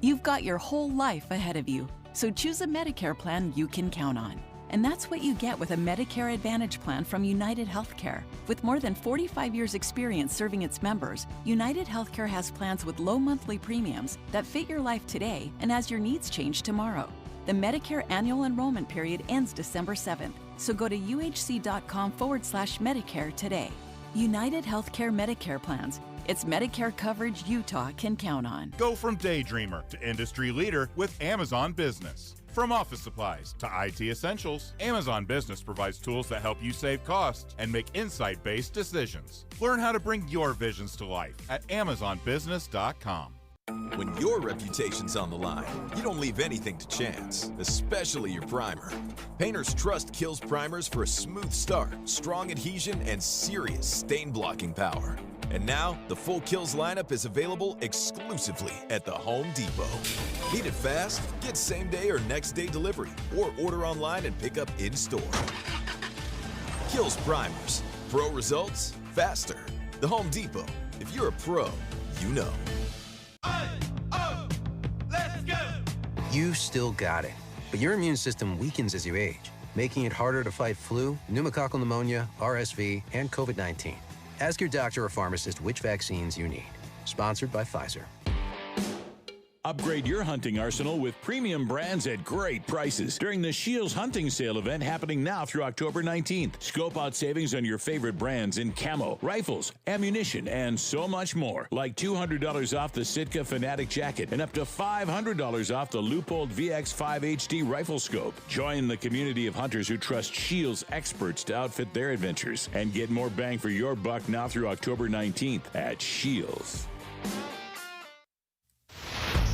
You've got your whole life ahead of you, so choose a Medicare plan you can count on. And that's what you get with a Medicare Advantage plan from United Healthcare. With more than 45 years' experience serving its members, United Healthcare has plans with low monthly premiums that fit your life today and as your needs change tomorrow. The Medicare annual enrollment period ends December 7th, so go to uhc.com/Medicare today. United Healthcare Medicare plans. It's Medicare coverage Utah can count on. Go from daydreamer to industry leader with Amazon Business. From office supplies to IT essentials, Amazon Business provides tools that help you save costs and make insight-based decisions. Learn how to bring your visions to life at AmazonBusiness.com. When your reputation's on the line, you don't leave anything to chance, especially your primer. Painter's Trust Kills primers for a smooth start, strong adhesion, and serious stain-blocking power. And now, the full Kills lineup is available exclusively at the Home Depot. Need it fast? Get same-day or next-day delivery, or order online and pick up in-store. Kills primers. Pro results, faster. The Home Depot. If you're a pro, you know. Let's go! You still got it, but your immune system weakens as you age, making it harder to fight flu, pneumococcal pneumonia, RSV, and COVID-19. Ask your doctor or pharmacist which vaccines you need. Sponsored by Pfizer. Upgrade your hunting arsenal with premium brands at great prices during the Shields Hunting Sale event happening now through October 19th. Scope out savings on your favorite brands in camo, rifles, ammunition, and so much more. Like $200 off the Sitka Fanatic jacket and up to $500 off the Leupold VX5 HD rifle scope. Join the community of hunters who trust Shields experts to outfit their adventures and get more bang for your buck now through October 19th at Shields.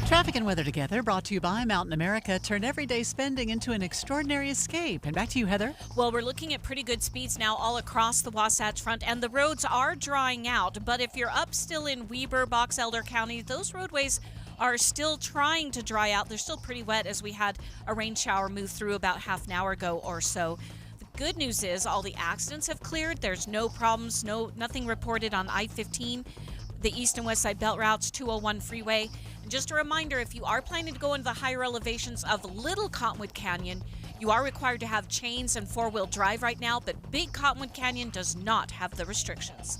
Traffic and weather together, brought to you by Mountain America. Turn everyday spending into an extraordinary escape. And back to you, Heather. Well, we're looking at pretty good speeds now all across the Wasatch Front, and the roads are drying out. But if you're up still in Weber, Box Elder County, those roadways are still trying to dry out. They're still pretty wet as we had a rain shower move through about half an hour ago or so. The good news is all the accidents have cleared. There's no problems, nothing reported on I-15. The east and west side belt routes, 201 freeway. And just a reminder, if you are planning to go into the higher elevations of Little Cottonwood Canyon, you are required to have chains and four-wheel drive right now, but Big Cottonwood Canyon does not have the restrictions.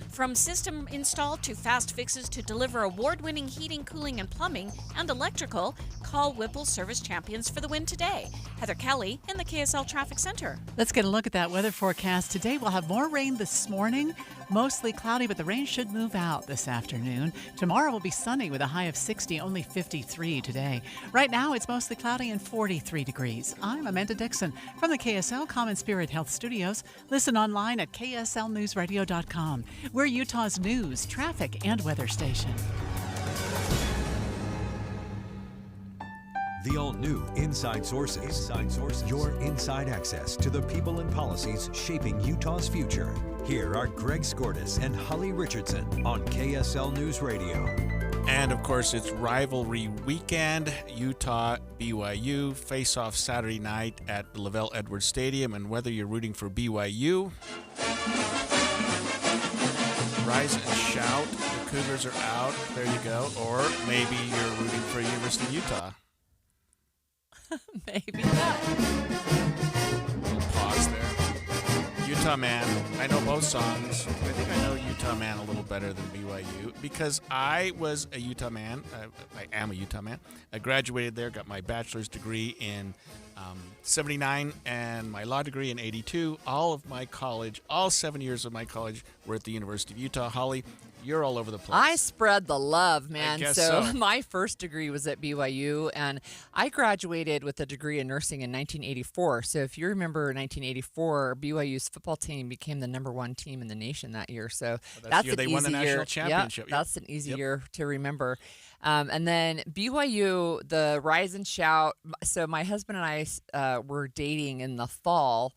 From system install to fast fixes to deliver award-winning heating, cooling, and plumbing and electrical, call Whipple Service Champions for the win today. Heather Kelly in the KSL Traffic Center. Let's get a look at that weather forecast. Today we'll have more rain this morning. Mostly cloudy, but the rain should move out this afternoon. Tomorrow will be sunny with a high of 60, only 53 today. Right now it's mostly cloudy and 43 degrees. I'm Amanda Dixon from the KSL Common Spirit Health Studios. Listen online at kslnewsradio.com. We're Utah's news, traffic, and weather station. The all-new Inside Sources. Your inside access to the people and policies shaping Utah's future. Here are Greg Skordas and Holly Richardson on KSL News Radio. And, of course, it's rivalry weekend. Utah, BYU, face-off Saturday night at the LaVell Edwards Stadium. And whether you're rooting for BYU, rise and shout, the Cougars are out, there you go. Or maybe you're rooting for University of Utah. Maybe not. Little pause there. Utah Man. I know both songs. I think I know Utah Man a little better than BYU because I was a Utah man. I am a Utah man. I graduated there, got my bachelor's degree in 79 and my law degree in 82. All of my college, all 7 years of my college were at the University of Utah. Holly, you're all over the place. I spread the love, man. I guess so. My first degree was at BYU, and I graduated with a degree in nursing in 1984. So if you remember 1984, BYU's football team became the #1 team in the nation that year. So that's an they easy won the national year. championship. Yep, that's an easy year to remember. And then BYU, the rise and shout. So my husband and I were dating in the fall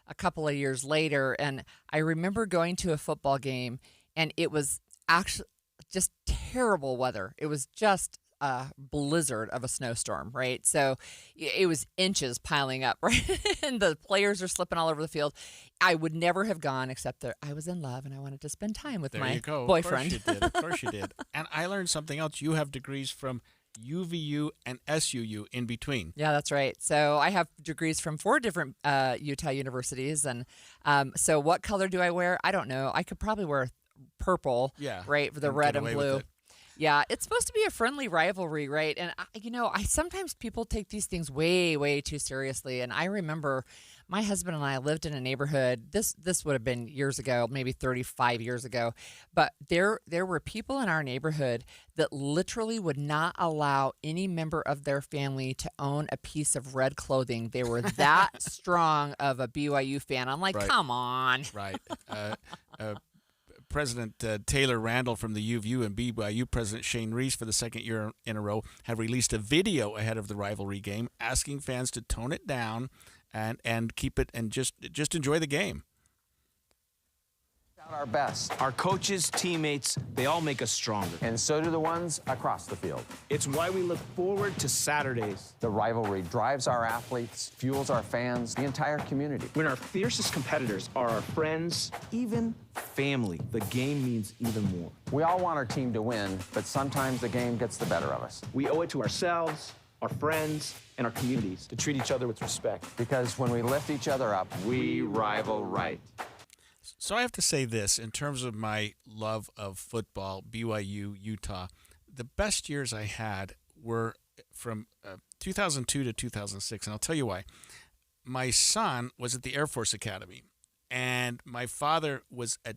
a couple of years later, and I remember going to a football game, and it was actually just terrible weather. It was just a blizzard of a snowstorm, right? So it was inches piling up, right? And the players are slipping all over the field. I would never have gone except that I was in love and I wanted to spend time with my boyfriend. Of course you did. And I learned something else. You have degrees from UVU, and SUU in between. Yeah, that's right. So I have degrees from 4 different Utah universities. And so what color do I wear? I don't know. I could probably wear purple, right, for the red and blue. Yeah, it's supposed to be a friendly rivalry, right? And, I sometimes people take these things way, way too seriously. And I remember my husband and I lived in a neighborhood. This would have been years ago, maybe 35 years ago. But there were people in our neighborhood that literally would not allow any member of their family to own a piece of red clothing. They were that strong of a BYU fan. I'm like, come on. Right. President Taylor Randall from the UVU and BYU President Shane Reese, for the second year in a row, have released a video ahead of the rivalry game asking fans to tone it down and keep it and just enjoy the game. Our best. Our coaches, teammates, they all make us stronger. And so do the ones across the field. It's why we look forward to Saturdays. The rivalry drives our athletes, fuels our fans, the entire community. When our fiercest competitors are our friends, even family, the game means even more. We all want our team to win, but sometimes the game gets the better of us. We owe it to ourselves, our friends, and our communities to treat each other with respect. Because when we lift each other up, we rival right. So I have to say this, in terms of my love of football, BYU, Utah, the best years I had were from 2002 to 2006, and I'll tell you why. My son was at the Air Force Academy, and my father was a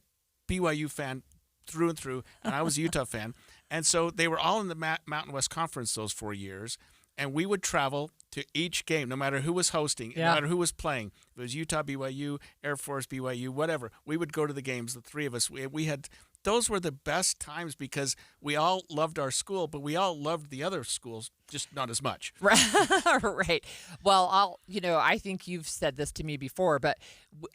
BYU fan through and through, and I was a Utah fan. And so they were all in the Mountain West Conference those 4 years, and we would travel to each game, no matter who was hosting, no matter who was playing. If it was Utah, BYU, Air Force, BYU, whatever, we would go to the games, the three of us. We had those were the best times because we all loved our school, but we all loved the other schools, just not as much. Right. Well, I think you've said this to me before, but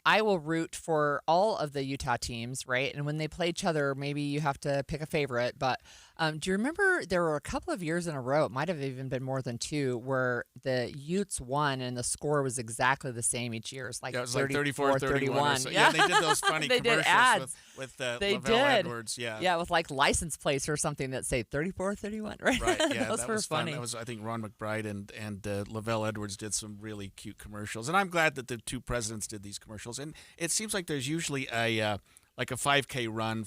I will root for all of the Utah teams, right? And when they play each other, maybe you have to pick a favorite. But do you remember there were a couple of years in a row, it might have even been more than 2, where the Utes won and the score was exactly the same each year. It's like, it was like 34-31. So. Yeah, they did those funny they commercials did ads. with they Lavelle did. Edwards. Yeah, with like license plates or something that say 34-31, right? Right, yeah, those that were was funny. Fun. That was, I think, Ron McBride and Lavelle Edwards did some really cute commercials. And I'm glad that the two presidents did these commercials. And it seems like there's usually a 5K run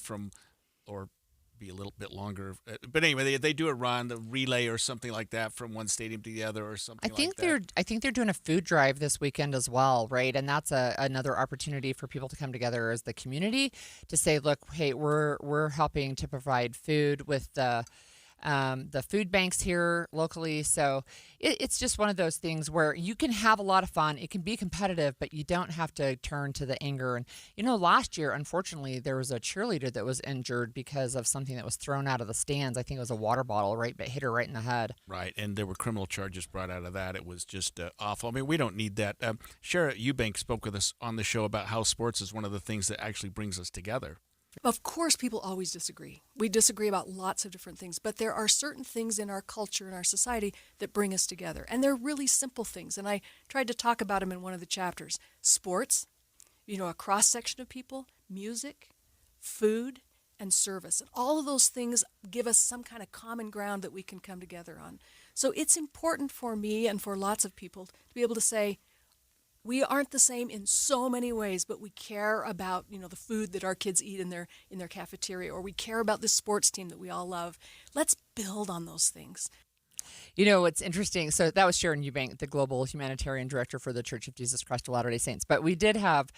or be a little bit longer. But anyway, they do a run, a relay or something like that from one stadium to the other or something like that. I think they're doing a food drive this weekend as well, right? And that's another opportunity for people to come together as the community to say, look, hey, we're helping to provide food with the food banks here locally. So it's just one of those things where you can have a lot of fun. It can be competitive, but you don't have to turn to the anger. And, last year, unfortunately, there was a cheerleader that was injured because of something that was thrown out of the stands. I think it was a water bottle, right? But hit her right in the head. Right. And there were criminal charges brought out of that. It was just awful. I mean, we don't need that. Shara Eubank spoke with us on the show about how sports is one of the things that actually brings us together. Of course, people always disagree. We disagree about lots of different things, but there are certain things in our culture and our society that bring us together. And they're really simple things. And I tried to talk about them in one of the chapters. Sports, a cross-section of people, music, food, and service. And all of those things give us some kind of common ground that we can come together on. So it's important for me and for lots of people to be able to say, we aren't the same in so many ways, but we care about, the food that our kids eat in their cafeteria, or we care about this sports team that we all love. Let's build on those things. It's interesting. So that was Sharon Eubank, the Global Humanitarian Director for the Church of Jesus Christ of Latter-day Saints. But we did have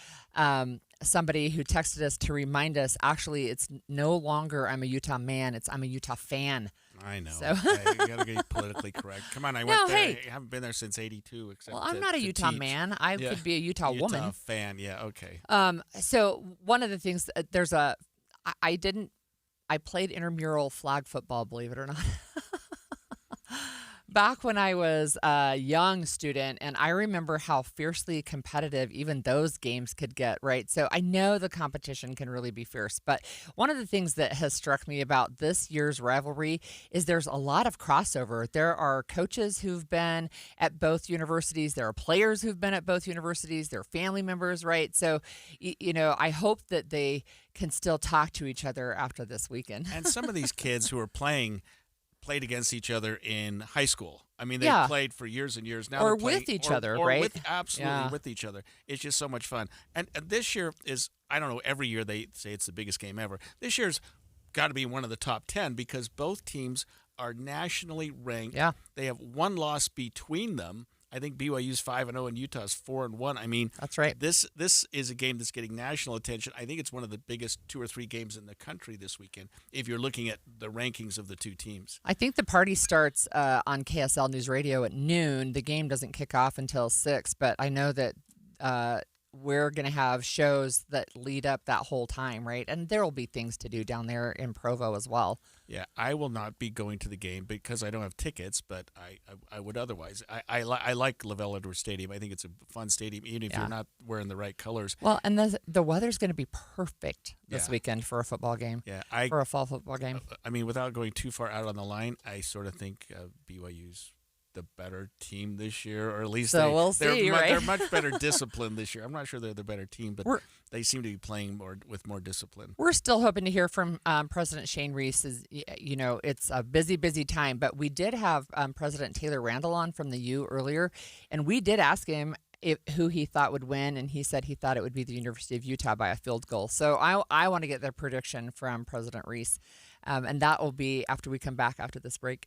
somebody who texted us to remind us, actually, it's no longer I'm a Utah man, it's I'm a Utah fan. I know. So. You got to get politically correct. Come on, I went there. I haven't been there since '82. Except I'm not a Utah man. I could be a Utah woman. Utah fan, yeah, okay. So one of the things, I played intramural flag football, believe it or not. Back when I was a young student, and I remember how fiercely competitive even those games could get, right? So I know the competition can really be fierce, but one of the things that has struck me about this year's rivalry is there's a lot of crossover. There are coaches who've been at both universities. There are players who've been at both universities. There are family members, right? So, I hope that they can still talk to each other after this weekend. And some of these kids who are playing played against each other in high school. I mean, they Yeah. played for years and years. Now Or they're playing, with each or- other, or right? Absolutely Yeah. with each other. It's just so much fun. And this year is, I don't know, every year they say it's the biggest game ever. This year's got to be one of the top 10 because both teams are nationally ranked. Yeah. They have one loss between them. I think BYU's 5-0 and Utah's 4-1. I mean, that's right. This is a game that's getting national attention. I think it's one of the biggest 2 or 3 games in the country this weekend if you're looking at the rankings of the two teams. I think the party starts on KSL News Radio at noon. The game doesn't kick off until 6, but I know that we're going to have shows that lead up that whole time, right? And there will be things to do down there in Provo as well. Yeah, I will not be going to the game because I don't have tickets, but I would otherwise. I like Lavelle Edwards Stadium. I think it's a fun stadium, even if Yeah. you're not wearing the right colors. Well, and the weather's going to be perfect this Yeah. weekend for a football game. Yeah, for a fall football game. I mean, without going too far out on the line, I sort of think BYU's the better team this year, or at least So we'll see, right? They're much better disciplined this year. I'm not sure they're the better team, but they seem to be playing with more discipline. We're still hoping to hear from President Shane Reese. You know, it's a busy time, but we did have President Taylor Randall on from the U earlier, and we did ask him who he thought would win, and he said he thought it would be the University of Utah by a field goal. So I want to get their prediction from President Reese, and that will be after we come back after this break.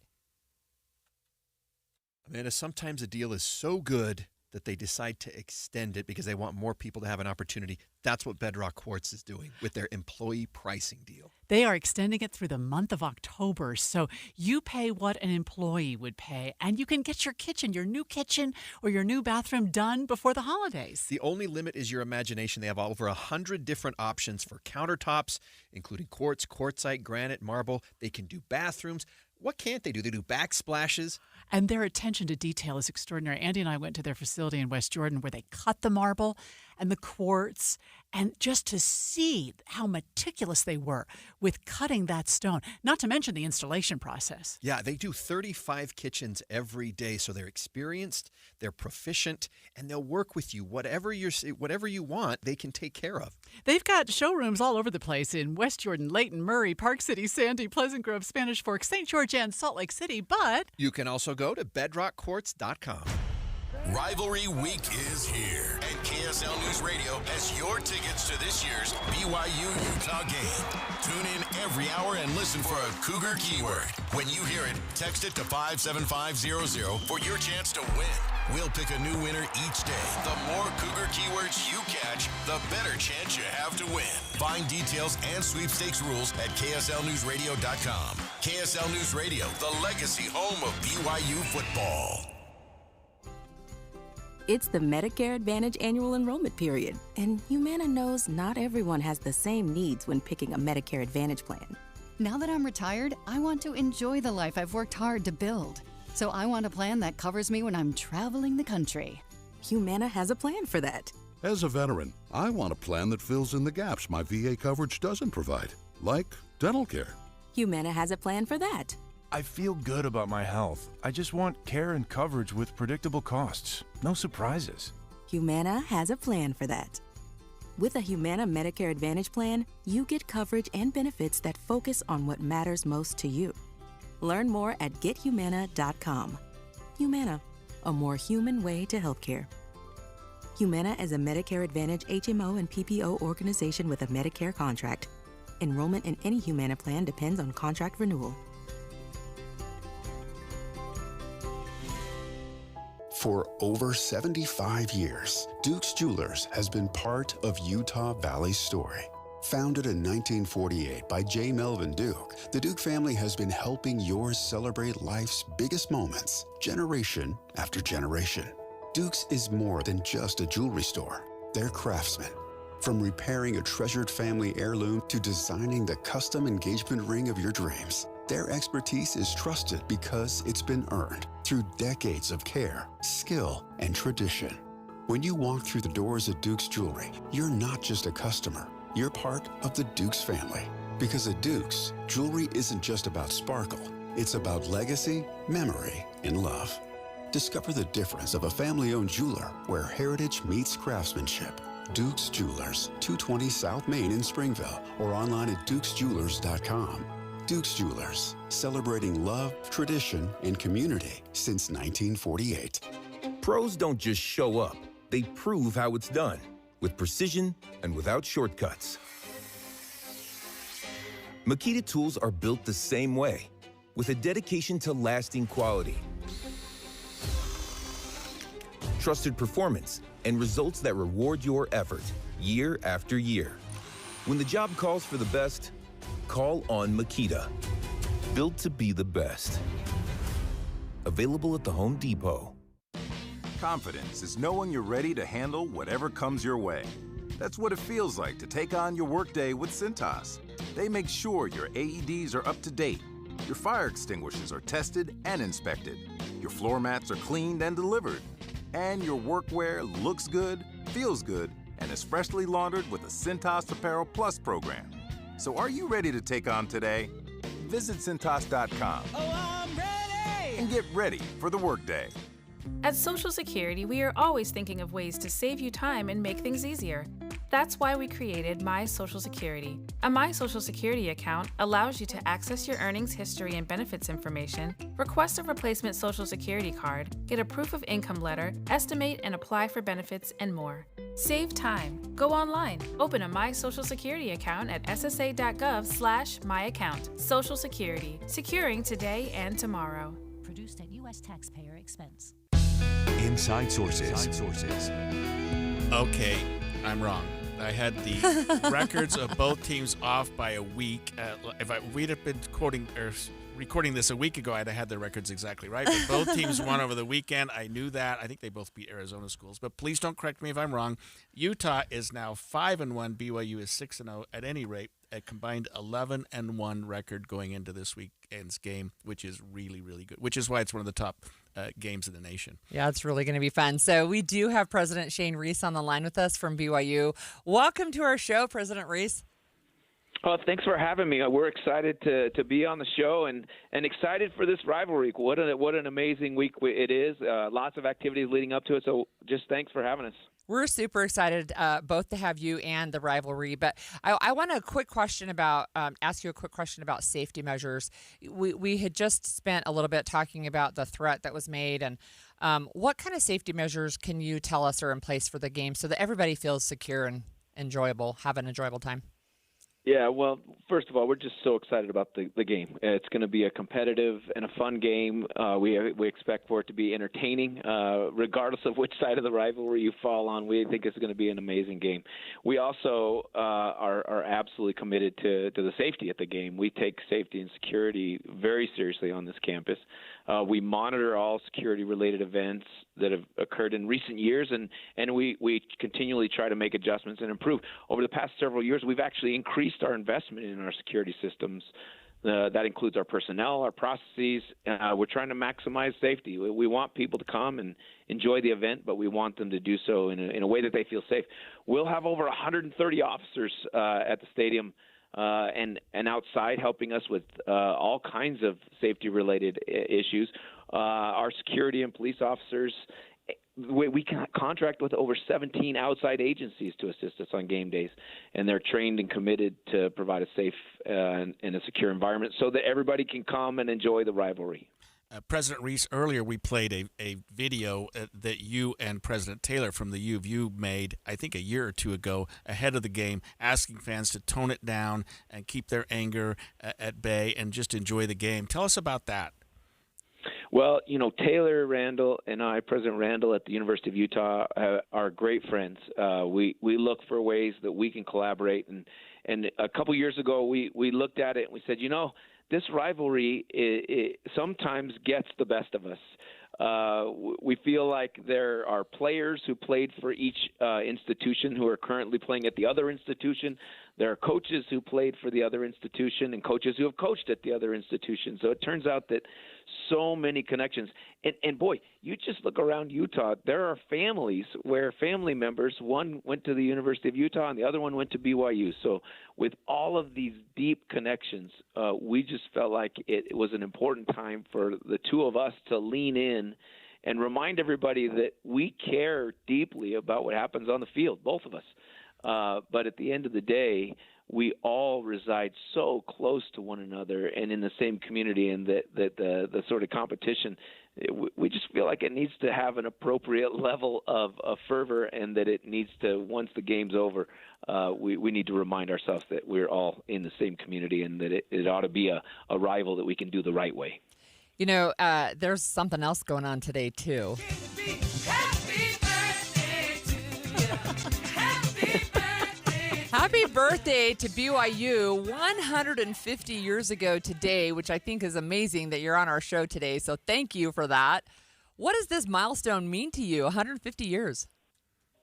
Amanda, sometimes a deal is so good that they decide to extend it because they want more people to have an opportunity. That's what Bedrock Quartz is doing with their employee pricing deal. They are extending it through the month of October, so you pay what an employee would pay, and you can get your new kitchen or your new bathroom done before the holidays. The only limit is your imagination. They have over 100 different options for countertops, including quartz, quartzite, granite, marble. They can do bathrooms. What can't they do? They do backsplashes. And their attention to detail is extraordinary. Andy and I went to their facility in West Jordan where they cut the marble and the quartz, and just to see how meticulous they were with cutting that stone, not to mention the installation process. Yeah, they do 35 kitchens every day, so they're experienced, they're proficient, and they'll work with you. Whatever you want, they can take care of. They've got showrooms all over the place in West Jordan, Layton, Murray, Park City, Sandy, Pleasant Grove, Spanish Fork, St. George, and Salt Lake City, but you can also go to bedrockquartz.com. Rivalry Week is here, and KSL News Radio has your tickets to this year's BYU-Utah game. Tune in every hour and listen for a Cougar keyword. When you hear it, text it to 57500 for your chance to win. We'll pick a new winner each day. The more Cougar keywords you catch, the better chance you have to win. Find details and sweepstakes rules at KSLNewsRadio.com. KSL News Radio, the legacy home of BYU football. It's the Medicare Advantage annual enrollment period, and Humana knows not everyone has the same needs when picking a Medicare Advantage plan. Now that I'm retired, I want to enjoy the life I've worked hard to build. So I want a plan that covers me when I'm traveling the country. Humana has a plan for that. As a veteran, I want a plan that fills in the gaps my VA coverage doesn't provide, like dental care. Humana has a plan for that. I feel good about my health. I just want care and coverage with predictable costs. No surprises. Humana has a plan for that. With a Humana Medicare Advantage plan, you get coverage and benefits that focus on what matters most to you. Learn more at GetHumana.com. Humana, a more human way to healthcare. Humana is a Medicare Advantage HMO and PPO organization with a Medicare contract. Enrollment in any Humana plan depends on contract renewal. For over 75 years, Duke's Jewelers has been part of Utah Valley's story. Founded in 1948 by J. Melvin Duke, the Duke family has been helping yours celebrate life's biggest moments, generation after generation. Duke's is more than just a jewelry store. They're craftsmen. From repairing a treasured family heirloom to designing the custom engagement ring of your dreams, their expertise is trusted because it's been earned through decades of care, skill, and tradition. When you walk through the doors of Duke's Jewelry, you're not just a customer, you're part of the Duke's family. Because at Duke's, jewelry isn't just about sparkle, it's about legacy, memory, and love. Discover the difference of a family-owned jeweler where heritage meets craftsmanship. Duke's Jewelers, 220 South Main in Springville, or online at dukesjewelers.com. Duke's Jewelers, celebrating love, tradition, and community since 1948. Pros don't just show up. They prove how it's done, with precision and without shortcuts. Makita tools are built the same way, with a dedication to lasting quality, trusted performance, and results that reward your effort year after year. When the job calls for the best, call on Makita. Built to be the best. Available at the Home Depot. Confidence is knowing you're ready to handle whatever comes your way. That's what it feels like to take on your workday with Cintas. They make sure your AEDs are up to date, your fire extinguishers are tested and inspected, your floor mats are cleaned and delivered, and your workwear looks good, feels good, and is freshly laundered with the Cintas Apparel Plus program. So are you ready to take on today? Visit Cintas.com and get ready for the workday. At Social Security, we are always thinking of ways to save you time and make things easier. That's why we created My Social Security. A My Social Security account allows you to access your earnings history and benefits information, request a replacement Social Security card, get a proof of income letter, estimate and apply for benefits, and more. Save time. Go online. Open a My Social Security account at ssa.gov/myaccount. Social Security. Securing today and tomorrow. Produced at U.S. taxpayer expense. Inside Sources. Okay, I'm wrong. I had the records of both teams off by a week. We'd have been recording this a week ago, I'd have had the records exactly right. But both teams won over the weekend. I knew that. I think they both beat Arizona schools. But please don't correct me if I'm wrong. Utah is now 5-1. BYU is 6-0. At any rate, a combined 11-1 record going into this weekend's game, which is really, really good. Which is why it's one of the top games in the nation. Yeah, it's really going to be fun. So we do have President Shane Reese on the line with us from BYU. Welcome to our show, President Reese. Well, thanks for having me. We're excited to be on the show and excited for this rivalry. What an amazing week it is. Lots of activities leading up to it. So just thanks for having us. We're super excited both to have you and the rivalry. But I want ask you a quick question about safety measures. We had just spent a little bit talking about the threat that was made. And what kind of safety measures can you tell us are in place for the game so that everybody feels secure and enjoyable, have an enjoyable time? Yeah, well, first of all, we're just so excited about the game. It's going to be a competitive and a fun game. We expect for it to be entertaining, regardless of which side of the rivalry you fall on. We think it's going to be an amazing game. We also are absolutely committed to the safety at the game. We take safety and security very seriously on this campus. We monitor all security-related events that have occurred in recent years, and we continually try to make adjustments and improve. Over the past several years, we've actually increased our investment in our security systems. That includes our personnel, our processes. We're trying to maximize safety. We want people to come and enjoy the event, but we want them to do so in a way that they feel safe. We'll have over 130 officers at the stadium and outside helping us with all kinds of safety-related issues. Our security and police officers, we can contract with over 17 outside agencies to assist us on game days, and they're trained and committed to provide a safe and a secure environment so that everybody can come and enjoy the rivalry. President Reese, earlier we played a video that you and President Taylor from the U of U made, I think a year or two ago, ahead of the game, asking fans to tone it down and keep their anger at bay and just enjoy the game. Tell us about that. Well, Taylor Randall and I, President Randall at the University of Utah, are great friends. We look for ways that we can collaborate. And a couple years ago, we looked at it and we said, this rivalry it sometimes gets the best of us. We feel like there are players who played for each institution who are currently playing at the other institution. There are coaches who played for the other institution and coaches who have coached at the other institution. So it turns out that so many connections. And boy, you just look around Utah, there are families where family members, one went to the University of Utah and the other one went to BYU. So with all of these deep connections, we just felt like it was an important time for the two of us to lean in and remind everybody that we care deeply about what happens on the field, both of us. But at the end of the day, we all reside so close to one another and in the same community, and that the sort of competition, we just feel like it needs to have an appropriate level of fervor, and that it needs to, once the game's over, we need to remind ourselves that we're all in the same community, and that it ought to be a rival that we can do the right way. You know, there's something else going on today, too. Happy birthday to BYU 150 years ago today, which I think is amazing that you're on our show today. So thank you for that. What does this milestone mean to you, 150 years?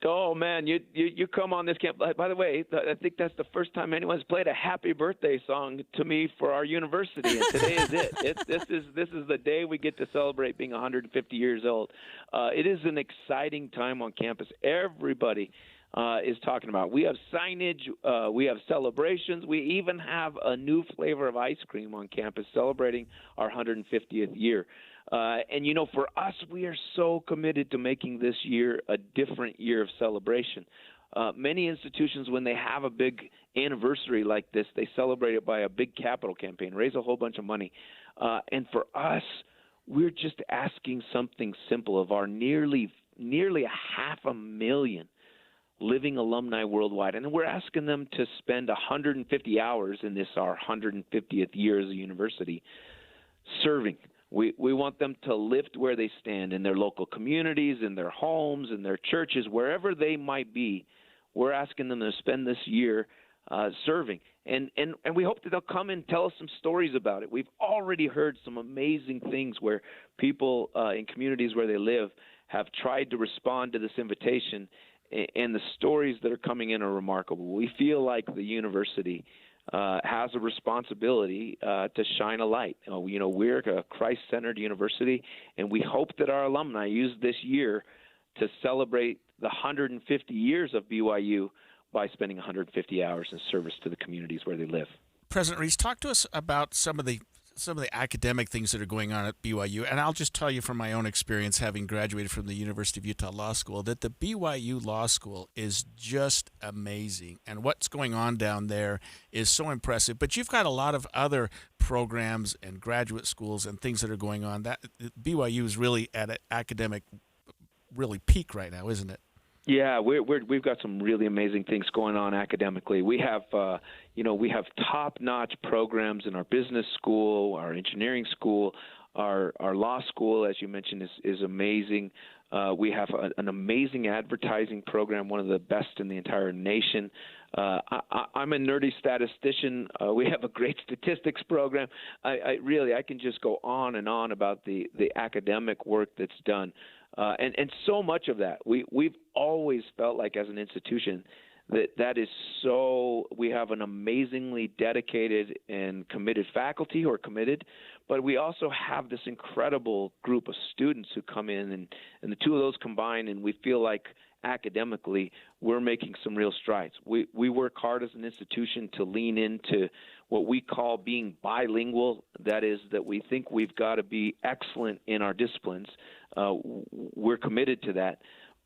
Oh, man, you come on this camp. By the way, I think that's the first time anyone's played a happy birthday song to me for our university, and today is it. This is the day we get to celebrate being 150 years old. It is an exciting time on campus. Everybody is talking about. We have signage, we have celebrations, we even have a new flavor of ice cream on campus celebrating our 150th year. And, you know, for us, we are so committed to making this year a different year of celebration. Many institutions, when they have a big anniversary like this, they celebrate it by a big capital campaign, raise a whole bunch of money. And for us, we're just asking something simple of our nearly 500,000 living alumni worldwide. And we're asking them to spend 150 hours in this, our 150th year as a university, serving. We want them to lift where they stand in their local communities, in their homes, in their churches, wherever they might be. We're asking them to spend this year serving. And we hope that they'll come and tell us some stories about it. We've already heard some amazing things where people in communities where they live have tried to respond to this invitation, and the stories that are coming in are remarkable. We feel like the university has a responsibility to shine a light. You know, we're a Christ-centered university, and we hope that our alumni use this year to celebrate the 150 years of BYU by spending 150 hours in service to the communities where they live. President Reese, talk to us about some of the academic things that are going on at BYU. And I'll just tell you from my own experience, having graduated from the University of Utah Law School, that the BYU Law School is just amazing. And what's going on down there is so impressive. But you've got a lot of other programs and graduate schools and things that are going on. That BYU is really at an academic peak right now, isn't it? Yeah, we've got some really amazing things going on academically. We have, we have top-notch programs in our business school, our engineering school, our law school, as you mentioned, is amazing. We have an amazing advertising program, one of the best in the entire nation. I'm a nerdy statistician. We have a great statistics program. I can just go on and on about the academic work that's done. And so much of that, we've always felt like as an institution that is so, we have an amazingly dedicated and committed faculty who are committed, but we also have this incredible group of students who come in, and the two of those combine, and we feel like academically we're making some real strides. We work hard as an institution to lean into what we call being bilingual. That is, that we think we've got to be excellent in our disciplines. We're committed to that.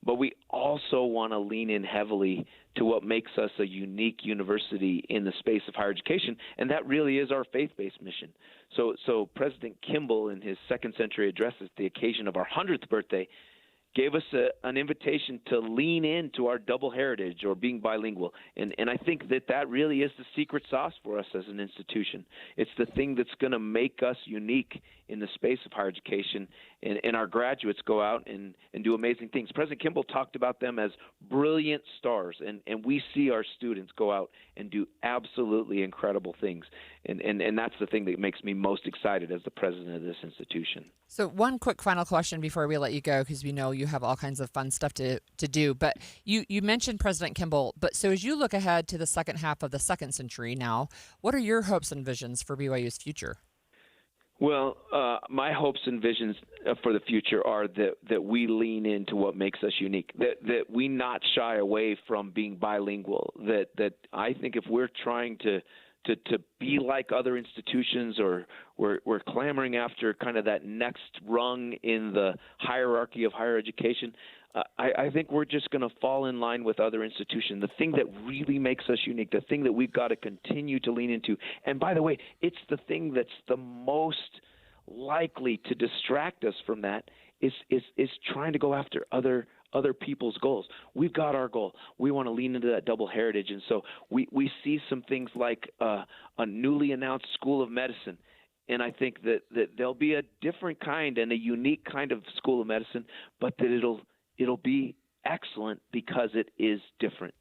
But we also want to lean in heavily to what makes us a unique university in the space of higher education, and that really is our faith-based mission. So President Kimball, in his Second Century Address at the occasion of our 100th birthday, gave us an invitation to lean into our double heritage, or being bilingual. And I think that really is the secret sauce for us as an institution. It's the thing that's going to make us unique in the space of higher education, and our graduates go out and do amazing things. President Kimball talked about them as brilliant stars, and we see our students go out and do absolutely incredible things. And that's the thing that makes me most excited as the president of this institution. So one quick final question before we let you go, because we know you have all kinds of fun stuff to do. But you mentioned President Kimball. But so as you look ahead to the second half of the second century now, what are your hopes and visions for BYU's future? Well, my hopes and visions for the future are that we lean into what makes us unique, that we not shy away from being bilingual, that I think if we're trying to to be like other institutions, or we're clamoring after kind of that next rung in the hierarchy of higher education. I think we're just going to fall in line with other institutions. The thing that really makes us unique, the thing that we've got to continue to lean into, and by the way, it's the thing that's the most likely to distract us from that, is trying to go after other people's goals. We've got our goal. We want to lean into that double heritage, and so we see some things like a newly announced School of Medicine. And I think that there'll be a different kind and a unique kind of School of Medicine, but that it'll be excellent because it is different.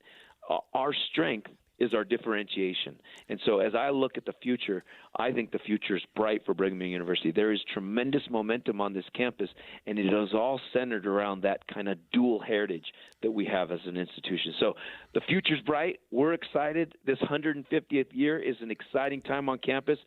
Our strength is our differentiation. And so as I look at the future, I think the future is bright for Brigham Young University. There is tremendous momentum on this campus, and it is all centered around that kind of dual heritage that we have as an institution. So the future's bright. We're excited. This 150th year is an exciting time on campus.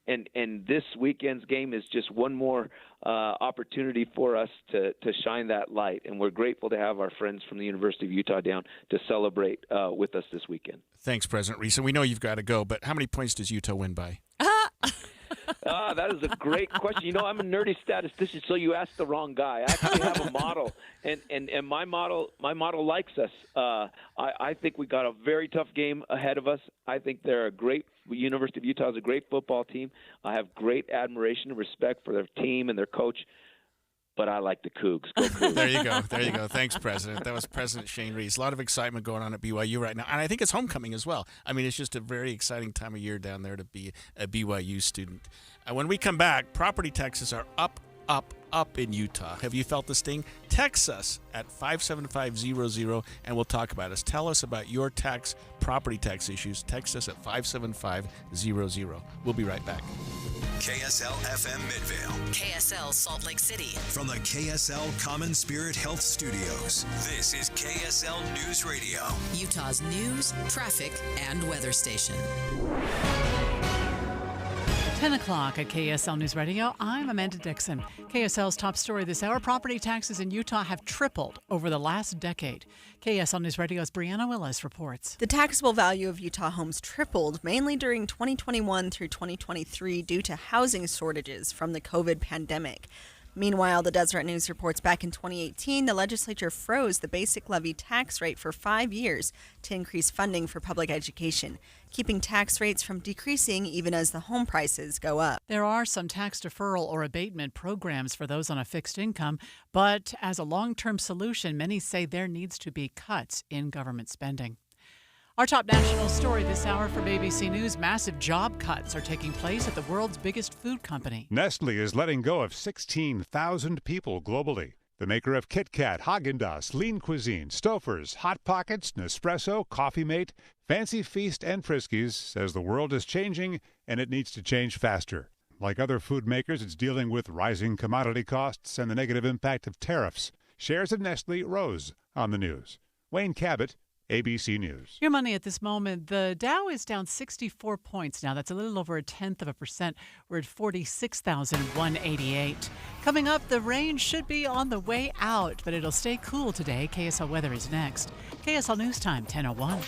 And this weekend's game is just one more opportunity for us to shine that light. And we're grateful to have our friends from the University of Utah down to celebrate with us this weekend. Thanks, President Reese. And we know you've got to go, but how many points does Utah win by? That is a great question. You know, I'm a nerdy statistician, so you asked the wrong guy. I actually have a model, and my model likes us. I think we got a very tough game ahead of us. I think they're a great University of Utah is a great football team. I have great admiration and respect for their team and their coach. But I like the Cougs. Go Cougs. There you go. There you go. Thanks, President. That was President Shane Reese. A lot of excitement going on at BYU right now. And I think it's homecoming as well. I mean, it's just a very exciting time of year down there to be a BYU student. When we come back, property taxes are up in Utah. Have you felt the sting? Text us at 57500 and we'll talk about it. Tell us about your property tax issues. Text us at 57500. We'll be right back. KSL FM Midvale. KSL Salt Lake City. From the KSL Common Spirit Health Studios, this is KSL News Radio. Utah's news, traffic, and weather station. 10 o'clock at KSL News Radio. I'm Amanda Dixon. KSL's top story this hour: property taxes in Utah have tripled over the last decade. KSL News Radio's Brianna Willis reports. The taxable value of Utah homes tripled, mainly during 2021 through 2023 due to housing shortages from the COVID pandemic. Meanwhile, the Deseret News reports back in 2018, the legislature froze the basic levy tax rate for 5 years to increase funding for public education, keeping tax rates from decreasing even as the home prices go up. There are some tax deferral or abatement programs for those on a fixed income, but as a long-term solution, many say there needs to be cuts in government spending. Our top national story this hour from ABC News: massive job cuts are taking place at the world's biggest food company. Nestle is letting go of 16,000 people globally. The maker of Kit Kat, Häagen-Dazs, Lean Cuisine, Stouffer's, Hot Pockets, Nespresso, Coffee Mate, Fancy Feast, and Friskies says the world is changing and it needs to change faster. Like other food makers, it's dealing with rising commodity costs and the negative impact of tariffs. Shares of Nestle rose on the news. Wayne Cabot, ABC News. Your money at this moment: the Dow is down 64 points now. That's a little over 0.1%. We're at 46,188. Coming up, the rain should be on the way out, but it'll stay cool today. KSL weather is next. KSL News Time, 10:01.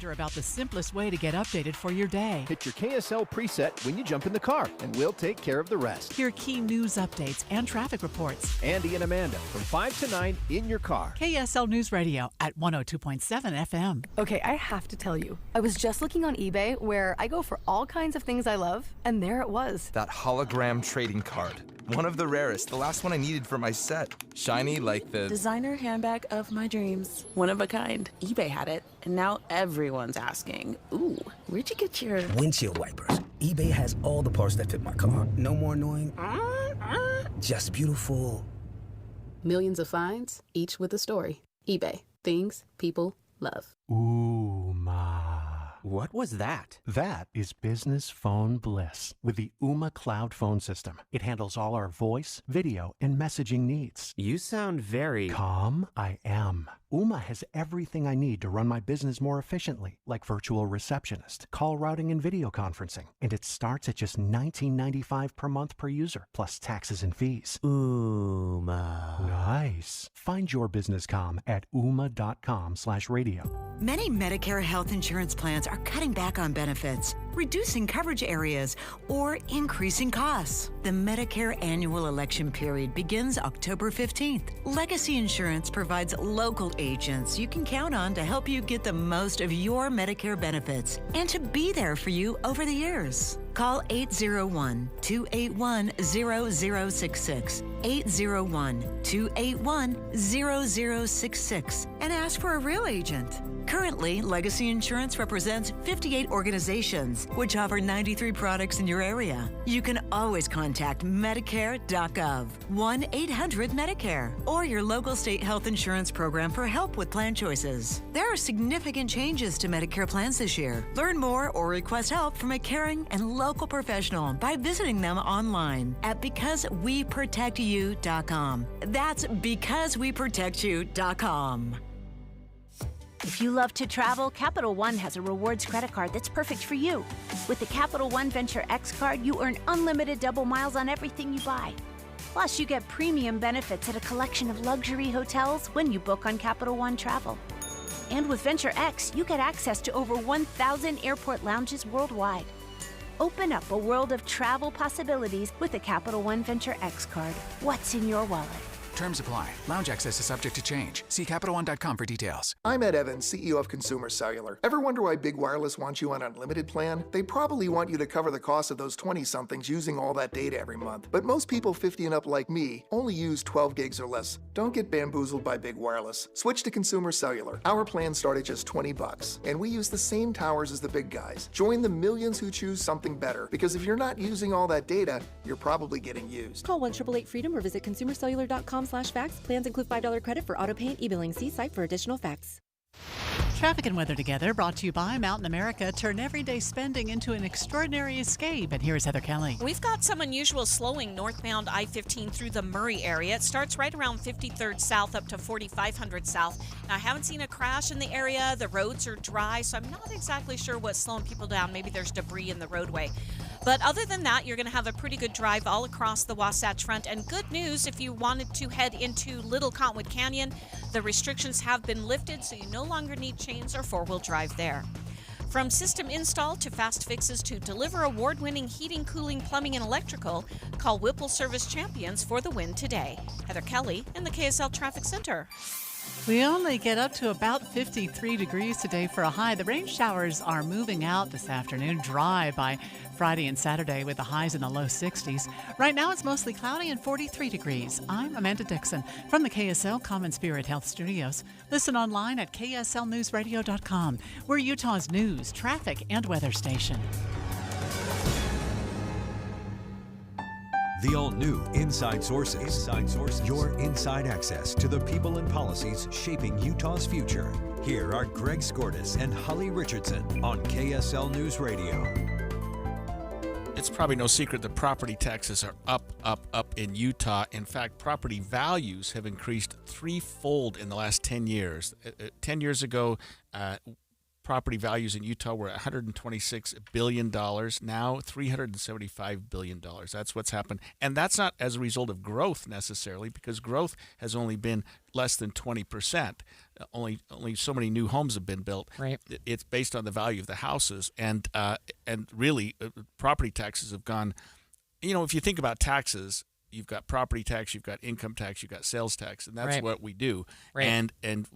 About the simplest way to get updated for your day. Hit your KSL preset when you jump in the car, and we'll take care of the rest. Hear key news updates and traffic reports. Andy and Amanda from 5 to 9 in your car. KSL News Radio at 102.7 FM. Okay, I have to tell you, I was just looking on eBay where I go for all kinds of things I love, and there it was. That hologram trading card. One of the rarest, the last one I needed for my set. Shiny like the designer handbag of my dreams. One of a kind. eBay had it, and now everyone's asking, ooh, where'd you get your windshield wipers? eBay has all the parts that fit my car. No more annoying, just beautiful. Millions of finds, each with a story. eBay. Things people love. Ooh, ma. What was that? That is business phone bliss with the Ooma Cloud Phone System. It handles all our voice, video, and messaging needs. You sound very... Calm? I am. Ooma has everything I need to run my business more efficiently, like virtual receptionist, call routing, and video conferencing. And it starts at just $19.95 per month per user, plus taxes and fees. Ooma. Nice. Find your business comm at ooma.com/radio. Many Medicare health insurance plans are cutting back on benefits, reducing coverage areas, or increasing costs. The Medicare annual election period begins October 15th. Legacy Insurance provides local agents you can count on to help you get the most of your Medicare benefits and to be there for you over the years. Call 801-281-0066, 801-281-0066, and ask for a real agent. Currently, Legacy Insurance represents 58 organizations, which offer 93 products in your area. You can always contact Medicare.gov, 1-800-MEDICARE, or your local state health insurance program for help with plan choices. There are significant changes to Medicare plans this year. Learn more or request help from a caring and local professional by visiting them online at BecauseWeProtectYou.com. That's BecauseWeProtectYou.com. If you love to travel, Capital One has a rewards credit card that's perfect for you. With the Capital One Venture X card, you earn unlimited double miles on everything you buy. Plus, you get premium benefits at a collection of luxury hotels when you book on Capital One Travel. And with Venture X, you get access to over 1,000 airport lounges worldwide. Open up a world of travel possibilities with the Capital One Venture X card. What's in your wallet? Terms apply. Lounge access is subject to change. See CapitalOne.com for details. I'm Ed Evans, CEO of Consumer Cellular. Ever wonder why Big Wireless wants you on an unlimited plan? They probably want you to cover the cost of those 20-somethings using all that data every month. But most people 50 and up like me only use 12 gigs or less. Don't get bamboozled by Big Wireless. Switch to Consumer Cellular. Our plans start at just $20, and we use the same towers as the big guys. Join the millions who choose something better, because if you're not using all that data, you're probably getting used. Call 1-888-FREEDOM or visit consumercellular.com/facts. Plans include $5 credit for auto pay and e-billing. See site for additional facts. Traffic and weather together, brought to you by Mountain America. Turn everyday spending into an extraordinary escape. And here's Heather Kelly. We've got some unusual slowing northbound I-15 through the Murray area. It starts right around 53rd South up to 4500 South. Now, I haven't seen a crash in the area. The roads are dry, so I'm not exactly sure what's slowing people down. Maybe there's debris in the roadway. But other than that, you're going to have a pretty good drive all across the Wasatch Front. And good news, if you wanted to head into Little Cottonwood Canyon, the restrictions have been lifted, so you no longer need chains or four-wheel drive there. From system install to fast fixes to deliver award-winning heating, cooling, plumbing, and electrical, call Whipple Service Champions for the win today. Heather Kelly in the KSL Traffic Center. We only get up to about 53 degrees today for a high. The rain showers are moving out this afternoon, dry by Friday and Saturday with the highs in the low 60s. Right now it's mostly cloudy and 43 degrees. I'm Amanda Dixon from the KSL Common Spirit Health Studios. Listen online at kslnewsradio.com. We're Utah's news, traffic, and weather station. The all-new Inside Sources. Inside Sources. Your inside access to the people and policies shaping Utah's future. Here are Greg Skordas and Holly Richardson on KSL News Radio. It's probably no secret that property taxes are up in Utah. In fact, property values have increased threefold in the last 10 years. 10 years ago, property values in Utah were $126 billion, now $375 billion. That's what's happened. And that's not as a result of growth necessarily, because growth has only been less than 20%. Only so many new homes have been built. Right. It's based on the value of the houses. And really, property taxes have gone, if you think about taxes, you've got property tax, you've got income tax, you've got sales tax, and that's right. what we do. Right. And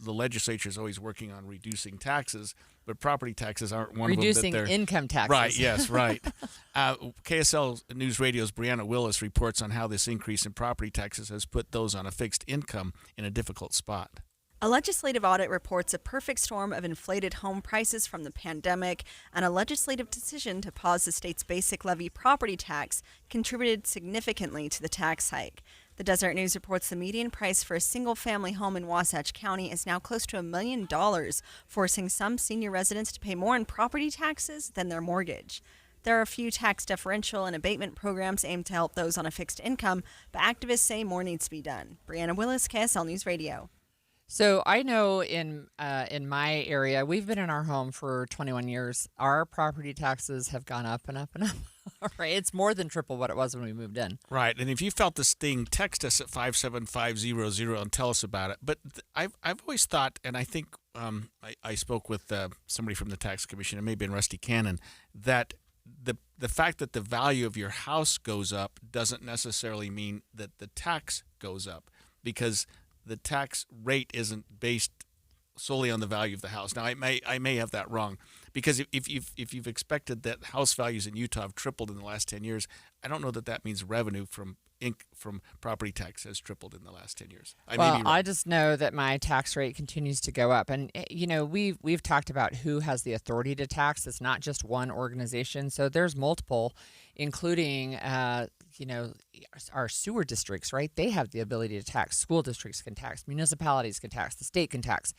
the legislature is always working on reducing taxes, but property taxes aren't one reducing of them. Reducing income taxes. Right, yes, right. KSL News Radio's Brianna Willis reports on how this increase in property taxes has put those on a fixed income in a difficult spot. A legislative audit reports a perfect storm of inflated home prices from the pandemic, and a legislative decision to pause the state's basic levy property tax contributed significantly to the tax hike. The Deseret News reports the median price for a single-family home in Wasatch County is now close to $1 million, forcing some senior residents to pay more in property taxes than their mortgage. There are a few tax deferential and abatement programs aimed to help those on a fixed income, but activists say more needs to be done. Brianna Willis, KSL News Radio. So I know in my area, we've been in our home for 21 years. Our property taxes have gone up and up and up. Right, it's more than triple what it was when we moved in. Right, and if you felt this thing, text us at 57500 and tell us about it. But I've always thought, and I think I spoke with somebody from the tax commission, it may have been Rusty Cannon, that the fact that the value of your house goes up doesn't necessarily mean that the tax goes up, because the tax rate isn't based solely on the value of the house. Now, I may have that wrong, because if you've expected that house values in Utah have tripled in the last 10 years, I don't know that means revenue from property tax has tripled in the last 10 years. I just know that my tax rate continues to go up, and we've talked about who has the authority to tax. It's not just one organization, so there's multiple, including our sewer districts, right? They have the ability to tax. School districts can tax. Municipalities can tax. The state can tax.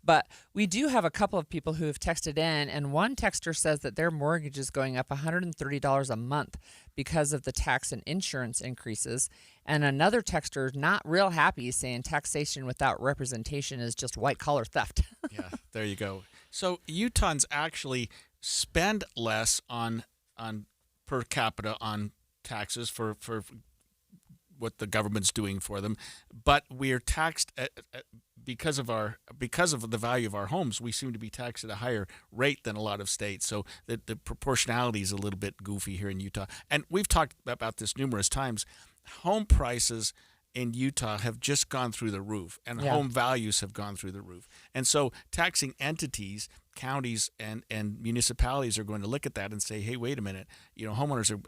But we do have a couple of people who have texted in, and one texter says that their mortgage is going up $130 a month because of the tax and insurance increases. And another texter is not real happy, saying taxation without representation is just white-collar theft. Yeah, there you go. So Utahns actually spend less on per capita on taxes for what the government's doing for them, but we are taxed because of the value of our homes. We seem to be taxed at a higher rate than a lot of states, so the proportionality is a little bit goofy here in Utah. And we've talked about this numerous times. Home prices in Utah have just gone through the roof, and home values have gone through the roof. And so taxing entities, counties and municipalities are going to look at that and say, hey, wait a minute, homeowners are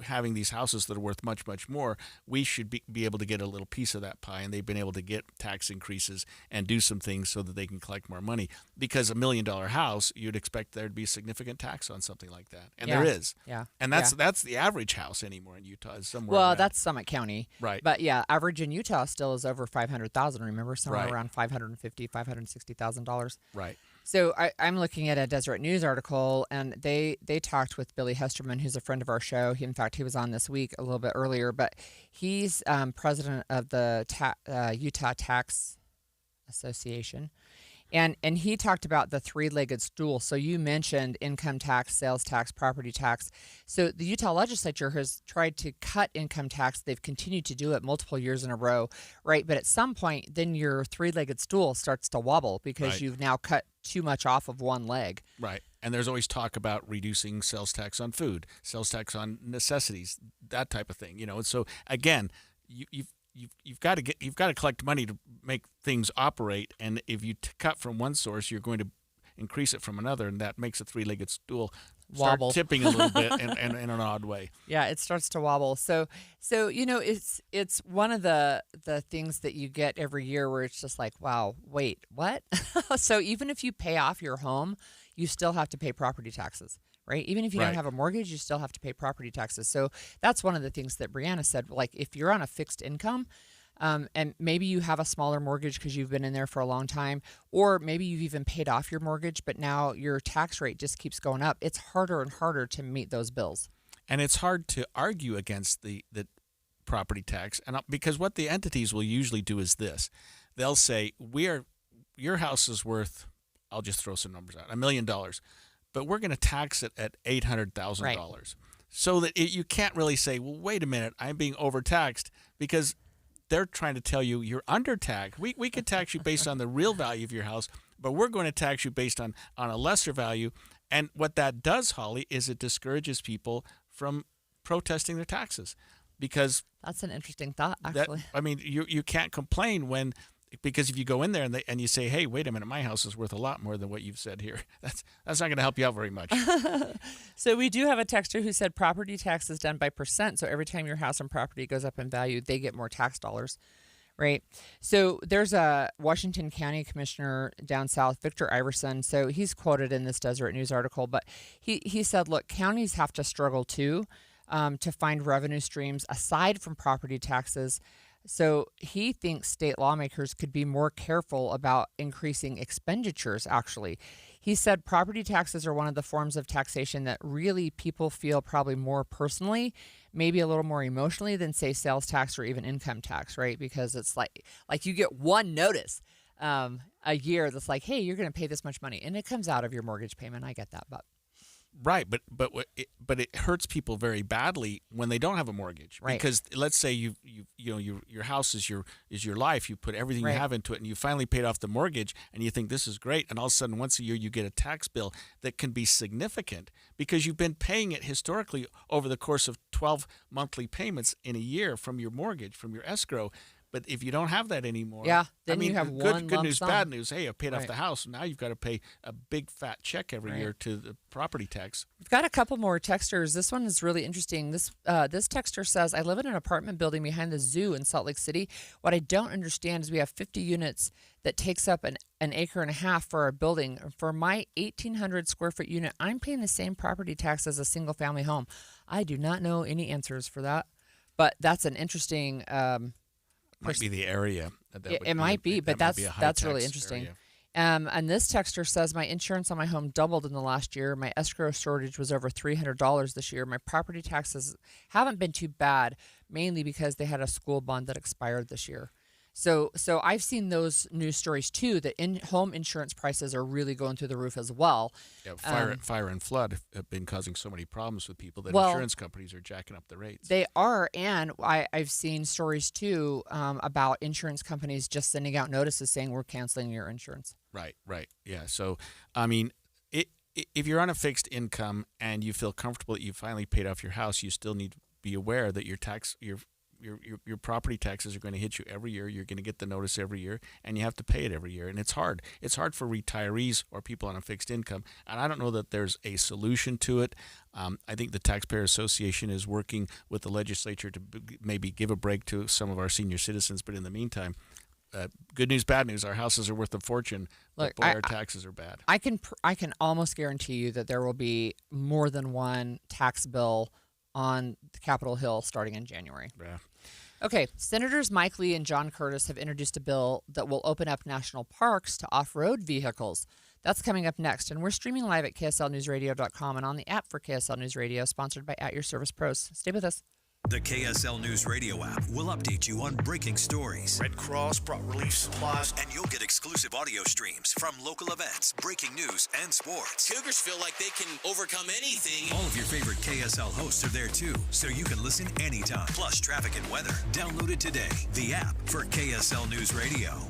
having these houses that are worth much, much more. We should be able to get a little piece of that pie, and they've been able to get tax increases and do some things so that they can collect more money. Because $1 million house, you'd expect there to be significant tax on something like that, and there is. Yeah, and that's the average house anymore in Utah is somewhere. Well, around. That's Summit County, right? But yeah, average in Utah still is over $500,000. Remember, somewhere right. around $550,000, $560,000. Right. So I'm looking at a Deseret News article, and they talked with Billy Hesterman, who's a friend of our show. In fact, he was on this week a little bit earlier, but he's president of the Utah Tax Association. And he talked about the three-legged stool. So you mentioned income tax, sales tax, property tax. So the Utah legislature has tried to cut income tax. They've continued to do it multiple years in a row, right? But at some point, then your three-legged stool starts to wobble because right. you've now cut too much off of one leg. Right. And there's always talk about reducing sales tax on food, sales tax on necessities, that type of thing. And so again, you've got to collect money to make things operate, and if you cut from one source, you're going to increase it from another, and that makes a three-legged stool wobble, tipping a little bit in an odd way. Yeah, it starts to wobble. So it's one of the things that you get every year where it's just like, wow, wait, what? So even if you pay off your home, you still have to pay property taxes. Right? Even if you don't have a mortgage, you still have to pay property taxes. So that's one of the things that Brianna said. Like if you're on a fixed income, and maybe you have a smaller mortgage because you've been in there for a long time, or maybe you've even paid off your mortgage, but now your tax rate just keeps going up. It's harder and harder to meet those bills. And it's hard to argue against the property tax, and because what the entities will usually do is this: they'll say, your house is worth, I'll just throw some numbers out, $1 million. But we're going to tax it at $800,000. Right. So that you can't really say, well, wait a minute, I'm being overtaxed, because they're trying to tell you you're undertaxed. We could tax you based on the real value of your house, but we're going to tax you based on a lesser value. And what that does, Holly, is it discourages people from protesting their taxes, because that's an interesting thought, actually. You can't complain because if you go in there and you say, hey, wait a minute, my house is worth a lot more than what you've said here, that's not going to help you out very much. So we do have a texter who said property tax is done by percent. So every time your house and property goes up in value, they get more tax dollars, right? So there's a Washington County Commissioner down south, Victor Iverson. So he's quoted in this Deseret News article, but he said, look, counties have to struggle too. to find revenue streams aside from property taxes. So he thinks state lawmakers could be more careful about increasing expenditures, actually. He said property taxes are one of the forms of taxation that really people feel probably more personally, maybe a little more emotionally than, say, sales tax or even income tax, right? Because it's like you get one notice a year that's like, hey, you're going to pay this much money, and it comes out of your mortgage payment. I get that, but right, but it hurts people very badly when they don't have a mortgage, right? Because let's say your house is your life. You put everything right. you have into it, and you finally paid off the mortgage, and you think this is great, and all of a sudden once a year you get a tax bill that can be significant because you've been paying it historically over the course of 12 monthly payments in a year from your mortgage, from your escrow. But if you don't have that anymore, then you have one good lump news, sum. bad news. Hey, I paid off Right. the house. Now you've got to pay a big fat check every year to the property tax. We've got a couple more texters. This one is really interesting. This texter says, I live in an apartment building behind the zoo in Salt Lake City. What I don't understand is we have 50 units that takes up an acre and a half for our building. For my 1,800 square foot unit, I'm paying the same property tax as a single family home. I do not know any answers for that, but that's an interesting might be the area. It might be, but that's really interesting. And this texter says, my insurance on my home doubled in the last year. My escrow shortage was over $300 this year. My property taxes haven't been too bad, mainly because they had a school bond that expired this year. So I've seen those news stories too, that home insurance prices are really going through the roof as well. Yeah, fire and flood have been causing so many problems with people that insurance companies are jacking up the rates. They are, and I've seen stories too about insurance companies just sending out notices saying we're canceling your insurance. Right. Yeah. So, I mean, if you're on a fixed income and you feel comfortable that you finally paid off your house, you still need to be aware that your property taxes are going to hit you every year. You're going to get the notice every year, and you have to pay it every year. And it's hard. It's hard for retirees or people on a fixed income. And I don't know that there's a solution to it. I think the Taxpayer Association is working with the legislature to maybe give a break to some of our senior citizens. But in the meantime, good news, bad news. Our houses are worth a fortune. Look, but boy, our taxes are bad. I can almost guarantee you that there will be more than one tax bill on Capitol Hill starting in January. Yeah. Okay, Senators Mike Lee and John Curtis have introduced a bill that will open up national parks to off-road vehicles. That's coming up next, and we're streaming live at KSLNewsRadio.com and on the app for KSL News Radio, sponsored by At Your Service Pros. Stay with us. The KSL News Radio app will update you on breaking stories. Red Cross brought relief supplies. And you'll get exclusive audio streams from local events, breaking news, and sports. Cougars feel like they can overcome anything. All of your favorite KSL hosts are there too, so you can listen anytime. Plus traffic and weather. Download it today. The app for KSL News Radio.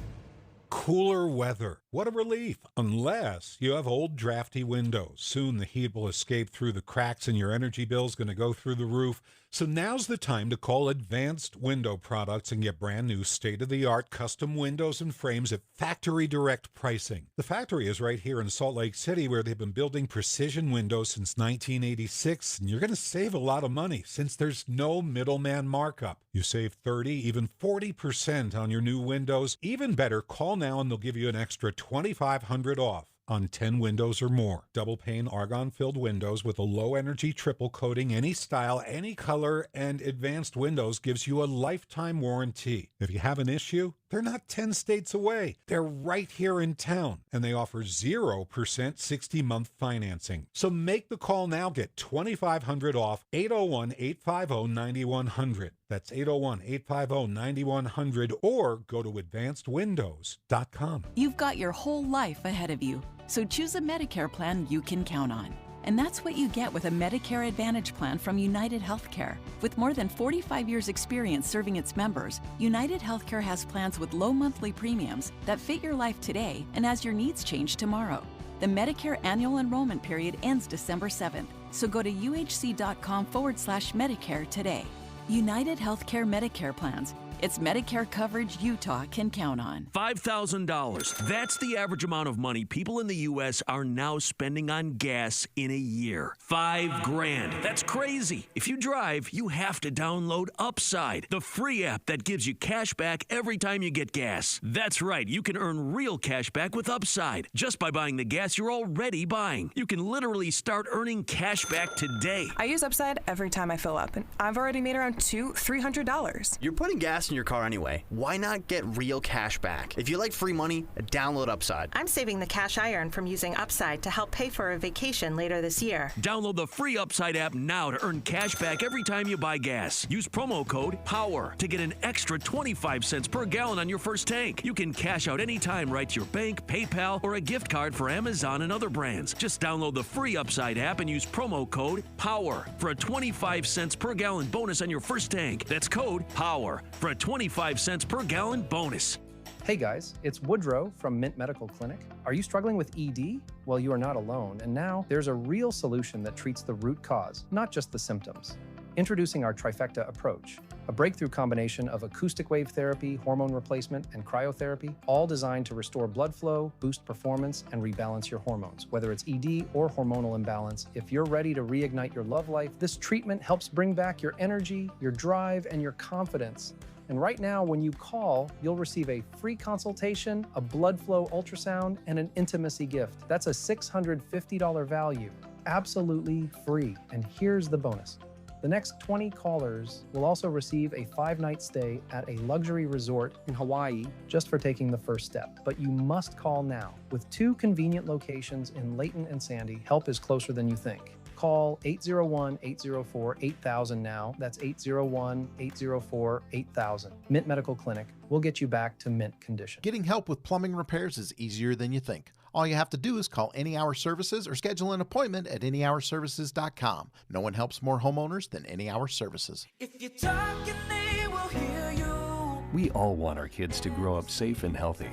Cooler weather. What a relief, unless you have old drafty windows. Soon the heat will escape through the cracks and your energy bill is going to go through the roof. So now's the time to call Advanced Window Products and get brand new state-of-the-art custom windows and frames at factory direct pricing. The factory is right here in Salt Lake City, where they've been building precision windows since 1986, and you're going to save a lot of money since there's no middleman markup. You save 30, even 40% on your new windows. Even better, call now and they'll give you an extra $2,500 off on 10 windows or more. Double pane argon-filled windows with a low-energy triple coating, any style, any color, and Advanced Windows gives you a lifetime warranty. If you have an issue, they're not 10 states away. They're right here in town, and they offer 0% 60-month financing. So make the call now. Get $2,500 off. 801-850-9100. That's 801-850-9100, or go to advancedwindows.com. You've got your whole life ahead of you, so choose a Medicare plan you can count on. And that's what you get with a Medicare Advantage plan from United Healthcare. With more than 45 years' experience serving its members, United Healthcare has plans with low monthly premiums that fit your life today and as your needs change tomorrow. The Medicare annual enrollment period ends December 7th, so go to uhc.com/Medicare today. United Healthcare Medicare plans. It's Medicare coverage Utah can count on. $5,000. That's the average amount of money people in the U.S. are now spending on gas in a year. $5,000. That's crazy. If you drive, you have to download Upside, the free app that gives you cash back every time you get gas. That's right. You can earn real cash back with Upside just by buying the gas you're already buying. You can literally start earning cash back today. I use Upside every time I fill up, and I've already made around $300. You're putting gas in your car anyway. Why not get real cash back? If you like free money, download Upside. I'm saving the cash I earn from using Upside to help pay for a vacation later this year. Download the free Upside app now to earn cash back every time you buy gas. Use promo code POWER to get an extra 25 cents per gallon on your first tank. You can cash out anytime right to your bank, PayPal, or a gift card for Amazon and other brands. Just download the free Upside app and use promo code POWER for a 25 cents per gallon bonus on your first tank. That's code POWER for a 25 cents per gallon bonus. Hey guys, it's Woodrow from Mint Medical Clinic. Are you struggling with ED? Well, you are not alone, and now there's a real solution that treats the root cause, not just the symptoms. Introducing our Trifecta approach, a breakthrough combination of acoustic wave therapy, hormone replacement, and cryotherapy, all designed to restore blood flow, boost performance, and rebalance your hormones. Whether it's ED or hormonal imbalance, if you're ready to reignite your love life, this treatment helps bring back your energy, your drive, and your confidence. And right now, when you call, you'll receive a free consultation, a blood flow ultrasound, and an intimacy gift. That's a $650 value, absolutely free. And here's the bonus. The next 20 callers will also receive a 5-night stay at a luxury resort in Hawaii just for taking the first step. But you must call now. With 2 convenient locations in Layton and Sandy, help is closer than you think. Call 801-804-8000 now. That's 801-804-8000. Mint Medical Clinic. We'll get you back to mint condition. Getting help with plumbing repairs is easier than you think. All you have to do is call Any Hour Services or schedule an appointment at anyhourservices.com. No one helps more homeowners than Any Hour Services. If you're talking, they will hear you. We all want our kids to grow up safe and healthy,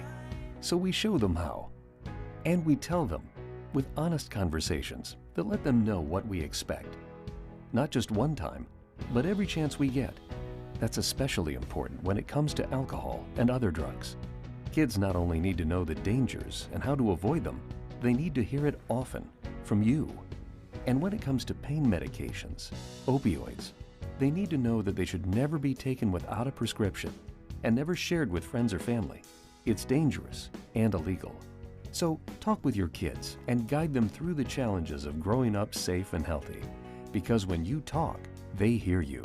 so we show them how. And we tell them with honest conversations that let them know what we expect. Not just one time, but every chance we get. That's especially important when it comes to alcohol and other drugs. Kids not only need to know the dangers and how to avoid them, they need to hear it often from you. And when it comes to pain medications, opioids, they need to know that they should never be taken without a prescription and never shared with friends or family. It's dangerous and illegal. So talk with your kids and guide them through the challenges of growing up safe and healthy. Because when you talk, they hear you.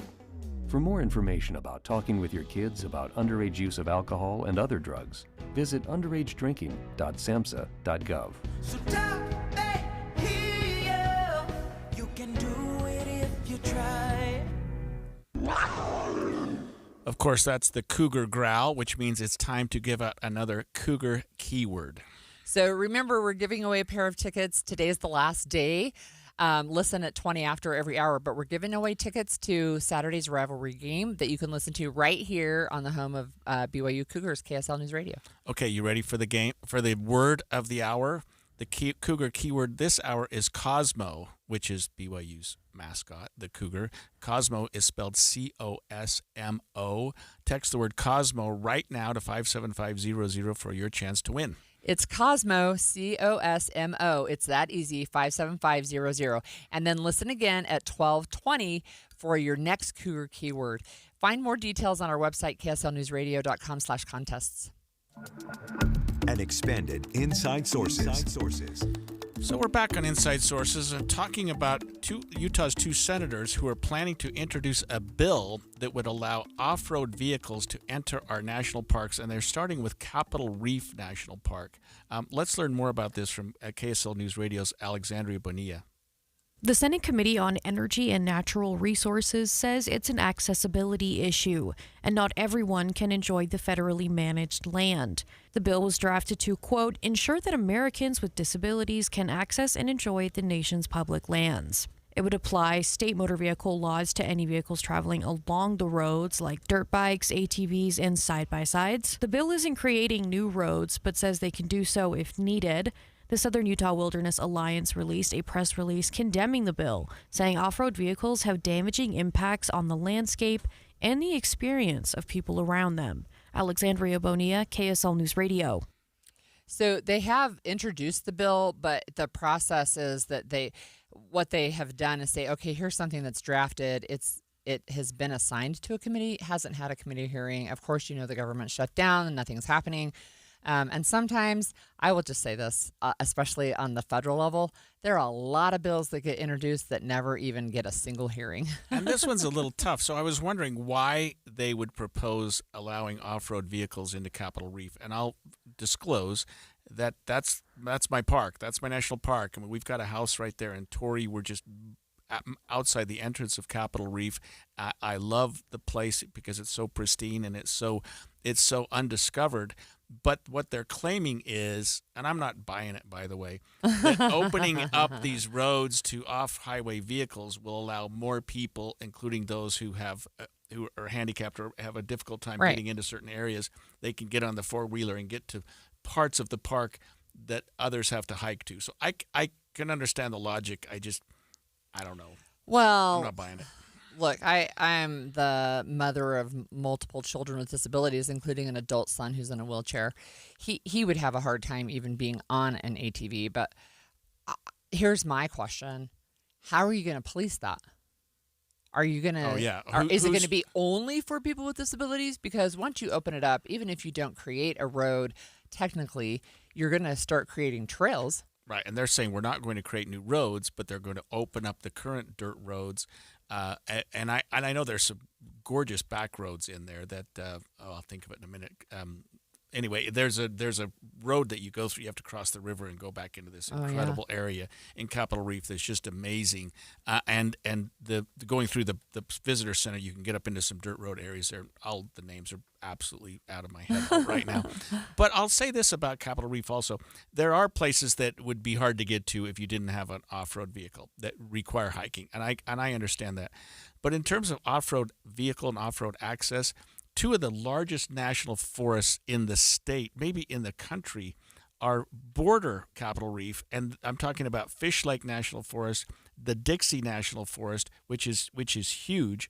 For more information about talking with your kids about underage use of alcohol and other drugs, visit underagedrinking.samhsa.gov. So talk, they hear you. You can do it if you try. Of course, that's the Cougar Growl, which means it's time to give out another Cougar keyword. So remember, we're giving away a pair of tickets. Today's the last day. Listen at 20 after every hour, but we're giving away tickets to Saturday's rivalry game that you can listen to right here on the home of BYU Cougars, KSL News Radio. Okay, you ready for the game? For the word of the hour? The Cougar keyword this hour is Cosmo, which is BYU's mascot, the Cougar. Cosmo is spelled C-O-S-M-O. Text the word Cosmo right now to 57500 for your chance to win. It's Cosmo, C-O-S-M-O. It's that easy, 57500. And then listen again at 12:20 for your next Cougar keyword. Find more details on our website, kslnewsradio.com/contests. And expanded Inside Sources. So we're back on Inside Sources and talking about Utah's 2 senators who are planning to introduce a bill that would allow off-road vehicles to enter our national parks, and they're starting with Capitol Reef National Park. Let's learn more about this from KSL News Radio's Alexandria Bonilla. The Senate Committee on Energy and Natural Resources says it's an accessibility issue, and not everyone can enjoy the federally managed land. The bill was drafted to, quote, ensure that Americans with disabilities can access and enjoy the nation's public lands. It would apply state motor vehicle laws to any vehicles traveling along the roads, like dirt bikes, ATVs, and side-by-sides. The bill isn't creating new roads, but says they can do so if needed. The Southern Utah Wilderness Alliance released a press release condemning the bill, saying off-road vehicles have damaging impacts on the landscape, and the experience of people around them. Alexandria Bonilla, KSL News Radio. So they have introduced the bill, but the process is that what they have done is say, okay, here's something that's drafted. It has been assigned to a committee, hasn't had a committee hearing. Of course, the government shut down and nothing's happening. And sometimes, I will just say this, especially on the federal level, there are a lot of bills that get introduced that never even get a single hearing. And this one's a little tough. So I was wondering why they would propose allowing off-road vehicles into Capitol Reef. And I'll disclose that that's my park. That's my national park. I mean, we've got a house right there in Torrey. We're just outside the entrance of Capitol Reef. I love the place because it's so pristine and it's so undiscovered. But what they're claiming is, and I'm not buying it, by the way, that opening up these roads to off-highway vehicles will allow more people, including those who are handicapped or have a difficult time getting into certain areas. They can get on the four-wheeler and get to parts of the park that others have to hike to. So I can understand the logic. I don't know. Well, I'm not buying it. Look, I'm the mother of multiple children with disabilities, including an adult son who's in a wheelchair. He would have a hard time even being on an ATV. But here's my question. How are you going to police that? Are you going to... Oh, yeah. Is it going to be only for people with disabilities? Because once you open it up, even if you don't create a road, technically, you're going to start creating trails. Right, and they're saying we're not going to create new roads, but they're going to open up the current dirt roads. And I know there's some gorgeous back roads in there that I'll think of it in a minute. Anyway, there's a road that you go through. You have to cross the river and go back into this incredible area in Capitol Reef that's just amazing. And the going through the visitor center, you can get up into some dirt road areas there. All the names are absolutely out of my head right now. But I'll say this about Capitol Reef also. There are places that would be hard to get to if you didn't have an off-road vehicle that require hiking. And I understand that. But in terms of off-road vehicle and off-road access, two of the largest national forests in the state, maybe in the country, are border Capitol Reef, and I'm talking about Fish Lake National Forest, the Dixie National Forest, which is huge,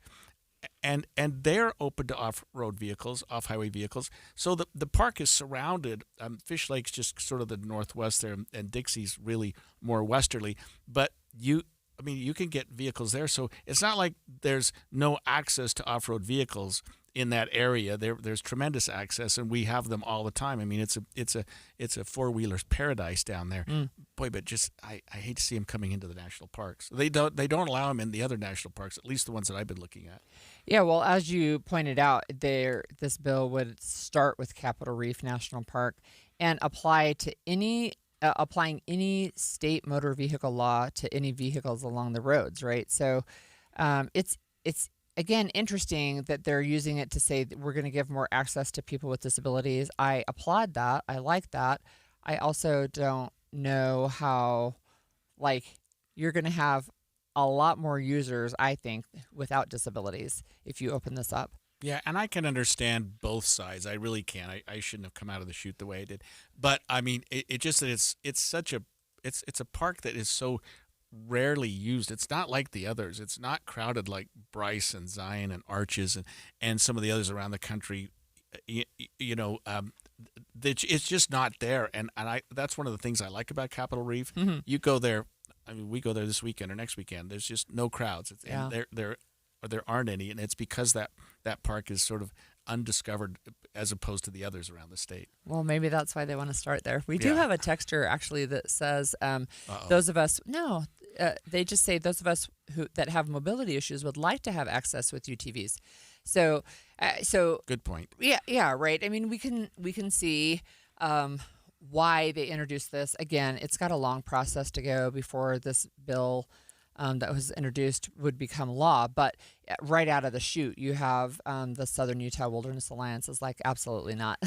and they're open to off-road vehicles, off-highway vehicles. So the park is surrounded. Fish Lake's just sort of the northwest there, and Dixie's really more westerly. But you can get vehicles there, so it's not like there's no access to off-road vehicles in that area. There's tremendous access, and we have them all the time. I mean, it's a four-wheeler's paradise down there. Boy, but just I hate to see them coming into the national parks. They don't allow them in the other national parks, at least the ones that I've been looking at. Yeah, well, as you pointed out, this bill would start with Capitol Reef National Park and apply to applying any state motor vehicle law to any vehicles along the roads, right? So it's again interesting that they're using it to say that we're going to give more access to people with disabilities. I applaud that. I like that. I also don't know how, you're going to have a lot more users, I think, without disabilities if you open this up. Yeah, and I can understand both sides. I really can. I shouldn't have come out of the chute the way I did. But I mean, it just that it's a park that is so rarely used. It's not like the others. It's not crowded like Bryce and Zion and Arches and some of the others around the country. It's just not there. And that's one of the things I like about Capitol Reef. Mm-hmm. You go there. I mean, we go there this weekend or next weekend. There's just no crowds. And there aren't any, and it's because that park is sort of undiscovered as opposed to the others around the state. Well, maybe that's why they want to start there. We do have a texter actually that says those of us they just say those of us that have mobility issues would like to have access with UTVs. So good point. Yeah, right. I mean, we can see why they introduced this. Again, it's got a long process to go before this bill that was introduced would become law. But right out of the chute, you have the Southern Utah Wilderness Alliance is like, absolutely not.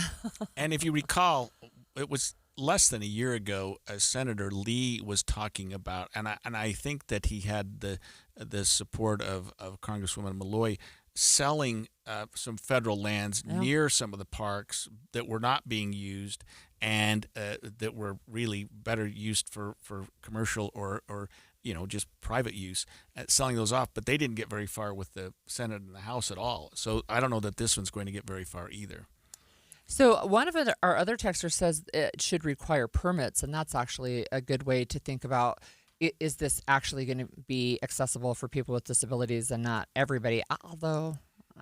And if you recall, it was less than a year ago, Senator Lee was talking about, and I think that he had the support of Congresswoman Malloy, selling some federal lands near some of the parks that were not being used and that were really better used for commercial or just private use, selling those off. But they didn't get very far with the Senate and the House at all. So I don't know that this one's going to get very far either. So one of our other texters says it should require permits, and that's actually a good way to think about, is this actually going to be accessible for people with disabilities and not everybody? Although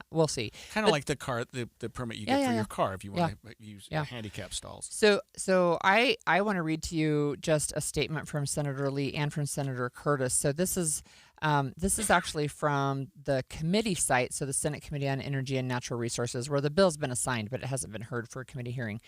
we'll see. Kind of like the car, the permit you get for your car if you want to use handicap stalls. So I want to read to you just a statement from Senator Lee and from Senator Curtis. So this is actually from the committee site, so the Senate Committee on Energy and Natural Resources, where the bill's been assigned, but it hasn't been heard for a committee hearing.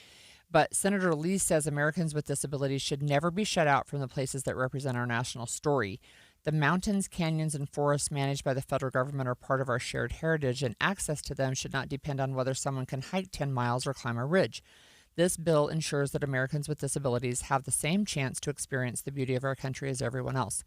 But Senator Lee says Americans with disabilities should never be shut out from the places that represent our national story. The mountains, canyons, and forests managed by the federal government are part of our shared heritage, and access to them should not depend on whether someone can hike 10 miles or climb a ridge. This bill ensures that Americans with disabilities have the same chance to experience the beauty of our country as everyone else.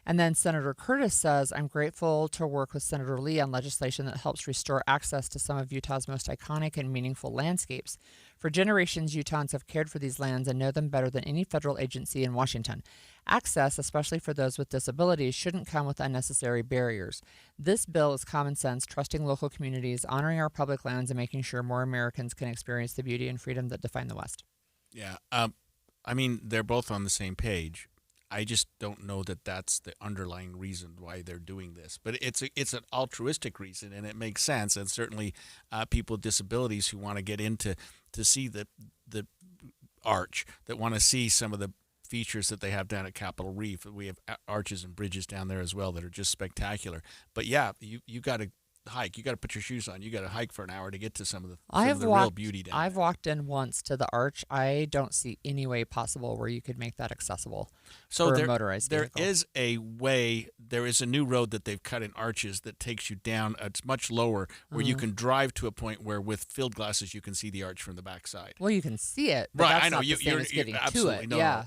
And then Senator Curtis says, I'm grateful to work with Senator Lee on legislation that helps restore access to some of Utah's most iconic and meaningful landscapes. For generations, Utahns have cared for these lands and know them better than any federal agency in Washington. Access, especially for those with disabilities, shouldn't come with unnecessary barriers. This bill is common sense, trusting local communities, honoring our public lands, and making sure more Americans can experience the beauty and freedom that define the West. Yeah, I mean, they're both on the same page. I just don't know that that's the underlying reason why they're doing this. But it's an altruistic reason, and it makes sense. And certainly people with disabilities who want to get into to see the arch, that want to see some of the features that they have down at Capitol Reef. We have arches and bridges down there as well that are just spectacular. But yeah, you got to hike. You got to put your shoes on. You got to hike for an hour to get to some of the real beauty down I've walked in once to the arch. I don't see any way possible where you could make that accessible for a motorized vehicle. There is a way. There is a new road that they've cut in arches that takes you down. It's much lower, where you can drive to a point where with field glasses you can see the arch from the backside. Well, you can see it, but right? That's I know not the same as getting absolutely to it. no. Yeah.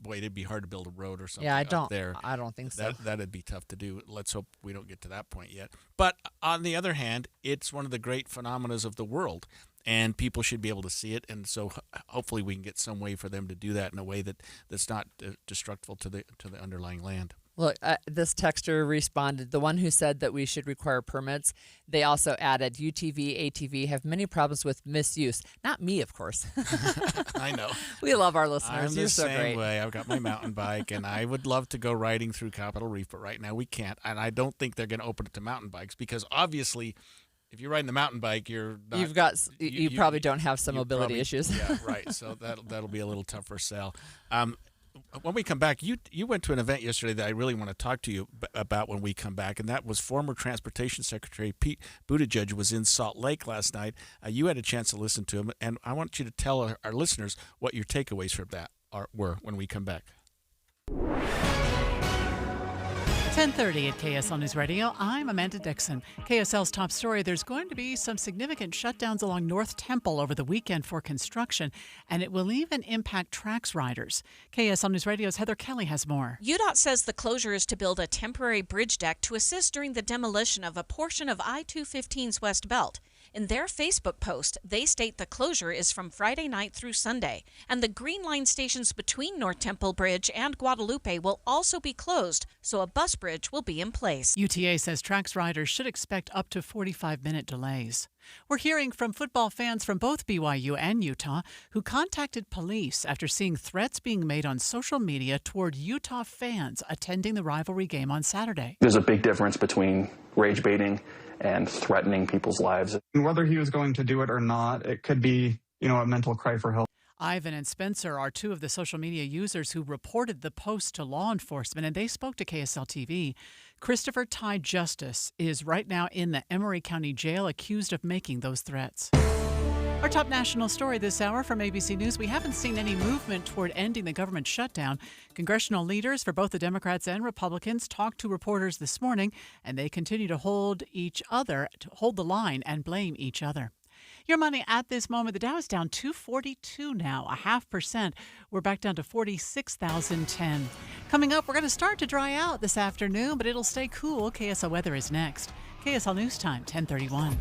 Boy, it'd be hard to build a road or something. Yeah, up there. I don't think so. That'd be tough to do. Let's hope we don't get to that point yet. But on the other hand, it's one of the great phenomena of the world, and people should be able to see it. And so hopefully we can get some way for them to do that in a way that's not destructive to the underlying land. Look, this texter responded, the one who said that we should require permits, they also added, UTV, ATV have many problems with misuse. Not me, of course. I know. We love our listeners. I'm You're the so same great. way. I've got my mountain bike, and I would love to go riding through Capitol Reef, but right now we can't. And I don't think they're going to open it to mountain bikes, because obviously if you're riding the mountain bike, you're not, you probably don't have some mobility issues. Yeah, right. So that'll be a little tougher sell. When we come back, you went to an event yesterday that I really want to talk to you about when we come back, and that was former Transportation Secretary Pete Buttigieg was in Salt Lake last night. You had a chance to listen to him, and I want you to tell our listeners what your takeaways from that were when we come back. 10:30 at KSL News Radio. I'm Amanda Dixon. KSL's top story, there's going to be some significant shutdowns along North Temple over the weekend for construction, and it will even impact TRAX riders. KSL News Radio's Heather Kelly has more. UDOT says the closure is to build a temporary bridge deck to assist during the demolition of a portion of I-215's West Belt. In their Facebook post, they state the closure is from Friday night through Sunday, and the Green Line stations between North Temple Bridge and Guadalupe will also be closed, so a bus bridge will be in place. UTA says TRAX riders should expect up to 45-minute delays. We're hearing from football fans from both BYU and Utah who contacted police after seeing threats being made on social media toward Utah fans attending the rivalry game on Saturday. There's a big difference between rage baiting and threatening people's lives. Whether he was going to do it or not, it could be, a mental cry for help. Ivan and Spencer are two of the social media users who reported the post to law enforcement, and they spoke to KSL TV. Christopher Ty Justice is right now in the Emery County Jail accused of making those threats. Our top national story this hour from ABC News. We haven't seen any movement toward ending the government shutdown. Congressional leaders for both the Democrats and Republicans talked to reporters this morning, and they continue to hold the line and blame each other. Your money at this moment, the Dow is down 242 now, 0.5%. We're back down to 46,010. Coming up, we're going to start to dry out this afternoon, but it'll stay cool. KSL weather is next. KSL News Time, 10:31.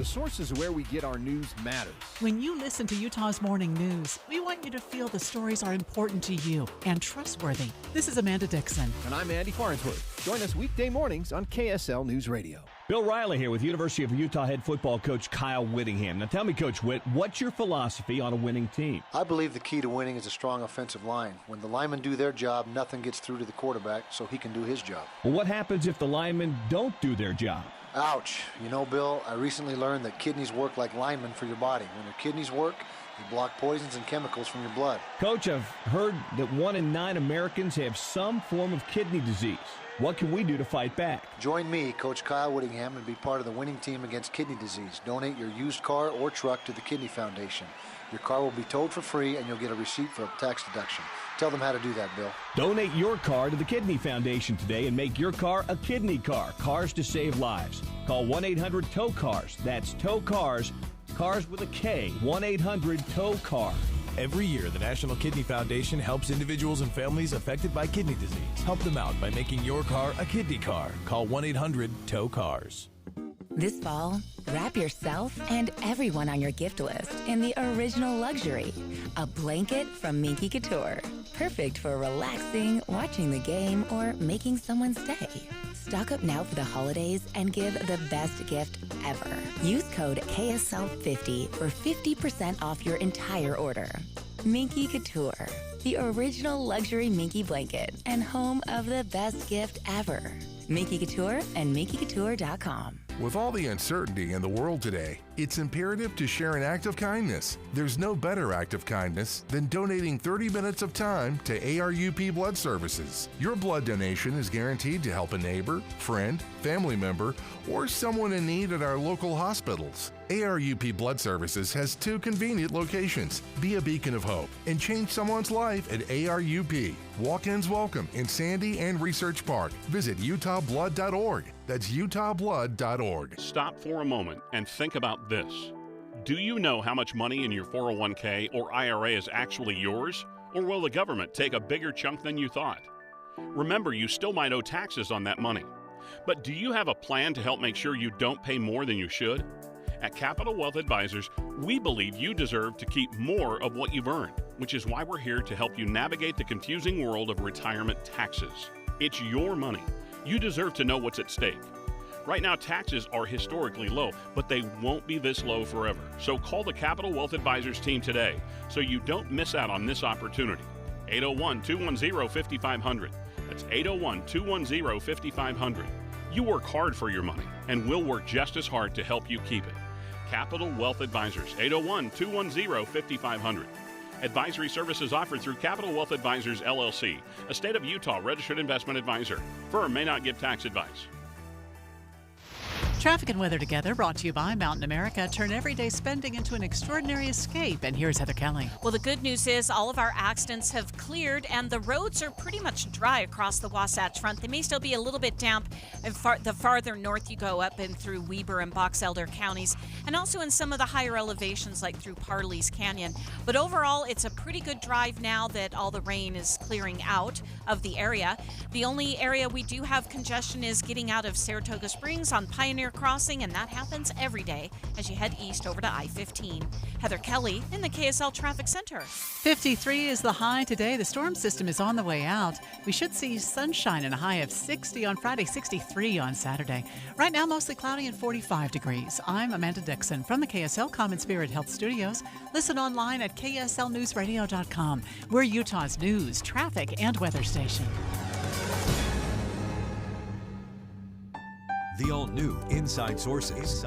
The sources where we get our news matters. When you listen to Utah's Morning News, we want you to feel the stories are important to you and trustworthy. This is Amanda Dixon. And I'm Andy Farnsworth. Join us weekday mornings on KSL News Radio. Bill Riley here with University of Utah head football coach Kyle Whittingham. Now tell me, Coach Whitt, what's your philosophy on a winning team? I believe the key to winning is a strong offensive line. When the linemen do their job, nothing gets through to the quarterback, so he can do his job. Well, what happens if the linemen don't do their job? Ouch. You know, Bill, I recently learned that kidneys work like linemen for your body. When your kidneys work, they block poisons and chemicals from your blood. Coach, I've heard that 1 in 9 Americans have some form of kidney disease. What can we do to fight back? Join me, Coach Kyle Whittingham, and be part of the winning team against kidney disease. Donate your used car or truck to the Kidney Foundation. Your car will be towed for free, and you'll get a receipt for a tax deduction. Tell them how to do that, Bill. Donate your car to the Kidney Foundation today and make your car a kidney car. Cars to save lives. Call 1-800-TOW-CARS. That's TOW CARS. Cars with a K. 1-800-TOW-CAR. Every year, the National Kidney Foundation helps individuals and families affected by kidney disease. Help them out by making your car a kidney car. Call 1-800-TOW-CARS. This fall, wrap yourself and everyone on your gift list in the original luxury, a blanket from Minky Couture. Perfect for relaxing, watching the game, or making someone's day. Stock up now for the holidays and give the best gift ever. Use code KSL50 for 50% off your entire order. Minky Couture, the original luxury Minky blanket and home of the best gift ever. Minky Couture and MinkyCouture.com. With all the uncertainty in the world today, it's imperative to share an act of kindness. There's no better act of kindness than donating 30 minutes of time to ARUP Blood Services. Your blood donation is guaranteed to help a neighbor, friend, family member, or someone in need at our local hospitals. ARUP Blood Services has 2 convenient locations. Be a beacon of hope and change someone's life at ARUP. Walk-ins welcome in Sandy and Research Park. Visit utahblood.org. That's utahblood.org. Stop for a moment and think about this. Do you know how much money in your 401k or IRA is actually yours? Or will the government take a bigger chunk than you thought? Remember, you still might owe taxes on that money. But do you have a plan to help make sure you don't pay more than you should? At Capital Wealth Advisors, we believe you deserve to keep more of what you've earned, which is why we're here to help you navigate the confusing world of retirement taxes. It's your money. You deserve to know what's at stake. Right now, taxes are historically low, but they won't be this low forever. So call the Capital Wealth Advisors team today so you don't miss out on this opportunity. 801-210-5500. That's 801-210-5500. You work hard for your money, and we'll work just as hard to help you keep it. Capital Wealth Advisors, 801-210-5500. Advisory services offered through Capital Wealth Advisors, LLC, a state of Utah registered investment advisor. Firm may not give tax advice. Traffic and weather together, brought to you by Mountain America. Turn everyday spending into an extraordinary escape. And here's Heather Kelly. Well, the good news is all of our accidents have cleared and the roads are pretty much dry across the Wasatch Front. They may still be a little bit damp the farther north you go up and through Weber and Box Elder counties, and also in some of the higher elevations like through Parley's Canyon. But overall, it's a pretty good drive now that all the rain is clearing out of the area. The only area we do have congestion is getting out of Saratoga Springs on Pioneer Crossing, and that happens every day as you head east over to I-15. Heather Kelly in the KSL Traffic Center. 53 is the high today. The storm system is on the way out. We should see sunshine and a high of 60 on Friday, 63 on Saturday. Right now, mostly cloudy and 45 degrees. I'm Amanda Dixon from the KSL Common Spirit Health Studios. Listen online at kslnewsradio.com. We're Utah's news, traffic, and weather station. The all-new Inside Sources.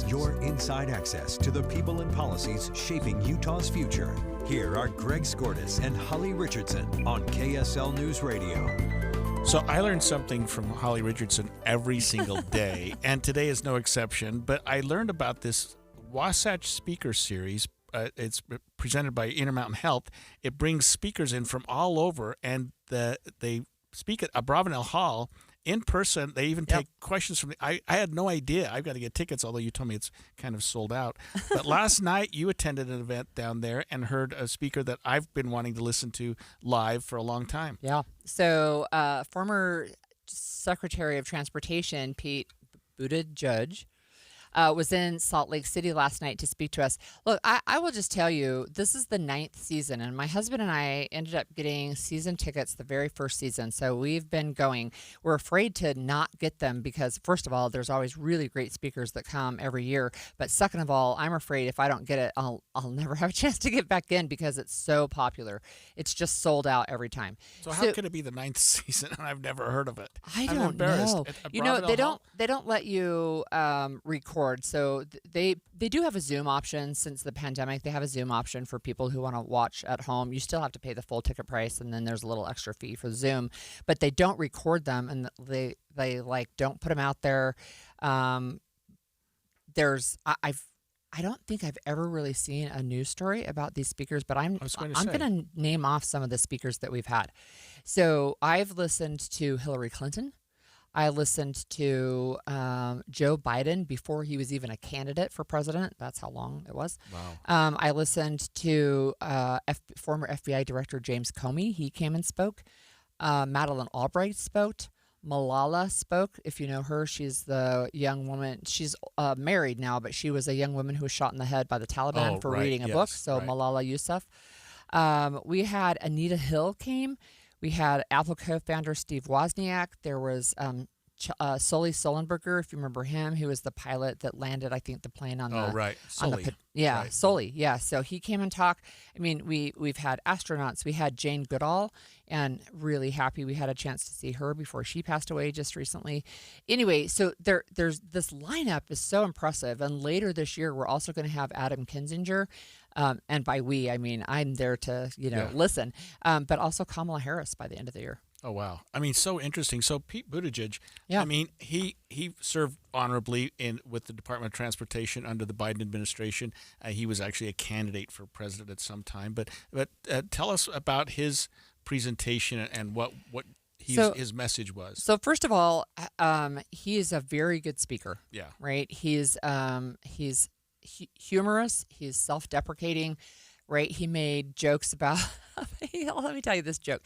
Your inside access to the people and policies shaping Utah's future. Here are Greg Skordas and Holly Richardson on KSL News Radio. So I learned something from Holly Richardson every single day, and today is no exception. But I learned about this Wasatch Speaker Series. It's presented by Intermountain Health. It brings speakers in from all over, and they speak at Abravanel Hall in person. They even take questions from I had no idea. I've got to get tickets, although you told me it's kind of sold out. But last night you attended an event down there and heard a speaker that I've been wanting to listen to live for a long time. Yeah. So former Secretary of Transportation Pete Buttigieg was in Salt Lake City last night to speak to us. Look, I will just tell you, this is the 9th season, and my husband and I ended up getting season tickets the very first season. So we've been going. We're afraid to not get them because, first of all, there's always really great speakers that come every year. But second of all, I'm afraid if I don't get it, I'll never have a chance to get back in because it's so popular. It's just sold out every time. So how could it be the 9th season and I've never heard of it? I I'm don't embarrassed. know. You know, they don't let you record. So they do have a Zoom option since the pandemic. They have a Zoom option for people who want to watch at home. You still have to pay the full ticket price, and then there's a little extra fee for Zoom. But they don't record them, and they like don't put them out there. I don't think I've ever really seen a news story about these speakers, but I'm going to name off some of the speakers that we've had. So I've listened to Hillary Clinton. I listened to Joe Biden before he was even a candidate for president. That's how long it was. Wow. I listened to former FBI Director James Comey. He came and spoke. Madeleine Albright spoke. Malala spoke. If you know her, she's the young woman. She's married now, but she was a young woman who was shot in the head by the Taliban for reading a book. So Malala Yousaf. We had Anita Hill came. We had Apple co-founder Steve Wozniak. There was Sully Sullenberger, if you remember him, who was the pilot that landed, I think, the plane on Sully. Sully. Yeah. So he came and talked. I mean, we've had astronauts. We had Jane Goodall, and really happy we had a chance to see her before she passed away just recently. Anyway, so there's this lineup is so impressive. And later this year, we're also going to have Adam Kinzinger. And by we, I mean I'm there to listen. But also Kamala Harris by the end of the year. Oh, wow. I mean, so interesting. So Pete Buttigieg, yeah. I mean, he served honorably with the Department of Transportation under the Biden administration. He was actually a candidate for president at some time. But tell us about his presentation and what his message was. So first of all, he is a very good speaker. Yeah. Right. He's humorous. He's self-deprecating. Right. He made jokes about. Let me tell you this joke.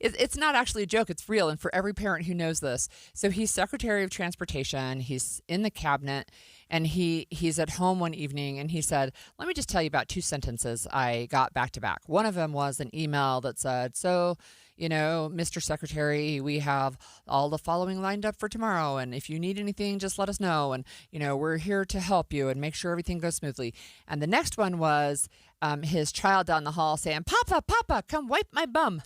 It's not actually a joke. It's real. And for every parent who knows this. So he's Secretary of Transportation. He's in the cabinet, and he's at home one evening, and he said, let me just tell you about 2 sentences I got back to back. One of them was an email that said, so, Mr. Secretary, we have all the following lined up for tomorrow. And if you need anything, just let us know. And, we're here to help you and make sure everything goes smoothly. And the next one was his child down the hall saying, Papa, come wipe my bum.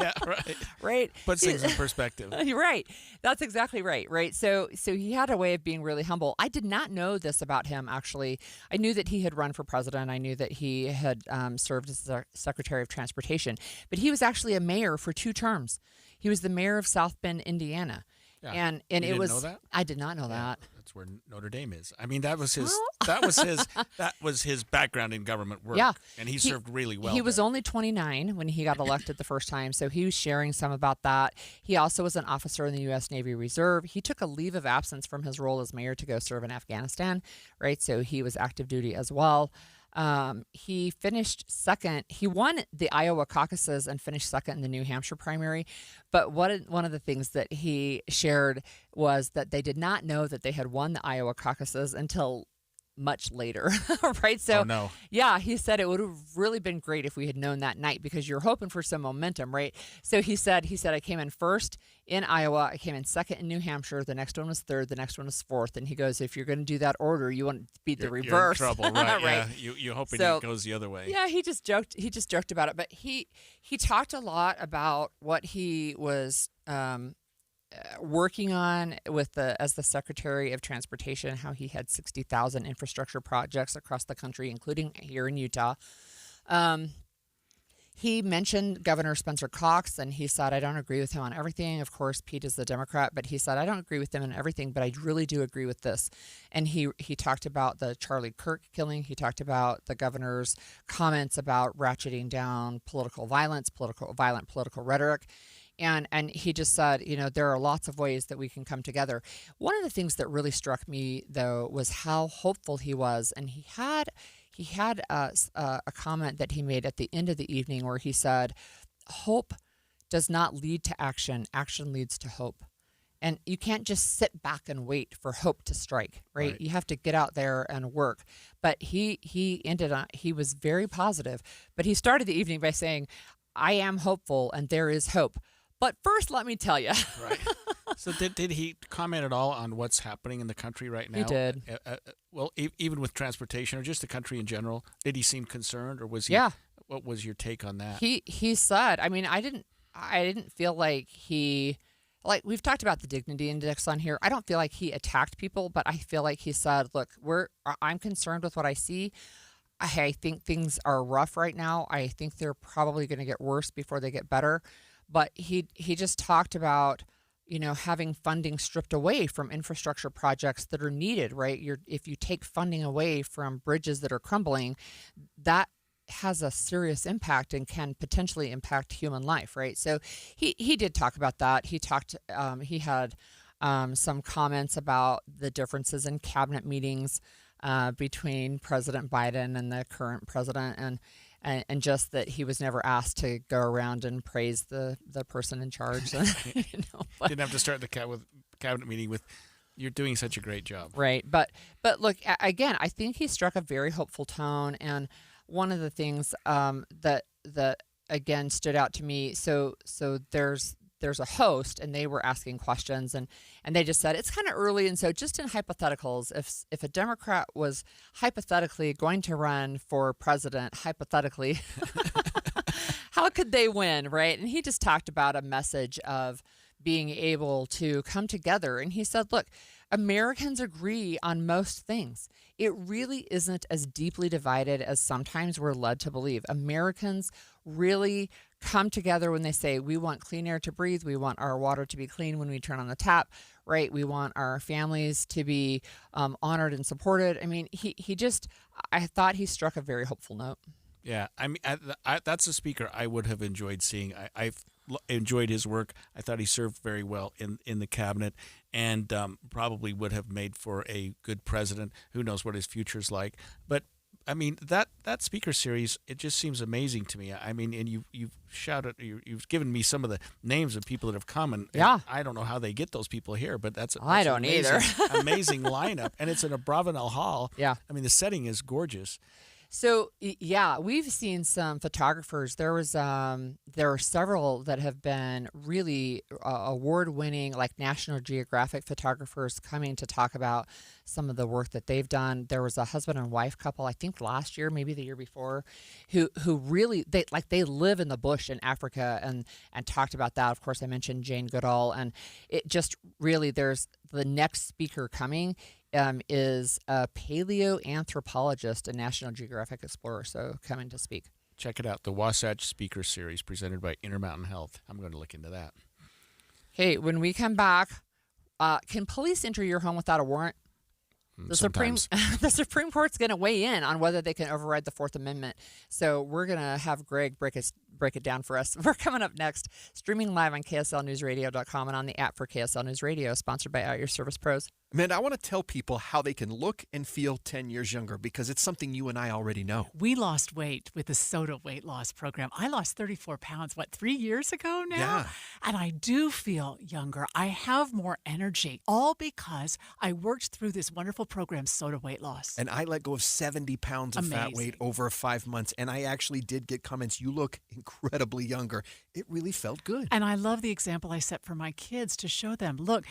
Yeah, right. Right. Puts things in perspective. Right. That's exactly right. Right. So he had a way of being really humble. I did not know this about him, actually. I knew that he had run for president. I knew that he had served as the Secretary of Transportation. But he was actually a mayor for 2 terms. He was the mayor of South Bend, Indiana. Yeah. And you it didn't was. know that? I did not know that. That's where Notre Dame is. I mean, that was his background in government work. Yeah. And he served really well. He was only 29 when he got elected the first time, so he was sharing some about that. He also was an officer in the U.S. Navy Reserve. He took a leave of absence from his role as mayor to go serve in Afghanistan, right? So he was active duty as well. He finished second. He won the Iowa caucuses and finished second in the New Hampshire primary. But one of the things that he shared was that they did not know that they had won the Iowa caucuses until much later, right? So, no. Yeah, he said it would have really been great if we had known that night because you're hoping for some momentum, right? So he said, I came in first in Iowa. I came in second in New Hampshire. The next one was third. The next one was fourth. And he goes, if you're going to do that order, you want to beat the reverse. You're in trouble, right? Right. Yeah. You're hoping it goes the other way. Yeah, he just joked about it. But he talked a lot about what he was working on as the Secretary of Transportation, how he had 60,000 infrastructure projects across the country, including here in Utah. He mentioned Governor Spencer Cox, and he said, I don't agree with him on everything. Of course, Pete is the Democrat, but he said, I don't agree with him on everything, but I really do agree with this. And he talked about the Charlie Kirk killing. He talked about the governor's comments about ratcheting down political violence, violent political rhetoric. And he just said, there are lots of ways that we can come together. One of the things that really struck me, though, was how hopeful he was. And he had a comment that he made at the end of the evening where he said, hope does not lead to action. Action leads to hope. And you can't just sit back and wait for hope to strike, right? You have to get out there and work. But he was very positive. But he started the evening by saying, I am hopeful and there is hope. But first, let me tell you. Right. So did he comment at all on what's happening in the country right now? He did. Well, even with transportation or just the country in general, did he seem concerned, or was he? Yeah. What was your take on that? He said, I mean, I didn't feel like we've talked about the dignity index on here. I don't feel like he attacked people, but I feel like he said, look, I'm concerned with what I see. I think things are rough right now. I think they're probably going to get worse before they get better. But he just talked about, having funding stripped away from infrastructure projects that are needed, right? If you take funding away from bridges that are crumbling, that has a serious impact and can potentially impact human life, right? So he did talk about that. He had some comments about the differences in cabinet meetings between President Biden and the current president, and just that he was never asked to go around and praise the person in charge. Didn't have to start the cabinet meeting with, "You're doing such a great job." Right. But look, again, I think he struck a very hopeful tone. And one of the things that again stood out to me, so there's a host, and they were asking questions, and they just said it's kind of early, and so just in hypotheticals, if a Democrat was hypothetically going to run for president, hypothetically, how could they win, right? And he just talked about a message of being able to come together, and he said, look, Americans agree on most things. It really isn't as deeply divided as sometimes we're led to believe. Americans really come together when they say we want clean air to breathe, we want our water to be clean when we turn on the tap, right? We want our families to be honored and supported. I mean, I thought he struck a very hopeful note. Yeah, I mean, that's a speaker I would have enjoyed seeing. I've enjoyed his work. I thought he served very well in the cabinet, and probably would have made for a good president. Who knows what his future's like? But I mean, that speaker series, it just seems amazing to me. I mean, and you've given me some of the names of people that have come, and I don't know how they get those people here, but that's I don't amazing, either. amazing lineup, and it's in a Bravenel Hall. Yeah, I mean, the setting is gorgeous. So yeah, we've seen some photographers. There are several that have been really award-winning, like National Geographic photographers, coming to talk about some of the work that they've done. There was a husband and wife couple, I think last year, maybe the year before, who really they live in the bush in Africa and talked about that. Of course, I mentioned Jane Goodall, and it just really, there's the next speaker coming. Is a paleoanthropologist and National Geographic explorer, so coming to speak. Check it out, the Wasatch Speaker Series presented by Intermountain Health. I'm going to look into that. Hey, when we come back, can police enter your home without a warrant? The Supreme Court's going to weigh in on whether they can override the Fourth Amendment. So we're going to have Greg break it down for us. We're coming up next, streaming live on KSLNewsRadio.com and on the app for KSL News Radio, sponsored by Out Your Service Pros. Amanda, I want to tell people how they can look and feel 10 years younger, because it's something you and I already know. We lost weight with the SOTA weight loss program. I lost 34 pounds, 3 years ago now? Yeah. And I do feel younger. I have more energy, all because I worked through this wonderful program, SOTA Weight Loss. And I let go of 70 pounds of fat weight over 5 months, and I actually did get comments, you look incredibly younger. It really felt good. And I love the example I set for my kids to show them, look,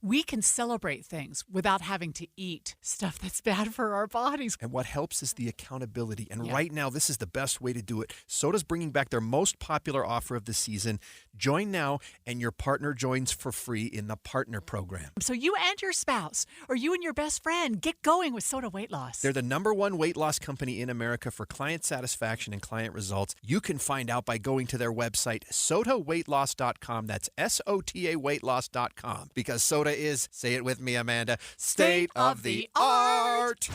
we can celebrate things without having to eat stuff that's bad for our bodies. And what helps is the accountability. And right now, this is the best way to do it. SOTA's bringing back their most popular offer of the season. Join now, and your partner joins for free in the Partner Program. So you and your spouse, or you and your best friend, get going with SOTA Weight Loss. They're the #1 weight loss company in America for client satisfaction and client results. You can find out by going to their website, SOTAweightloss.com. That's SOTA weightloss.com. Because SOTA is, say it with me, Amanda, state of the art.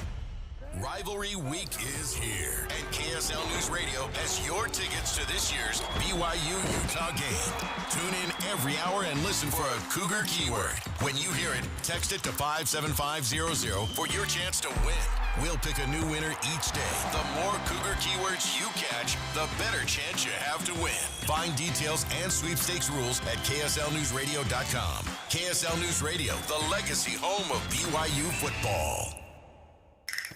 Rivalry Week is here, and KSL News Radio has your tickets to this year's BYU-Utah game. Tune in every hour and listen for a Cougar keyword. When you hear it, text it to 57500 for your chance to win. We'll pick a new winner each day. The more Cougar keywords you catch, the better chance you have to win. Find details and sweepstakes rules at KSLNewsRadio.com. KSL News Radio, the legacy home of BYU football.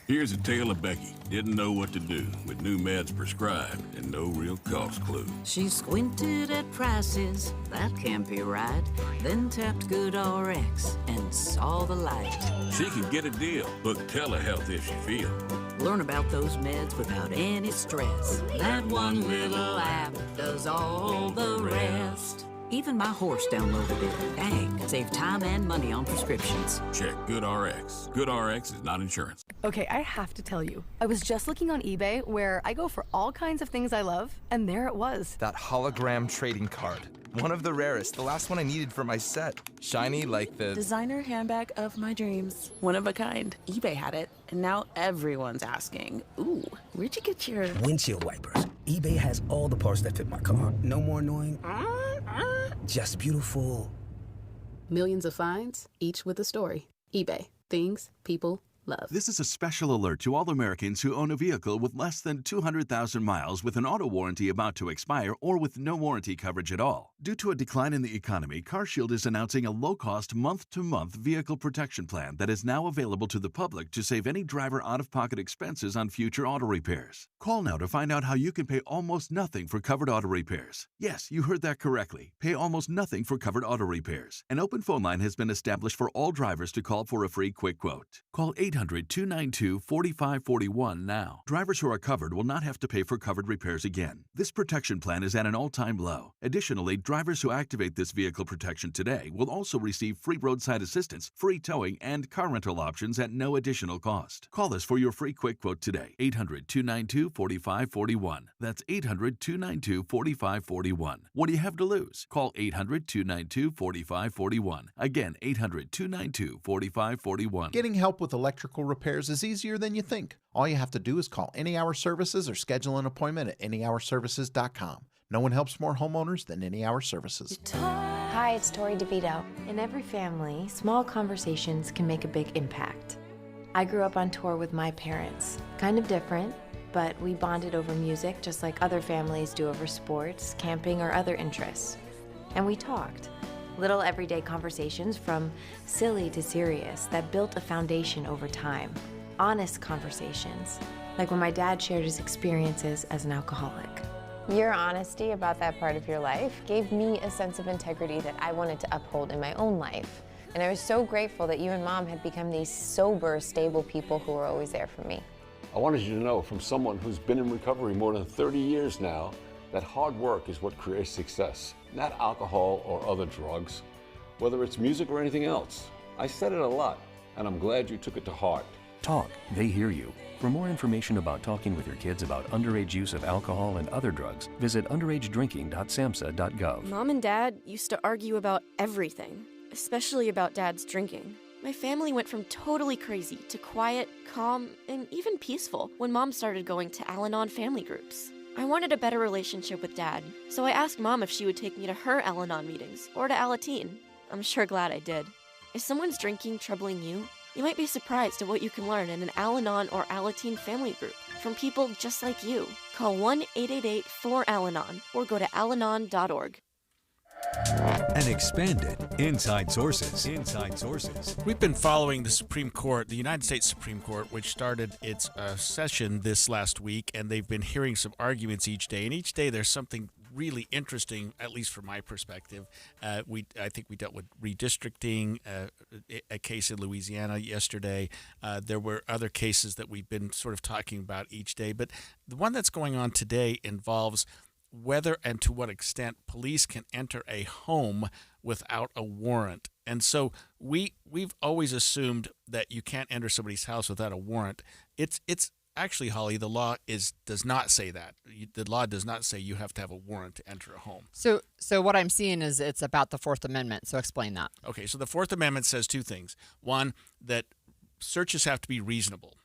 Here's a tale of Becky. Didn't know what to do with new meds prescribed and no real cost clue. She squinted at prices, that can't be right. Then tapped GoodRx and saw the light. She can get a deal. Book telehealth if she feels. Learn about those meds without any stress. That one little app does all the rest. Even my horse downloaded it. Dang, save time and money on prescriptions. Check GoodRx. GoodRx is not insurance. Okay, I have to tell you. I was just looking on eBay where I go for all kinds of things I love, and there it was. That hologram trading card. One of the rarest. The last one I needed for my set. Shiny like the... designer handbag of my dreams. One of a kind. eBay had it, and now everyone's asking, ooh, where'd you get your... windshield wipers. eBay has all the parts that fit my car. No more annoying. Just beautiful. Millions of finds, each with a story. eBay. Things people love. This is a special alert to all Americans who own a vehicle with less than 200,000 miles with an auto warranty about to expire or with no warranty coverage at all. Due to a decline in the economy, CarShield is announcing a low-cost month-to-month vehicle protection plan that is now available to the public to save any driver out-of-pocket expenses on future auto repairs. Call now to find out how you can pay almost nothing for covered auto repairs. Yes, you heard that correctly. Pay almost nothing for covered auto repairs. An open phone line has been established for all drivers to call for a free quick quote. Call 800-292-4541 now. Drivers who are covered will not have to pay for covered repairs again. This protection plan is at an all-time low. Additionally, drivers who activate this vehicle protection today will also receive free roadside assistance, free towing, and car rental options at no additional cost. Call us for your free quick quote today. 800-292-4541. That's 800-292-4541. What do you have to lose? Call 800-292-4541. Again, 800-292-4541. Getting help with electrical repairs is easier than you think. All you have to do is call Any Hour Services or schedule an appointment at anyhourservices.com. No one helps more homeowners than Any Hour Services. Hi, it's Tori DeVito. In every family, small conversations can make a big impact. I grew up on tour with my parents. Kind of different, but we bonded over music just like other families do over sports, camping, or other interests. And we talked. Little everyday conversations from silly to serious that built a foundation over time. Honest conversations, like when my dad shared his experiences as an alcoholic. Your honesty about that part of your life gave me a sense of integrity that I wanted to uphold in my own life. And I was so grateful that you and Mom had become these sober, stable people who were always there for me. I wanted you to know from someone who's been in recovery more than 30 years now that hard work is what creates success, not alcohol or other drugs, whether it's music or anything else. I said it a lot, and I'm glad you took it to heart. Talk, they hear you. For more information about talking with your kids about underage use of alcohol and other drugs, visit underagedrinking.samhsa.gov. Mom and Dad used to argue about everything, especially about Dad's drinking. My family went from totally crazy to quiet, calm, and even peaceful when Mom started going to Al-Anon family groups. I wanted a better relationship with Dad, so I asked Mom if she would take me to her Al-Anon meetings or to Alateen. I'm sure glad I did. If someone's drinking troubling you, you might be surprised at what you can learn in an Al-Anon or Alateen family group from people just like you. Call 1-888-4-ALANON or go to alanon.org. And expanded Inside Sources. Inside Sources. We've been following the Supreme Court, the United States Supreme Court, which started its session this last week, and they've been hearing some arguments each day. And each day there's something really interesting, at least from my perspective. I think we dealt with redistricting, a case in Louisiana yesterday. There were other cases that we've been sort of talking about each day. But the one that's going on today involves whether and to what extent police can enter a home without a warrant. And so we've always assumed that you can't enter somebody's house without a warrant. It's actually, Holly, the law does not say that. The law does not say you have to have a warrant to enter a home. So what I'm seeing is it's about the Fourth Amendment. So explain that. Okay, so the Fourth Amendment says two things. One, that searches have to be reasonable.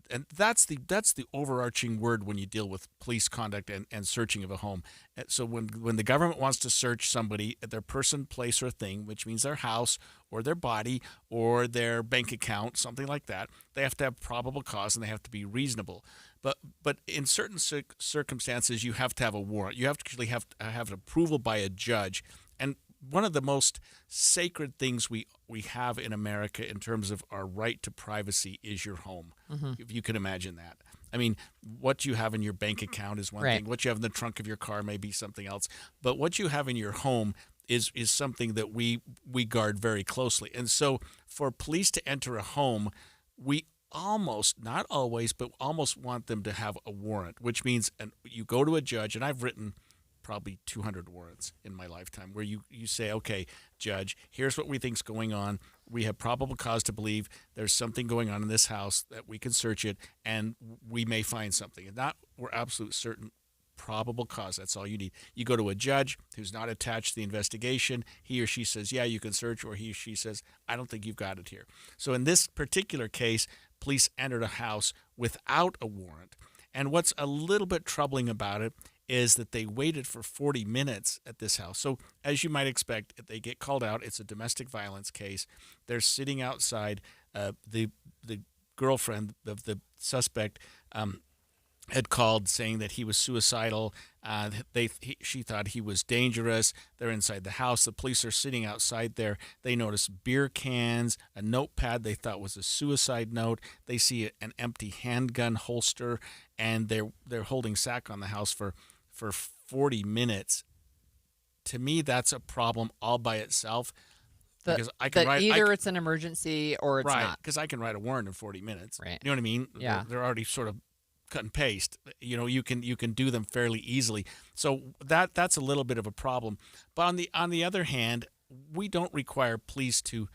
and that's the overarching word when you deal with police conduct and searching of a home. So when the government wants to search somebody, their person, place, or thing, which means their house or their body or their bank account, something like that, they have to have probable cause and they have to be reasonable. But in certain circumstances, you have to have a warrant. You actually have to have an approval by a judge. And one of the most sacred things we have in America in terms of our right to privacy is your home, if you can imagine that. I mean, what you have in your bank account is one thing. What you have in the trunk of your car may be something else. But what you have in your home is something that we guard very closely. And so for police to enter a home, we almost, not always, but almost want them to have a warrant, which means you go to a judge, and I've written probably 200 warrants in my lifetime where you say, okay, judge, here's what we think's going on. We have probable cause to believe there's something going on in this house that we can search it and we may find something. And not we're absolute certain, probable cause. That's all you need. You go to a judge who's not attached to the investigation. He or she says, yeah, you can search, or he or she says, I don't think you've got it here. So in this particular case, police entered a house without a warrant. And what's a little bit troubling about it is that they waited for 40 minutes at this house. So as you might expect, if they get called out, it's a domestic violence case. They're sitting outside. The girlfriend of the suspect had called saying that he was suicidal. She thought he was dangerous. They're inside the house. The police are sitting outside there. They notice beer cans, a notepad they thought was a suicide note. They see an empty handgun holster, and they're holding SAC on the house for 40 minutes. To me, that's a problem all by itself. Because I can write, it's an emergency or it's not. Because I can write a warrant in 40 minutes. Right. You know what I mean? Yeah. They're already sort of cut and paste. You know, you can do them fairly easily. So that's a little bit of a problem. But on the other hand, we don't require police to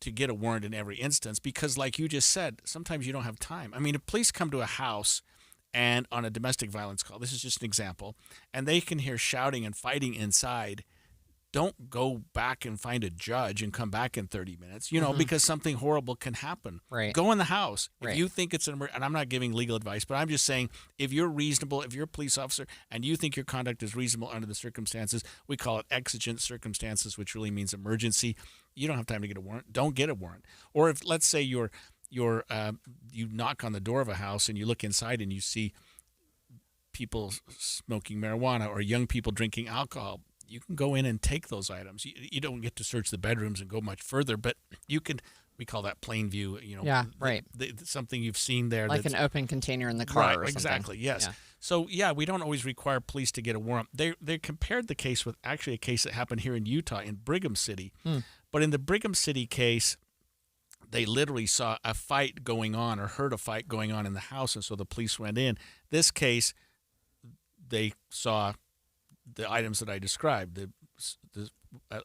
get a warrant in every instance because, like you just said, sometimes you don't have time. I mean, if police come to a house and on a domestic violence call, this is just an example, and they can hear shouting and fighting inside, don't go back and find a judge and come back in 30 minutes, you know, because something horrible can happen. Right. Go in the house. Right. If you think it's and I'm not giving legal advice, but I'm just saying if you're reasonable, if you're a police officer and you think your conduct is reasonable under the circumstances, we call it exigent circumstances, which really means emergency. You don't have time to get a warrant. Don't get a warrant. Or if, let's say you knock on the door of a house and you look inside and you see people smoking marijuana or young people drinking alcohol, you can go in and take those items. You don't get to search the bedrooms and go much further, but you can. We call that plain view. You know, yeah, right. Something you've seen there, like an open container in the car. Right, or something. Exactly. Yes. Yeah. So yeah, we don't always require police to get a warrant. They compared the case with actually a case that happened here in Utah in Brigham City, but in the Brigham City case, they literally saw a fight going on or heard a fight going on in the house, and so the police went in. This case, they saw the items that I described,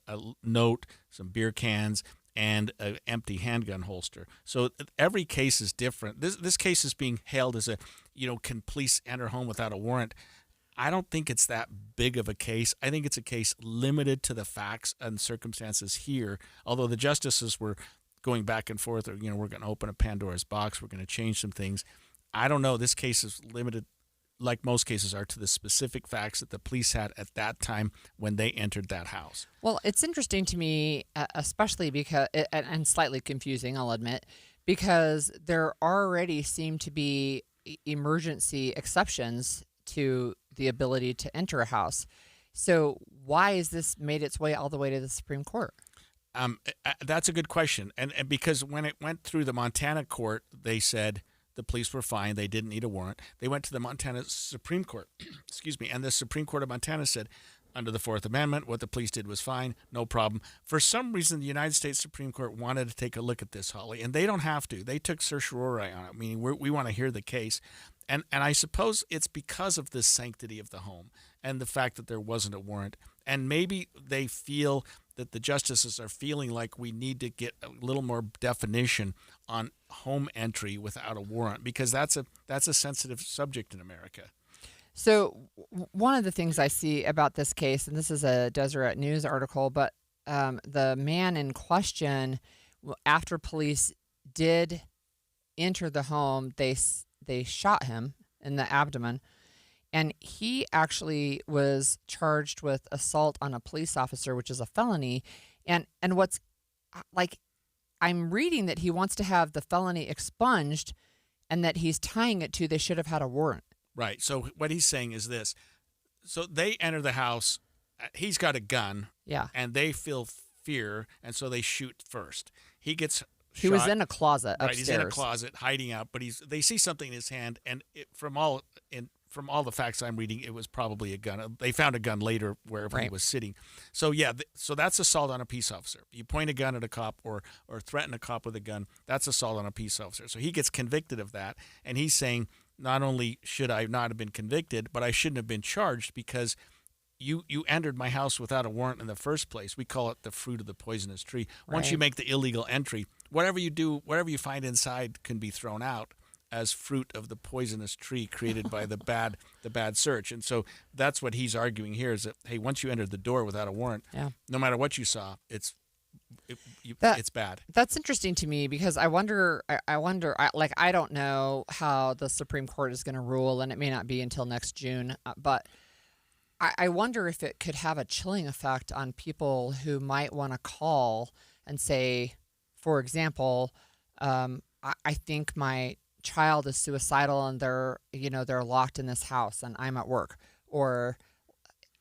a note, some beer cans, and an empty handgun holster. So every case is different. This case is being hailed as can police enter home without a warrant? I don't think it's that big of a case. I think it's a case limited to the facts and circumstances here, although the justices were going back and forth, or, we're going to open a Pandora's box, we're going to change some things. I don't know. This case is limited, like most cases are, to the specific facts that the police had at that time when they entered that house. Well, it's interesting to me, especially because, and slightly confusing, I'll admit, because there already seem to be emergency exceptions to the ability to enter a house. So why has this made its way all the way to the Supreme Court? That's a good question. And because when it went through the Montana court, they said the police were fine. They didn't need a warrant. They went to the Montana Supreme Court, and the Supreme Court of Montana said, under the Fourth Amendment, what the police did was fine, no problem. For some reason, the United States Supreme Court wanted to take a look at this, Holly, and they don't have to. They took certiorari on it, meaning we want to hear the case. And I suppose it's because of the sanctity of the home and the fact that there wasn't a warrant. And maybe they feel that the justices are feeling like we need to get a little more definition on home entry without a warrant, because that's a sensitive subject in America. So one of the things I see about this case, and this is a Deseret News article, but the man in question, after police did enter the home, they shot him in the abdomen. And he actually was charged with assault on a police officer, which is a felony. And what's like, I'm reading that he wants to have the felony expunged and that he's tying it to they should have had a warrant. Right. So what he's saying is this. So they enter the house. He's got a gun. Yeah. And they feel fear, and so they shoot first. He gets He was in a closet upstairs. Right, he's in a closet hiding out, but they see something in his hand, and from all the facts I'm reading, it was probably a gun. They found a gun later wherever he was sitting. So yeah, so that's assault on a peace officer. You point a gun at a cop or threaten a cop with a gun, that's assault on a peace officer. So he gets convicted of that, and he's saying not only should I not have been convicted, but I shouldn't have been charged because you entered my house without a warrant in the first place. We call it the fruit of the poisonous tree. Once you make the illegal entry, whatever you do, whatever you find inside can be thrown out as fruit of the poisonous tree created by the bad search. And so that's what he's arguing here is that, hey, once you entered the door without a warrant, no matter what you saw, it's bad. That's interesting to me because I wonder, I don't know how the Supreme Court is going to rule, and it may not be until next June, but I wonder if it could have a chilling effect on people who might want to call and say, for example, I think my child is suicidal and they're locked in this house and I'm at work. Or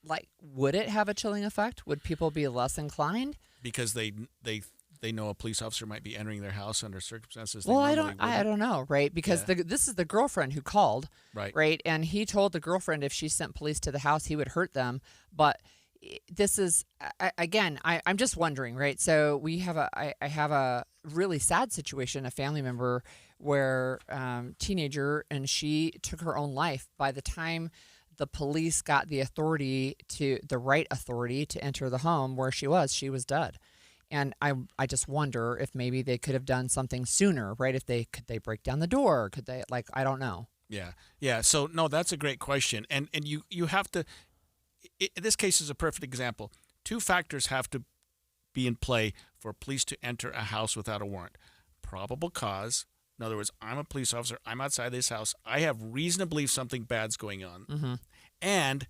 like, would it have a chilling effect? Would people be less inclined? Because they know a police officer might be entering their house under circumstances. Well, I don't know, right? Because this is the girlfriend who called, right? And he told the girlfriend if she sent police to the house, he would hurt them. But this is again, I'm just wondering, right? So I have a really sad situation, a family member where teenager, and she took her own life. By the time the police got the right authority to enter the home where she was dead. And I just wonder if maybe they could have done something sooner, right? Could they break down the door? Could they, I don't know. Yeah. So no, that's a great question. And you have to, this case is a perfect example. Two factors have to be in play for police to enter a house without a warrant. Probable cause. In other words, I'm a police officer. I'm outside this house. I have reason to believe something bad's going on. Mm-hmm. And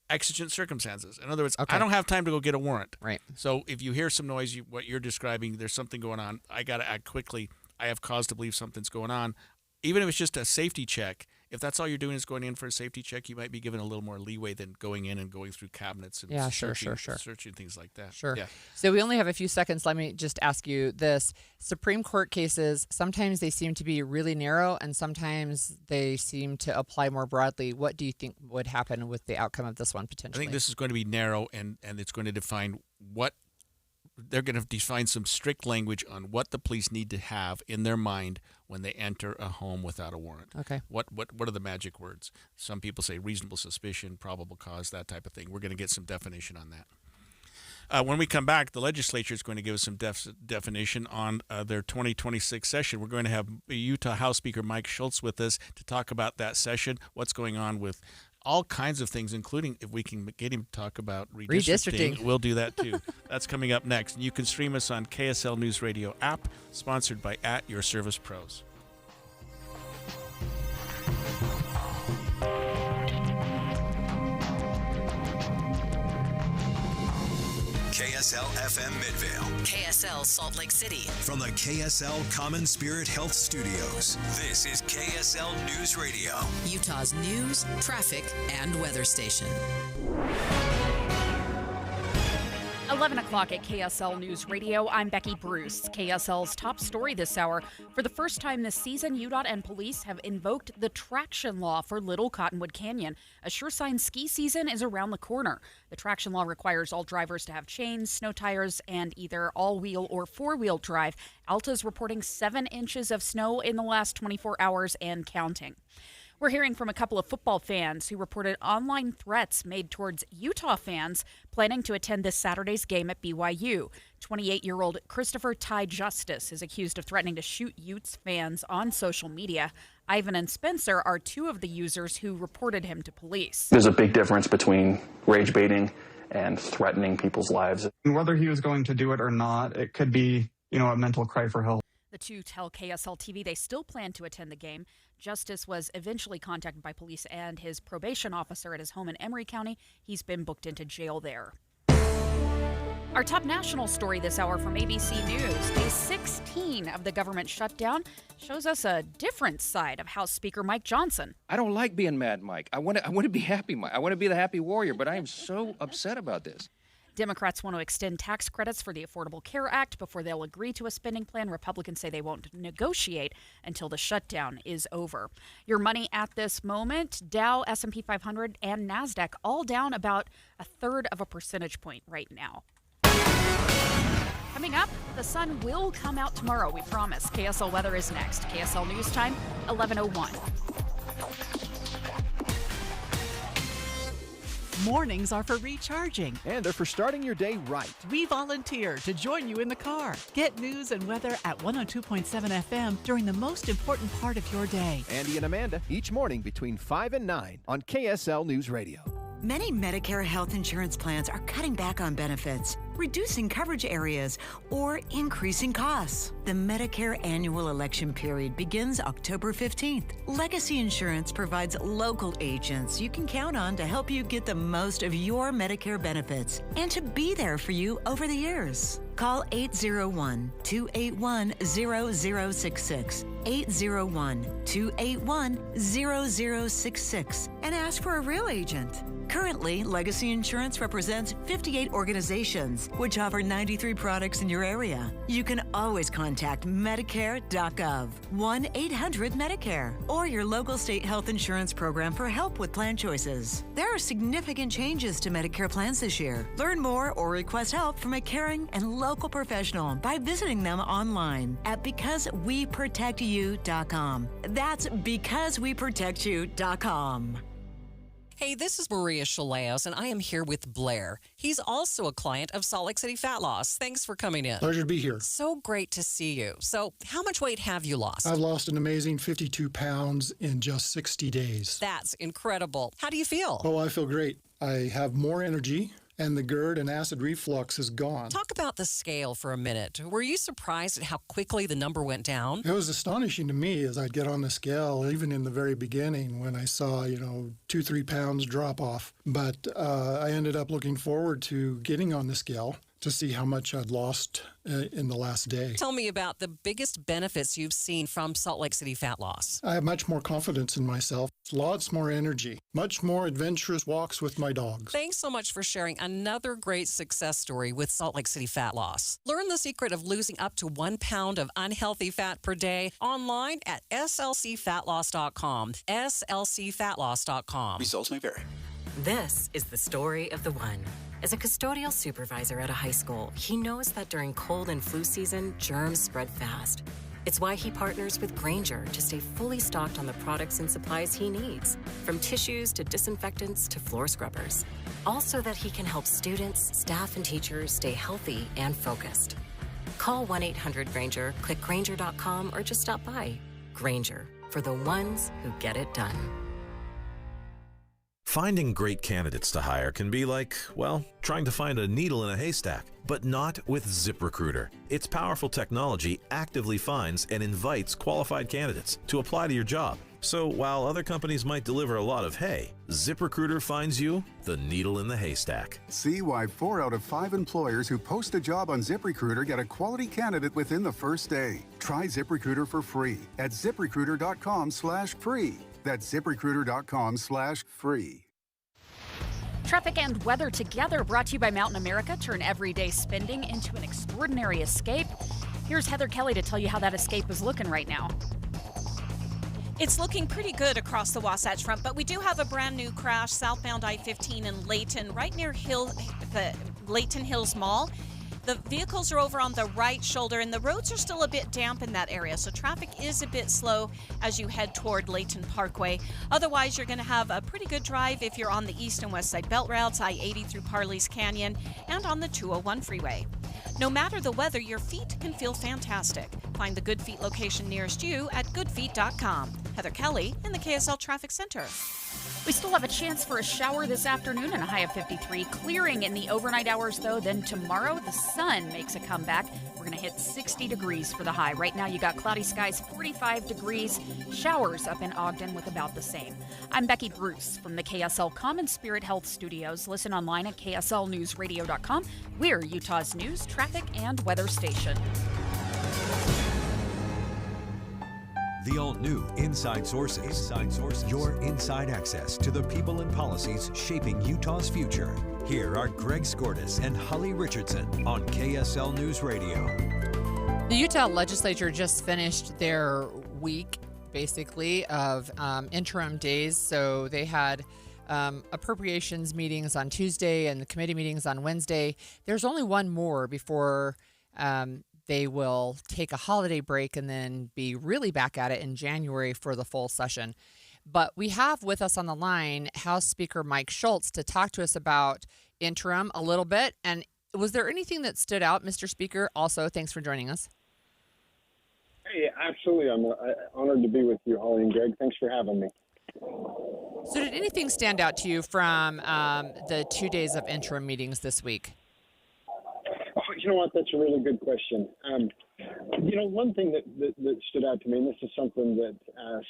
exigent circumstances. In other words, I don't have time to go get a warrant. Right. So if you hear some noise, what you're describing, there's something going on. I got to act quickly. I have cause to believe something's going on. Even if it's just a safety check, if that's all you're doing is going in for a safety check, you might be given a little more leeway than going in and going through cabinets and searching things like that. Sure. Yeah. So we only have a few seconds. Let me just ask you this. Supreme Court cases, sometimes they seem to be really narrow and sometimes they seem to apply more broadly. What do you think would happen with the outcome of this one potentially? I think this is going to be narrow and it's going to define they're going to define some strict language on what the police need to have in their mind when they enter a home without a warrant. Okay. What are the magic words? Some people say reasonable suspicion, probable cause, that type of thing. We're going to get some definition on that. When we come back, the legislature is going to give us some definition on their 2026 session. We're going to have Utah House Speaker Mike Schultz with us to talk about that session, what's going on with all kinds of things, including if we can get him to talk about redistricting. We'll do that too. That's coming up next. You can stream us on KSL News Radio app, sponsored by @YourServicePros. KSL FM Midvale. KSL Salt Lake City. From the KSL Common Spirit Health Studios, this is KSL News Radio. Utah's news, traffic, and weather station. 11 o'clock at KSL News Radio. I'm Becky Bruce. KSL's top story this hour. For the first time this season, UDOT and police have invoked the traction law for Little Cottonwood Canyon. A sure sign ski season is around the corner. The traction law requires all drivers to have chains, snow tires, and either all-wheel or four-wheel drive. Alta's reporting 7 inches of snow in the last 24 hours and counting. We're hearing from a couple of football fans who reported online threats made towards Utah fans planning to attend this Saturday's game at BYU. 28-year-old Christopher Ty Justice is accused of threatening to shoot Utes fans on social media. Ivan and Spencer are two of the users who reported him to police. There's a big difference between rage baiting and threatening people's lives. Whether he was going to do it or not, it could be, a mental cry for help. The to tell KSL TV they still plan to attend the game. Justice was eventually contacted by police and his probation officer at his home in Emery County. He's been booked into jail there. Our top national story this hour from ABC News. Day 16 of the government shutdown shows us a different side of House Speaker Mike Johnson. I don't like being mad, Mike. I want to be happy, Mike. I want to be the happy warrior, but I am so upset about this. Democrats want to extend tax credits for the Affordable Care Act before they'll agree to a spending plan. Republicans say they won't negotiate until the shutdown is over. Your money at this moment, Dow, S&P 500, and NASDAQ all down about 1/3 of a percentage point right now. Coming up, the sun will come out tomorrow, we promise. KSL weather is next. KSL News Time, 11:01. Mornings are for recharging. And they're for starting your day right. We volunteer to join you in the car. Get news and weather at 102.7 FM during the most important part of your day. Andy and Amanda, each morning between 5 and 9 on KSL News Radio. Many Medicare health insurance plans are cutting back on benefits, reducing coverage areas, or increasing costs. The Medicare annual election period begins October 15th. Legacy Insurance provides local agents you can count on to help you get the most of your Medicare benefits and to be there for you over the years. Call 801-281-0066, 801-281-0066, and ask for a real agent. Currently, Legacy Insurance represents 58 organizations, which offer 93 products in your area. You can always contact Medicare.gov, 1-800-MEDICARE, or your local state health insurance program for help with plan choices. There are significant changes to Medicare plans this year. Learn more or request help from a caring and local professional by visiting them online at BecauseWeProtectYou.com. That's BecauseWeProtectYou.com. Hey, this is Maria Chaleos, and I am here with Blair. He's also a client of Salt Lake City Fat Loss. Thanks for coming in. Pleasure to be here. So great to see you. So how much weight have you lost? I've lost an amazing 52 pounds in just 60 days. That's incredible. How do you feel? Oh, I feel great. I have more energy, and the GERD and acid reflux is gone. Talk about the scale for a minute. Were you surprised at how quickly the number went down? It was astonishing to me as I'd get on the scale, even in the very beginning when I saw, 2-3 pounds drop off. But I ended up looking forward to getting on the scale to see how much I'd lost in the last day. Tell me about the biggest benefits you've seen from Salt Lake City Fat Loss. I have much more confidence in myself, lots more energy, much more adventurous walks with my dogs. Thanks so much for sharing another great success story with Salt Lake City Fat Loss. Learn the secret of losing up to 1 pound of unhealthy fat per day online at slcfatloss.com. slcfatloss.com. Results may vary. This is the story of the one. As a custodial supervisor at a high school, he knows that during cold and flu season, germs spread fast. It's why he partners with Grainger to stay fully stocked on the products and supplies he needs, from tissues to disinfectants to floor scrubbers. All so that he can help students, staff, and teachers stay healthy and focused. Call 1-800-GRAINGER, click Grainger.com, or just stop by. Grainger, for the ones who get it done. Finding great candidates to hire can be like, well, trying to find a needle in a haystack, but not with ZipRecruiter. Its powerful technology actively finds and invites qualified candidates to apply to your job. So while other companies might deliver a lot of hay, ZipRecruiter finds you the needle in the haystack. See why 4 out of 5 employers who post a job on ZipRecruiter get a quality candidate within the first day. Try ZipRecruiter for free at ZipRecruiter.com/free. That's ZipRecruiter.com/free. Traffic and weather together, brought to you by Mountain America. Turn everyday spending into an extraordinary escape. Here's Heather Kelly to tell you how that escape is looking right now. It's looking pretty good across the Wasatch Front, but we do have a brand new crash southbound I-15 in Layton, right near the Layton Hills Mall. The vehicles are over on the right shoulder, and the roads are still a bit damp in that area, so traffic is a bit slow as you head toward Layton Parkway. Otherwise, you're going to have a pretty good drive if you're on the east and west side belt routes, I-80 through Parley's Canyon, and on the 201 freeway. No matter the weather, your feet can feel fantastic. Find the Good Feet location nearest you at goodfeet.com. Heather Kelly in the KSL Traffic Center. We still have a chance for a shower this afternoon and a high of 53. Clearing in the overnight hours, though. Then tomorrow, the sun makes a comeback. We're going to hit 60 degrees for the high. Right now, you got cloudy skies, 45 degrees. Showers up in Ogden with about the same. I'm Becky Bruce from the KSL Common Spirit Health Studios. Listen online at kslnewsradio.com. We're Utah's news, traffic, and weather station. The all-new Inside Sources. Your inside access to the people and policies shaping Utah's future. Here are Greg Skordas and Holly Richardson on KSL News Radio. The Utah legislature just finished their week, basically, of interim days. So they had appropriations meetings on Tuesday and the committee meetings on Wednesday. There's only one more before they will take a holiday break and then be really back at it in January for the full session. But we have with us on the line House Speaker Mike Schultz to talk to us about interim a little bit. And was there anything that stood out, Mr. Speaker? Also, thanks for joining us. Hey, absolutely. I'm honored to be with you, Holly and Greg. Thanks for having me. So did anything stand out to you from the 2 days of interim meetings this week? Oh, you know what? That's a really good question. One thing that stood out to me, and this is something that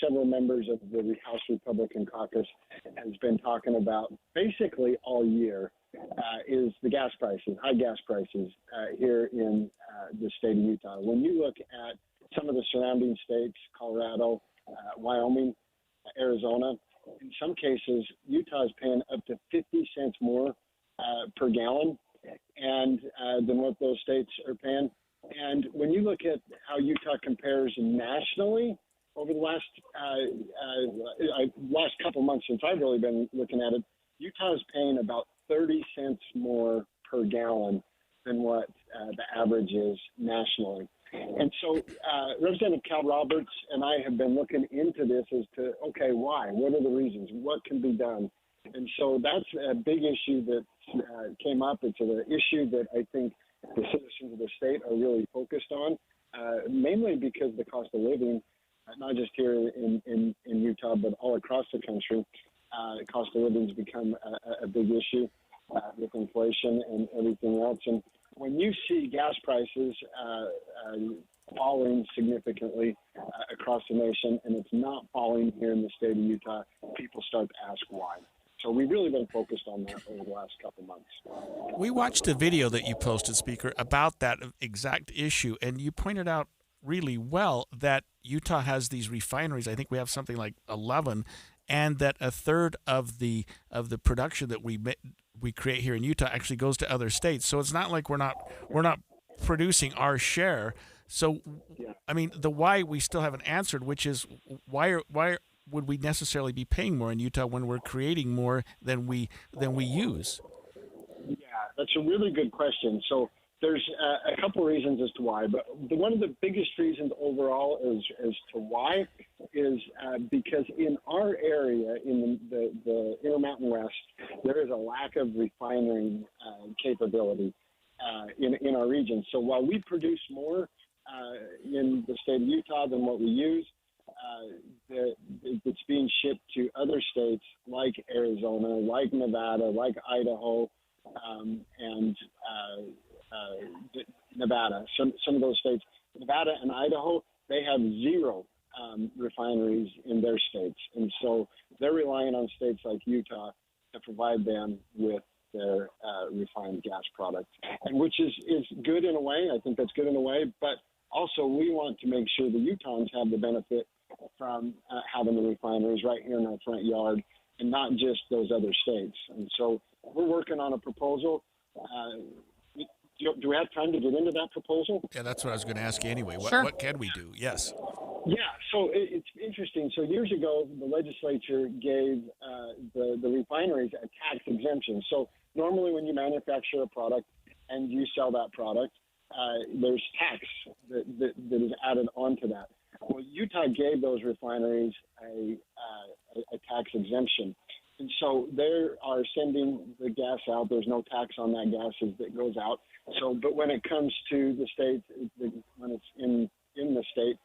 several members of the House Republican caucus has been talking about basically all year, is the gas prices, high gas prices here in the state of Utah. When you look at some of the surrounding states, Colorado, Wyoming, Arizona, in some cases, Utah is paying up to 50 cents more per gallon and than what those states are paying. And when you look at how Utah compares nationally over the last couple months since I've really been looking at it, Utah is paying about 30 cents more per gallon than what the average is nationally. And so Representative Cal Roberts and I have been looking into this as to, okay, why? What are the reasons? What can be done? And so that's a big issue that came up. It's an issue that I think the citizens of the state are really focused on, mainly because the cost of living, not just here in Utah, but all across the country, the cost of living has become a big issue with inflation and everything else. And when you see gas prices falling significantly across the nation, and it's not falling here in the state of Utah, people start to ask why. So we've really been focused on that over the last couple months. We watched a video that you posted, Speaker, about that exact issue, and you pointed out really well that Utah has these refineries. I think we have something like 11, and that a third of the production that we create here in Utah actually goes to other states. So it's not like we're not producing our share. So, yeah. I mean, the why we still haven't answered, which is why would we necessarily be paying more in Utah when we're creating more than we use? Yeah, that's a really good question. So there's a couple reasons as to why, but one of the biggest reasons overall as to why is because in our area, in the Intermountain West, there is a lack of refinery capability in our region. So while we produce more in the state of Utah than what we use, it's being shipped to other states like Arizona, like Nevada, like Idaho, and Nevada. Some of those states, Nevada and Idaho, they have zero refineries in their states. And so they're relying on states like Utah to provide them with their refined gas product, and which is good in a way. I think that's good in a way, but also we want to make sure the Utahns have the benefit from having the refineries right here in our front yard and not just those other states. And so we're working on a proposal. Do we have time to get into that proposal? Yeah, that's what I was going to ask you anyway. Sure. What can we do? Yes. Yeah, so it's interesting. So years ago, the legislature gave the refineries a tax exemption. So normally when you manufacture a product and you sell that product, there's tax that is added onto that. Well, Utah gave those refineries a tax exemption. And so they are sending the gas out. There's no tax on that gas that goes out. So, but when it comes to the states, when it's in the state,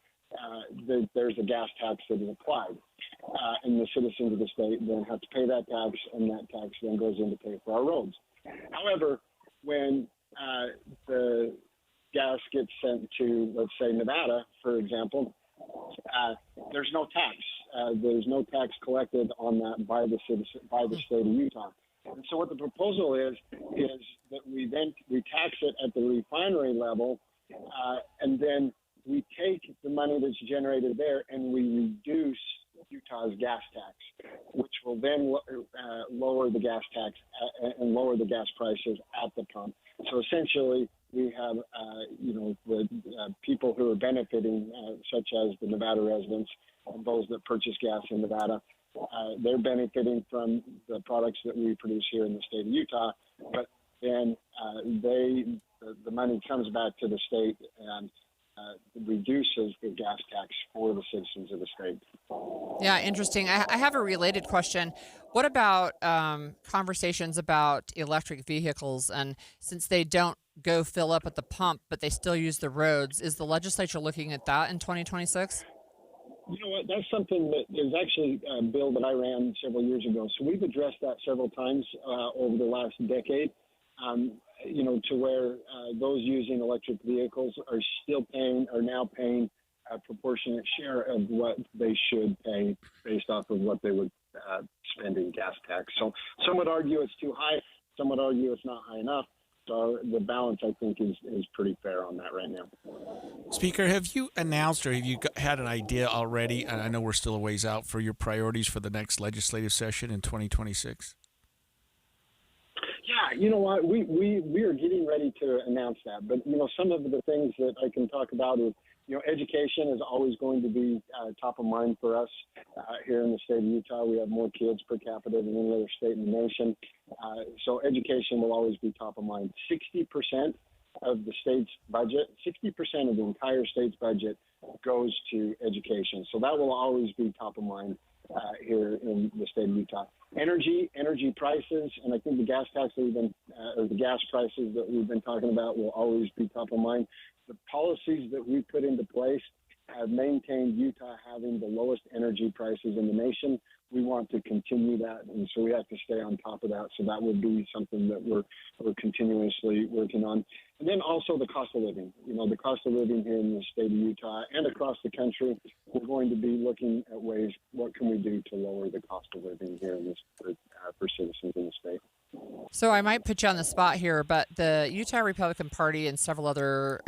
there's a gas tax that is applied. And the citizens of the state then have to pay that tax, and that tax then goes in to pay for our roads. However, when the gas gets sent to, let's say, Nevada, for example, there's no tax. There's no tax collected on that by the state of Utah. And so what the proposal is that we tax it at the refinery level, and then we take the money that's generated there and we reduce Utah's gas tax, which will then lower the gas tax and lower the gas prices at the pump. So essentially, we have, the people who are benefiting, such as the Nevada residents and those that purchase gas in Nevada. They're benefiting from the products that we produce here in the state of Utah, but then the money comes back to the state and reduces the gas tax for the citizens of the state. Yeah, interesting. I have a related question. What about conversations about electric vehicles? And since they don't go fill up at the pump, but they still use the roads, is the legislature looking at that in 2026? You know what? That's something that is actually a bill that I ran several years ago. So we've addressed that several times over the last decade, to where those using electric vehicles are now paying a proportionate share of what they should pay based off of what they would spend in gas tax. So some would argue it's too high. Some would argue it's not high enough. So the balance, I think, is pretty fair on that right now. Speaker, have you announced or have you had an idea already, and I know we're still a ways out, for your priorities for the next legislative session in 2026? Yeah, you know what? We are getting ready to announce that. But, some of the things that I can talk about is, education is always going to be top of mind for us here in the state of Utah. We have more kids per capita than any other state in the nation. So education will always be top of mind. 60% of the state's budget, 60% of the entire state's budget goes to education. So that will always be top of mind here in the state of Utah. Energy prices, and I think the gas tax that the gas prices that we've been talking about will always be top of mind. The policies that we put into place have maintained Utah having the lowest energy prices in the nation. We want to continue that, and so we have to stay on top of that. So that would be something that we're continuously working on. And then also the cost of living. The cost of living here in the state of Utah and across the country, we're going to be looking at ways, what can we do to lower the cost of living here in this for citizens in the state. So I might put you on the spot here, but the Utah Republican Party and several other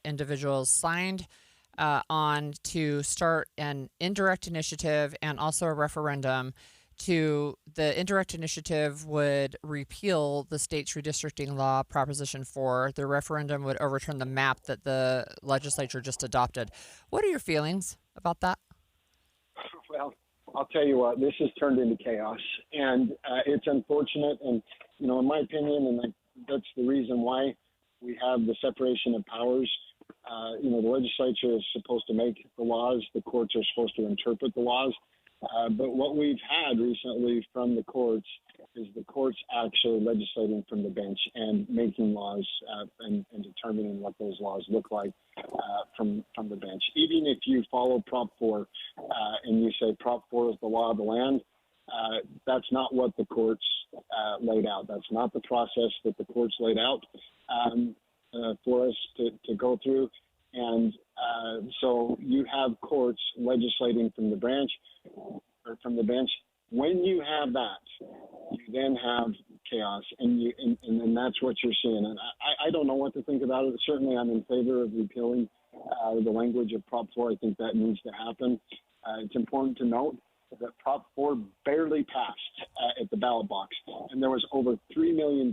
individuals signed on to start an indirect initiative and also a referendum. The indirect initiative would repeal the state's redistricting law, Proposition 4. The referendum would overturn the map that the legislature just adopted. What are your feelings about that? Well, I'll tell you what, this has turned into chaos, and it's unfortunate. And, in my opinion, and that's the reason why we have the separation of powers. The legislature is supposed to make the laws. The courts are supposed to interpret the laws. But what we've had recently from the courts is the courts actually legislating from the bench and making laws and determining what those laws look like from the bench. Even if you follow Prop 4 and you say Prop 4 is the law of the land, that's not what the courts laid out. That's not the process that the courts laid out for us to go through. And so you have courts legislating from the bench. When you have that, you then have chaos, and then that's what you're seeing. And I don't know what to think about it. Certainly, I'm in favor of repealing the language of Prop 4. I think that needs to happen. It's important to note that Prop 4 barely passed at the ballot box, and there was over $3 million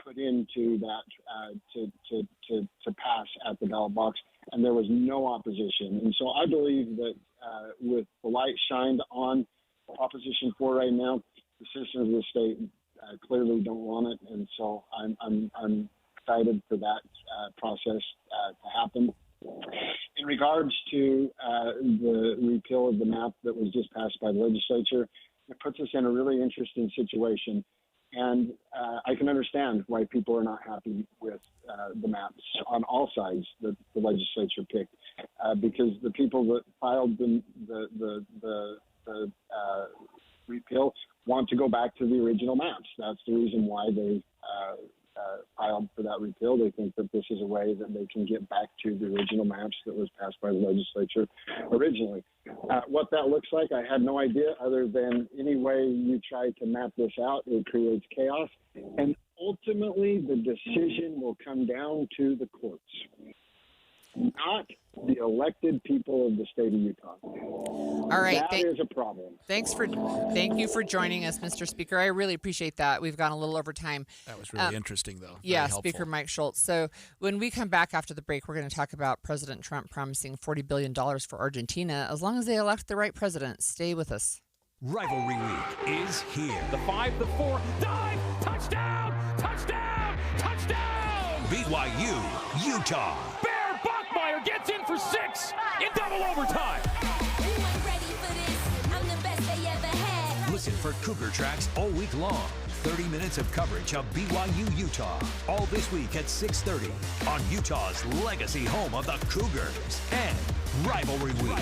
put into that to pass at the ballot box, and there was no opposition. And so I believe that with the light shined on Proposition 4 right now, the citizens of the state clearly don't want it, and so I'm excited for that process to happen. In regards to the repeal of the map that was just passed by the legislature, it puts us in a really interesting situation. And I can understand why people are not happy with the maps on all sides that the legislature picked. because the people that filed the repeal want to go back to the original maps. That's the reason why they filed for that repeal. They think that this is a way that they can get back to the original maps that was passed by the legislature originally. What that looks like, I had no idea, other than any way you try to map this out, it creates chaos. And ultimately, the decision will come down to the courts, not the elected people of the state of Utah. All right. That is a problem. Thank you for joining us, Mr. Speaker. I really appreciate that. We've gone a little over time. That was really interesting, though. Yeah, Speaker Mike Schultz. So when we come back after the break, we're going to talk about President Trump promising $40 billion for Argentina as long as they elect the right president. Stay with us. Rivalry Week is here. The 5, the 4, dive, touchdown, touchdown, touchdown! BYU, Utah. Bear Bachmeier gets in for 6 in double overtime. Listen for Cougar Tracks all week long. 30 minutes of coverage of BYU, Utah. All this week at 6:30 on Utah's legacy home of the Cougars and Rivalry Week.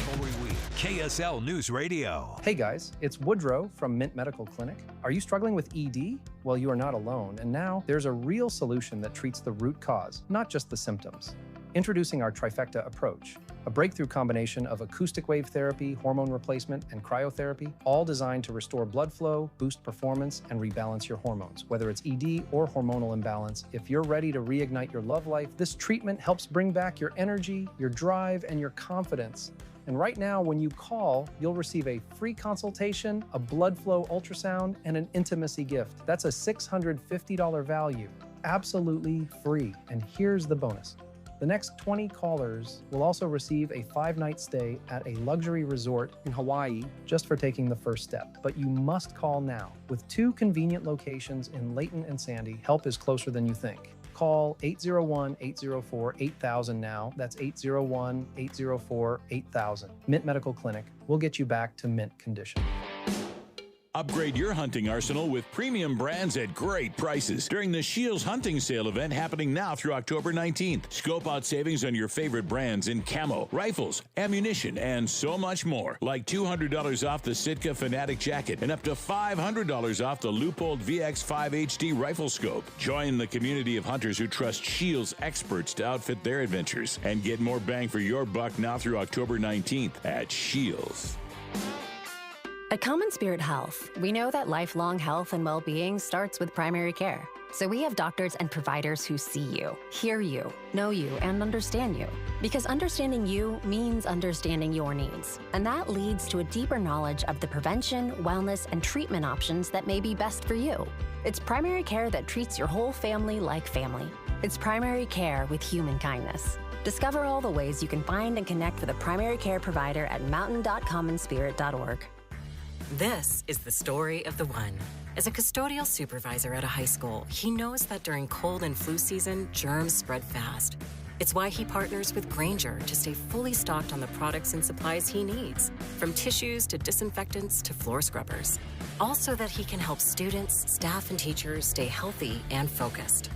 KSL News Radio. Hey guys, it's Woodrow from Mint Medical Clinic. Are you struggling with ED? Well, you are not alone, and now there's a real solution that treats the root cause, not just the symptoms. Introducing our trifecta approach, a breakthrough combination of acoustic wave therapy, hormone replacement, and cryotherapy, all designed to restore blood flow, boost performance, and rebalance your hormones. Whether it's ED or hormonal imbalance, if you're ready to reignite your love life, this treatment helps bring back your energy, your drive, and your confidence. And right now, when you call, you'll receive a free consultation, a blood flow ultrasound, and an intimacy gift. That's a $650 value, absolutely free. And here's the bonus. The next 20 callers will also receive a 5-night stay at a luxury resort in Hawaii just for taking the first step. But you must call now. With 2 convenient locations in Layton and Sandy, help is closer than you think. Call 801-804-8000 now. That's 801-804-8000. Mint Medical Clinic. We'll get you back to mint condition. Upgrade your hunting arsenal with premium brands at great prices during the Shields Hunting Sale event happening now through October 19th. Scope out savings on your favorite brands in camo, rifles, ammunition, and so much more. Like $200 off the Sitka Fanatic jacket and up to $500 off the Leupold VX5 HD rifle scope. Join the community of hunters who trust Shields experts to outfit their adventures and get more bang for your buck now through October 19th at Shields. At Common Spirit Health, we know that lifelong health and well-being starts with primary care. So we have doctors and providers who see you, hear you, know you, and understand you. Because understanding you means understanding your needs. And that leads to a deeper knowledge of the prevention, wellness, and treatment options that may be best for you. It's primary care that treats your whole family like family. It's primary care with human kindness. Discover all the ways you can find and connect with a primary care provider at mountain.commonspirit.org. This is the story of the one. As a custodial supervisor at a high school, he knows that during cold and flu season, germs spread fast. It's why he partners with Grainger to stay fully stocked on the products and supplies he needs, from tissues to disinfectants to floor scrubbers. Also that he can help students, staff, and teachers stay healthy and focused.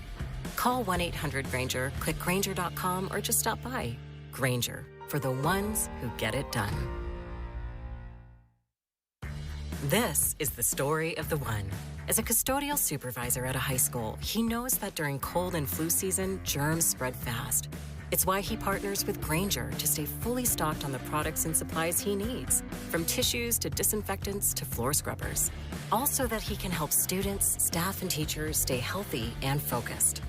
Call 1-800-GRAINGER, click Grainger.com, or just stop by. Grainger, for the ones who get it done. This is the story of the one. As a custodial supervisor at a high school, he knows that during cold and flu season, germs spread fast. It's why he partners with Grainger to stay fully stocked on the products and supplies he needs, from tissues to disinfectants to floor scrubbers. Also that he can help students, staff, and teachers stay healthy and focused.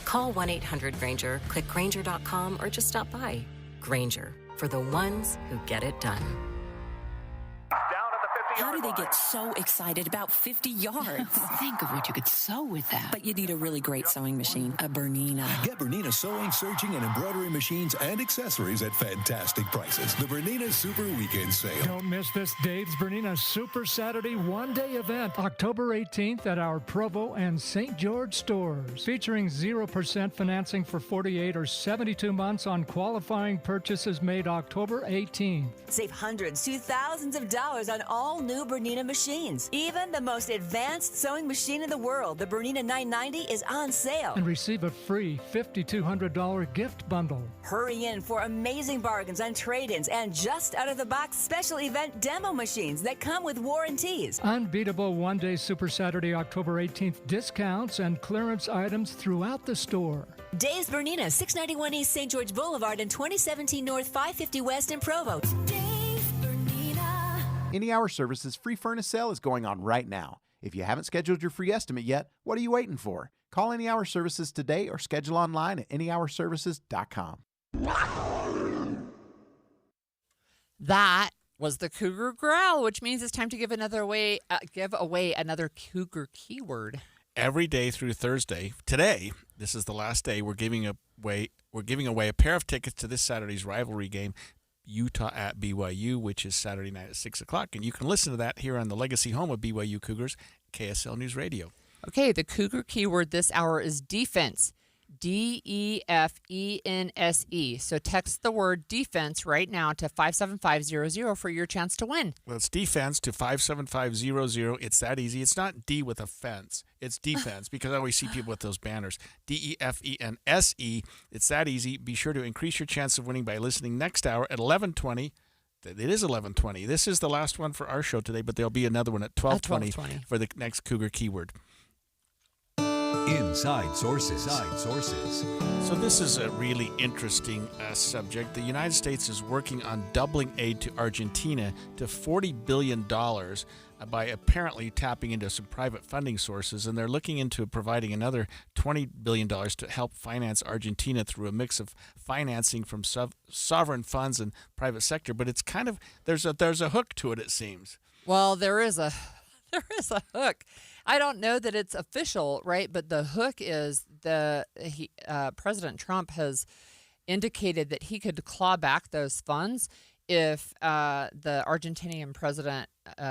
Call 1-800-GRAINGER, click Grainger.com, or just stop by. Grainger, for the ones who get it done. How do they get so excited about 50 yards? Think of what you could sew with that. But you need a really great sewing machine, a Bernina. Get Bernina sewing, serging, and embroidery machines and accessories at fantastic prices. The Bernina Super Weekend Sale. Don't miss this Dave's Bernina Super Saturday one-day event, October 18th at our Provo and St. George stores. Featuring 0% financing for 48 or 72 months on qualifying purchases made October 18th. Save hundreds to thousands of dollars on all new Bernina machines. Even the most advanced sewing machine in the world, the Bernina 990, is on sale. And receive a free $5,200 gift bundle. Hurry in for amazing bargains on trade-ins and just out-of-the-box special event demo machines that come with warranties. Unbeatable one-day Super Saturday, October 18th discounts and clearance items throughout the store. Dave's Bernina, 691 East St. George Boulevard and 2017 North 550 West in Provo. Dave's Bernina. Any Hour Services free furnace sale is going on right now. If you haven't scheduled your free estimate yet, what are you waiting for? Call Any Hour Services today or schedule online at anyhourservices.com. That was the Cougar Growl, which means it's time to give away another Cougar keyword. Every day through Thursday. Today, this is the last day. We're giving away a pair of tickets to this Saturday's rivalry game, Utah at BYU, which is Saturday night at 6 o'clock. And you can listen to that here on the legacy home of BYU Cougars, KSL News Radio. Okay, the Cougar keyword this hour is defense. DEFENSE. So text the word defense right now to 57500 for your chance to win. Well, it's defense to 57500. It's that easy. It's not D with a fence. It's defense because I always see people with those banners. DEFENSE. It's that easy. Be sure to increase your chance of winning by listening next hour at 11:20. It is 11:20. This is the last one for our show today, but there'll be another one at 12:20 for the next Cougar keyword. Inside Sources. So this is a really interesting subject. The United States is working on doubling aid to Argentina to $40 billion by apparently tapping into some private funding sources, and they're looking into providing another $20 billion to help finance Argentina through a mix of financing from sovereign funds and private sector. But it's kind of there's a hook to it, it seems. Well, there is a hook. I don't know that it's official, right? But the hook is President Trump has indicated that he could claw back those funds if the Argentinian president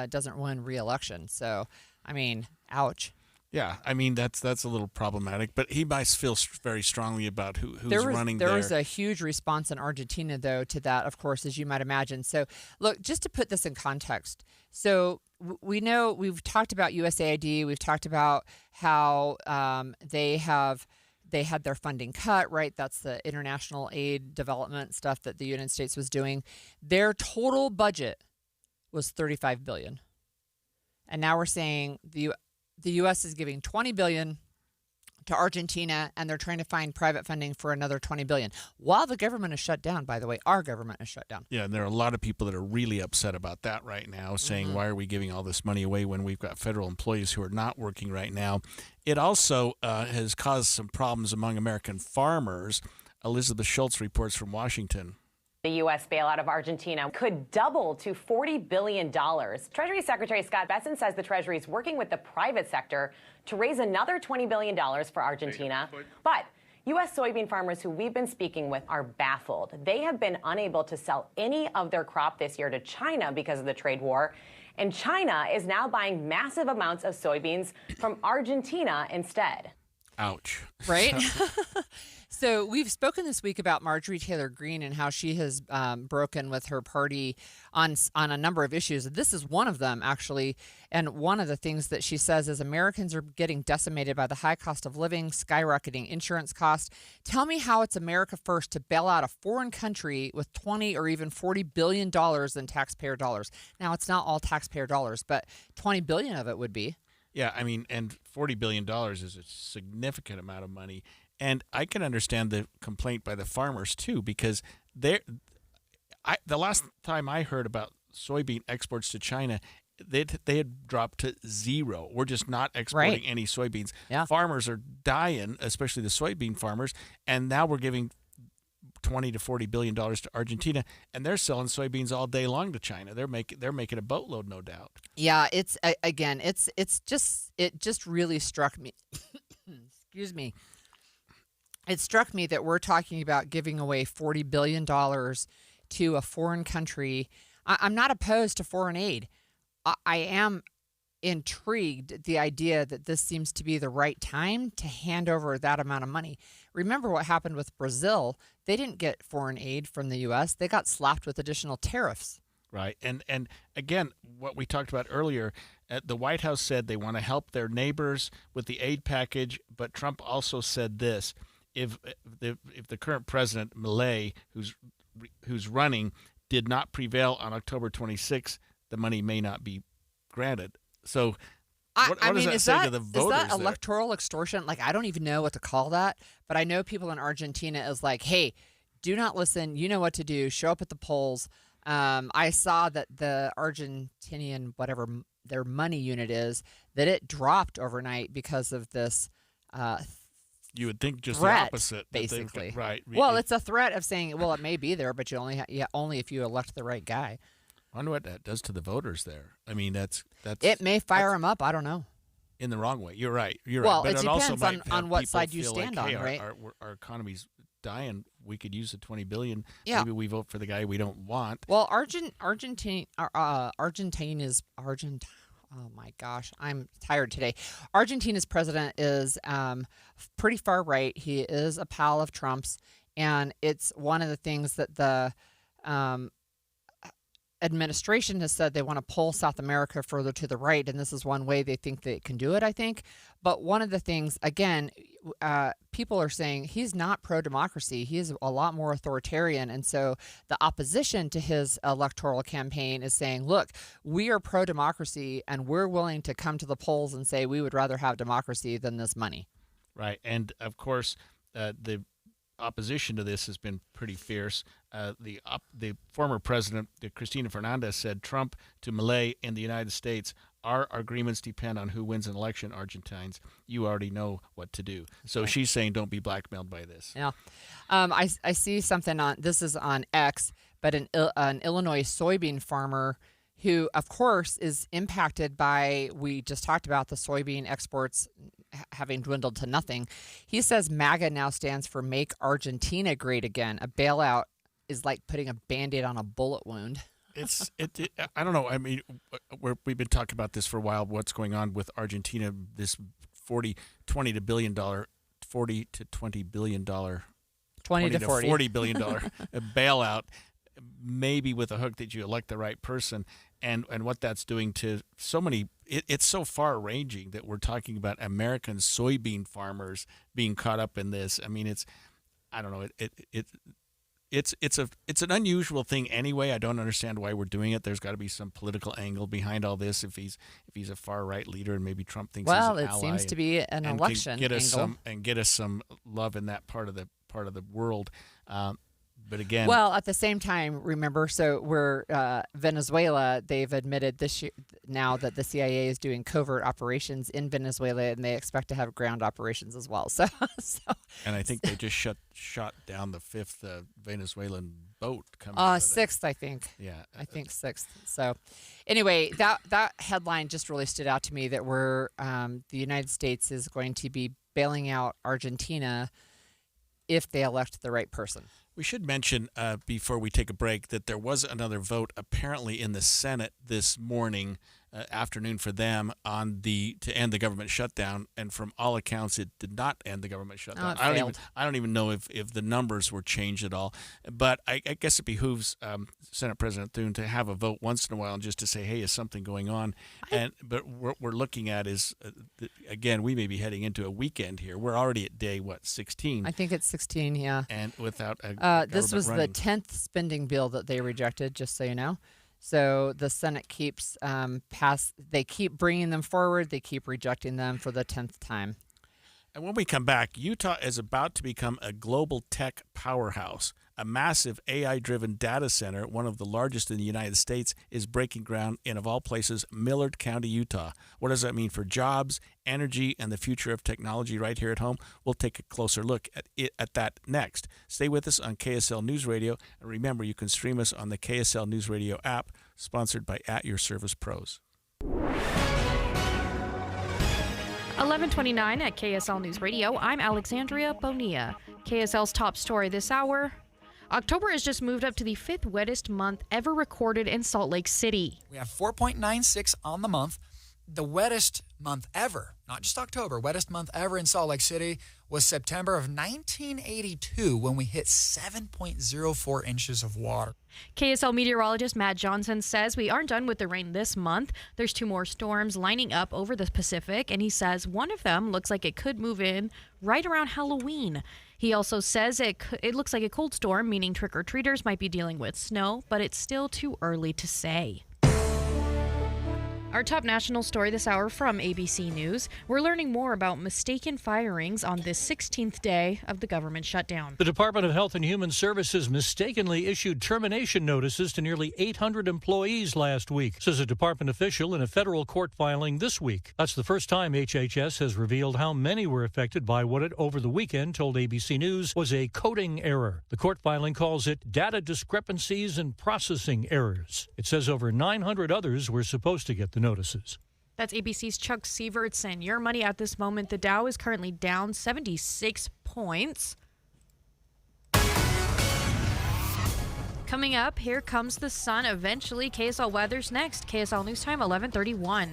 doesn't win re-election. So, I mean, ouch. Yeah, I mean that's a little problematic, but he might feel very strongly about who's running there. There was a huge response in Argentina, though, to that, of course, as you might imagine. So, look, just to put this in context, so we know we've talked about USAID, we've talked about how they had their funding cut, right? That's the international aid development stuff that the United States was doing. Their total budget was $35 billion, and now we're saying the U.S. is giving $20 billion to Argentina, and they're trying to find private funding for another $20 billion. While the government is shut down, by the way, our government is shut down. Yeah, and there are a lot of people that are really upset about that right now, saying, why are we giving all this money away when we've got federal employees who are not working right now? It also has caused some problems among American farmers. Elizabeth Schultz reports from Washington. The U.S. bailout of Argentina could double to $40 billion. Treasury Secretary Scott Bessent says the Treasury is working with the private sector to raise another $20 billion for Argentina. But U.S. soybean farmers who we've been speaking with are baffled. They have been unable to sell any of their crop this year to China because of the trade war. And China is now buying massive amounts of soybeans from Argentina instead. Ouch. Right? So we've spoken this week about Marjorie Taylor Greene and how she has broken with her party on a number of issues. This is one of them, actually. And one of the things that she says is Americans are getting decimated by the high cost of living, skyrocketing insurance costs. Tell me how it's America first to bail out a foreign country with $20 or even $40 billion in taxpayer dollars. Now, it's not all taxpayer dollars, but $20 billion of it would be. Yeah, I mean, and $40 billion is a significant amount of money. And I can understand the complaint by the farmers, too, because the last time I heard about soybean exports to China, they had dropped to zero. We're just not exporting any soybeans. Yeah. Farmers are dying, especially the soybean farmers, and now we're giving $20 to $40 billion to Argentina, and they're selling soybeans all day long to China. They're making a boatload, no doubt. Yeah, it just really struck me. Excuse me. It struck me that we're talking about giving away $40 billion to a foreign country. I'm not opposed to foreign aid. I am intrigued at the idea that this seems to be the right time to hand over that amount of money. Remember what happened with Brazil. They didn't get foreign aid from the U.S. They got slapped with additional tariffs. Right. And again, what we talked about earlier, the White House said they want to help their neighbors with the aid package, but Trump also said this: if the current president, Milei, who's running, did not prevail on October 26th, the money may not be granted. So what does that say to the voters? Is that electoral extortion? Like, I don't even know what to call that, but I know people in Argentina is like, hey, do not listen. You know what to do. Show up at the polls. I saw that the Argentinian, whatever their money unit is, that it dropped overnight because of this you would think just threat, the opposite. Basically. Right. Well, it's a threat of saying, well, it may be there, but you only if you elect the right guy. I wonder what that does to the voters there. I mean, that's it may fire them up. I don't know. In the wrong way. You're right. Well, right. But it depends on what side you stand like, on, right? Our economy's dying. We could use the $20 billion. Yeah. Maybe we vote for the guy we don't want. Well, Argentine is Argent. Oh my gosh, I'm tired today. Argentina's president is pretty far right. He is a pal of Trump's, and it's one of the things that the administration has said they want to pull South America further to the right, and this is one way they think they can do it, I think. But one of the things, again, people are saying he's not pro-democracy. He's a lot more authoritarian, and so the opposition to his electoral campaign is saying, look, we are pro-democracy, and we're willing to come to the polls and say we would rather have democracy than this money. Right, and of course, the opposition to this has been pretty fierce. The former president, Cristina Fernandez, said Trump to Milei in the United States, our agreements depend on who wins an election, Argentines. You already know what to do. So she's saying don't be blackmailed by this. Yeah. I see something this is on X, but an Illinois soybean farmer who, of course, is impacted by, we just talked about the soybean exports having dwindled to nothing. He says MAGA now stands for Make Argentina Great Again. A bailout is like putting a Band-Aid on a bullet wound. I don't know. I mean, we've been talking about this for a while, what's going on with Argentina, this $40 to $20 billion bailout, maybe with a hook that you elect the right person, and what that's doing to so many. It's so far-ranging that we're talking about American soybean farmers being caught up in this. I mean, I don't know. It's an unusual thing anyway. I don't understand why we're doing it. There's got to be some political angle behind all this. If he's a far right leader, and maybe Trump thinks he's an ally, seems to be an election get us angle. get us some love in that part of the world. But again, well, at the same time, remember, so we're Venezuela. They've admitted this year now that the CIA is doing covert operations in Venezuela, and they expect to have ground operations as well. So and I think they just shot down the 5th Venezuelan boat coming. Sixth, I think. Yeah, I think 6th. So, anyway, that headline just really stood out to me. That the United States is going to be bailing out Argentina if they elect the right person. We should mention before we take a break that there was another vote apparently in the Senate this morning, afternoon for them, to end the government shutdown, and from all accounts it did not end the government shutdown. I don't even know if the numbers were changed at all, but I guess it behooves Senate President Thune to have a vote once in a while and just to say, hey, is something going on? But what we're looking at is again, we may be heading into a weekend here. We're already at day 16. I think it's 16, yeah. And without this was running. the 10th spending bill that they rejected, just so you know. So the Senate keeps they keep bringing them forward. They keep rejecting them for the 10th time. And when we come back, Utah is about to become a global tech powerhouse. A massive AI-driven data center, one of the largest in the United States, is breaking ground in, of all places, Millard County, Utah. What does that mean for jobs, energy, and the future of technology right here at home? We'll take a closer look at that next. Stay with us on KSL News Radio. And remember, you can stream us on the KSL News Radio app, sponsored by At Your Service Pros. 11:29 at KSL News Radio. I'm Alexandria Bonilla. KSL's top story this hour. October has just moved up to the 5th wettest month ever recorded in Salt Lake City. We have 4.96 on the month, the wettest month ever, not just October, wettest month ever in Salt Lake City. was September of 1982 when we hit 7.04 inches of water. KSL meteorologist Matt Johnson says we aren't done with the rain this month. There's 2 more storms lining up over the Pacific, and he says one of them looks like it could move in right around Halloween. He also says it looks like a cold storm, meaning trick-or-treaters might be dealing with snow, but it's still too early to say. Our top national story this hour from ABC News. We're learning more about mistaken firings on this 16th day of the government shutdown. The Department of Health and Human Services mistakenly issued termination notices to nearly 800 employees last week, says a department official in a federal court filing this week. That's the first time HHS has revealed how many were affected by what it, over the weekend, told ABC News was a coding error. The court filing calls it data discrepancies and processing errors. It says over 900 others were supposed to get the notices. That's ABC's Chuck Sievertson. Your money at this moment. The Dow is currently down 76 points. Coming up, here comes the sun. Eventually, KSL weather's next. KSL News Time, 11:31.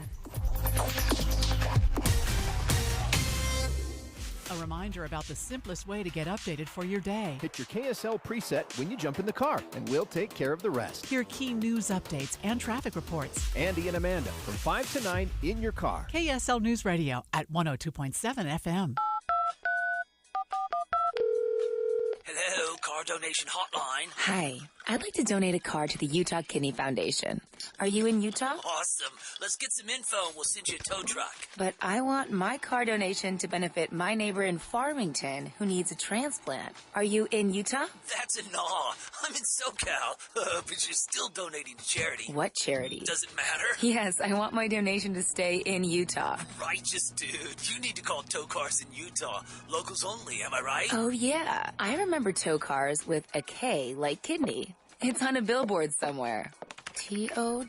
A reminder about the simplest way to get updated for your day. Hit your KSL preset when you jump in the car, and we'll take care of the rest. Hear key news updates and traffic reports. Andy and Amanda from 5 to 9 in your car. KSL News Radio at 102.7 FM. Hello, car donation hotline. Hi, I'd like to donate a car to the Utah Kidney Foundation. Are you in Utah? Awesome. Let's get some info and we'll send you a tow truck. But I want my car donation to benefit my neighbor in Farmington who needs a transplant. Are you in Utah? That's a no. I'm in SoCal, but you're still donating to charity. What charity? Doesn't matter. Yes, I want my donation to stay in Utah. Righteous dude. You need to call Tow Cars in Utah. Locals only, am I right? Oh, yeah. I remember tow cars with a K like kidney. It's on a billboard somewhere. TOWKARS.org.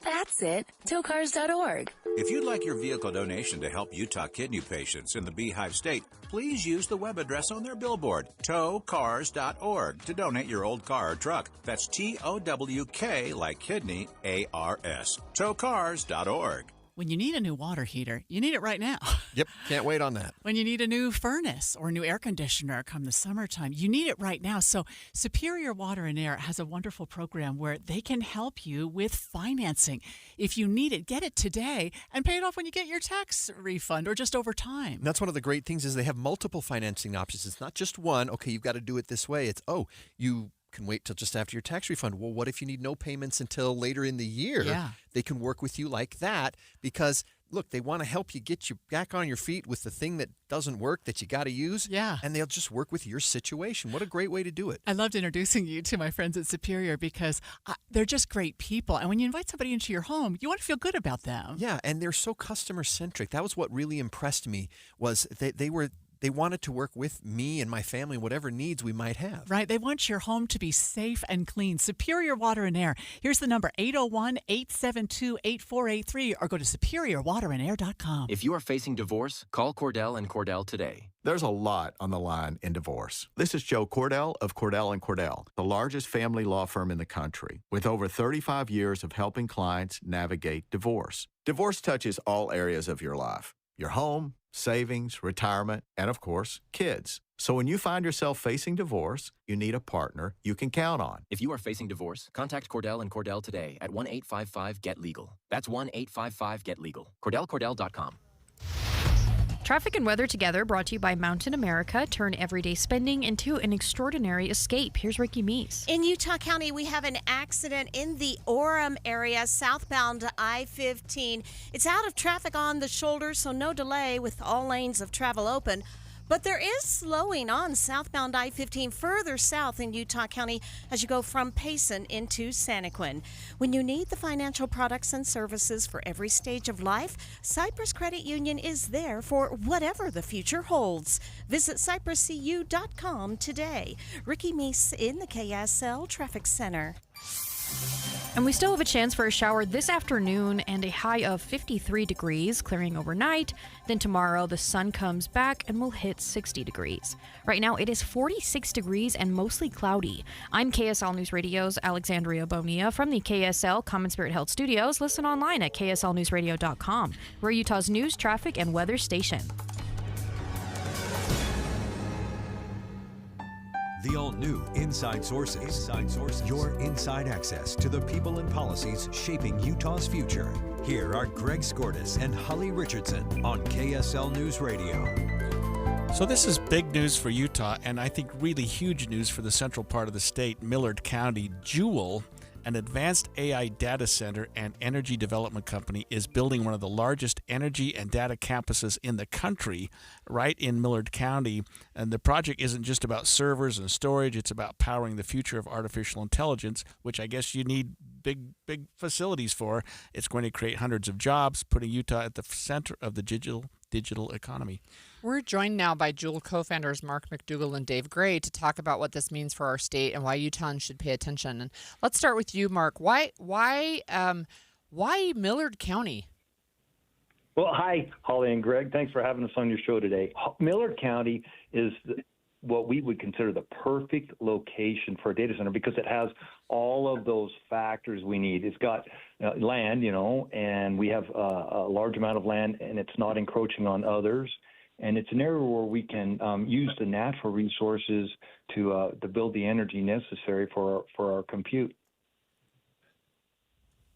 That's it. Towcars.org. If you'd like your vehicle donation to help Utah kidney patients in the Beehive State, please use the web address on their billboard, towcars.org, to donate your old car or truck. That's TOWK like kidney, ARS. Towcars.org. When you need a new water heater, you need it right now. Yep, can't wait on that. When you need a new furnace or a new air conditioner come the summertime, you need it right now. So Superior Water and Air has a wonderful program where they can help you with financing. If you need it, get it today and pay it off when you get your tax refund or just over time. That's one of the great things is they have multiple financing options. It's not just one, okay, you've got to do it this way. It's, you can wait till just after your tax refund. Well, what if you need no payments until later in the year? Yeah. They can work with you like that because, look, they want to help you get you back on your feet with the thing that doesn't work that you got to use. Yeah. And they'll just work with your situation. What a great way to do it. I loved introducing you to my friends at Superior because they're just great people. And when you invite somebody into your home, you want to feel good about them. Yeah, and they're so customer-centric. That was what really impressed me was they wanted to work with me and my family, whatever needs we might have. Right. They want your home to be safe and clean. Superior Water and Air. Here's the number, 801-872-8483, or go to superiorwaterandair.com. If you are facing divorce, call Cordell and Cordell today. There's a lot on the line in divorce. This is Joe Cordell of Cordell & Cordell, the largest family law firm in the country, with over 35 years of helping clients navigate divorce. Divorce touches all areas of your life: your home, savings, retirement, and of course, kids. So when you find yourself facing divorce, you need a partner you can count on. If you are facing divorce, contact Cordell and Cordell today at 1-855-GET-LEGAL. That's 1-855-GET-LEGAL. CordellCordell.com. Traffic and weather together, brought to you by Mountain America. Turn everyday spending into an extraordinary escape. Here's Ricky Meese. In Utah County, we have an accident in the Orem area, southbound I-15. It's out of traffic on the shoulder, so no delay with all lanes of travel open. But there is slowing on southbound I-15 further south in Utah County as you go from Payson into Santaquin. When you need the financial products and services for every stage of life, Cypress Credit Union is there for whatever the future holds. Visit cypresscu.com today. Ricky Meese in the KSL Traffic Center. And we still have a chance for a shower this afternoon and a high of 53 degrees, clearing overnight. Then tomorrow, the sun comes back and will hit 60 degrees. Right now, it is 46 degrees and mostly cloudy. I'm KSL News Radio's Alexandria Bonilla from the KSL Common Spirit Health Studios. Listen online at kslnewsradio.com. We're Utah's news, traffic, and weather station. The all-new Inside Sources. Your inside access to the people and policies shaping Utah's future. Here are Greg Skordas and Holly Richardson on KSL News Radio. So this is big news for Utah, and I think really huge news for the central part of the state, Millard County. Jewel, an advanced AI data center and energy development company, is building one of the largest energy and data campuses in the country right in Millard County. And the project isn't just about servers and storage, it's about powering the future of artificial intelligence, which I guess you need big facilities for. It's going to create hundreds of jobs, putting Utah at the center of the digital economy. We're joined now by Jewel co-founders Mark McDougall and Dave Gray to talk about what this means for our state and why Utahns should pay attention. And let's start with you, Mark. Why Millard County? Well, hi, Holly and Greg. Thanks for having us on your show today. Millard County is what we would consider the perfect location for a data center because it has all of those factors we need. It's got land, and we have a large amount of land, and it's not encroaching on others. And it's an area where we can use the natural resources to build the energy necessary for our compute.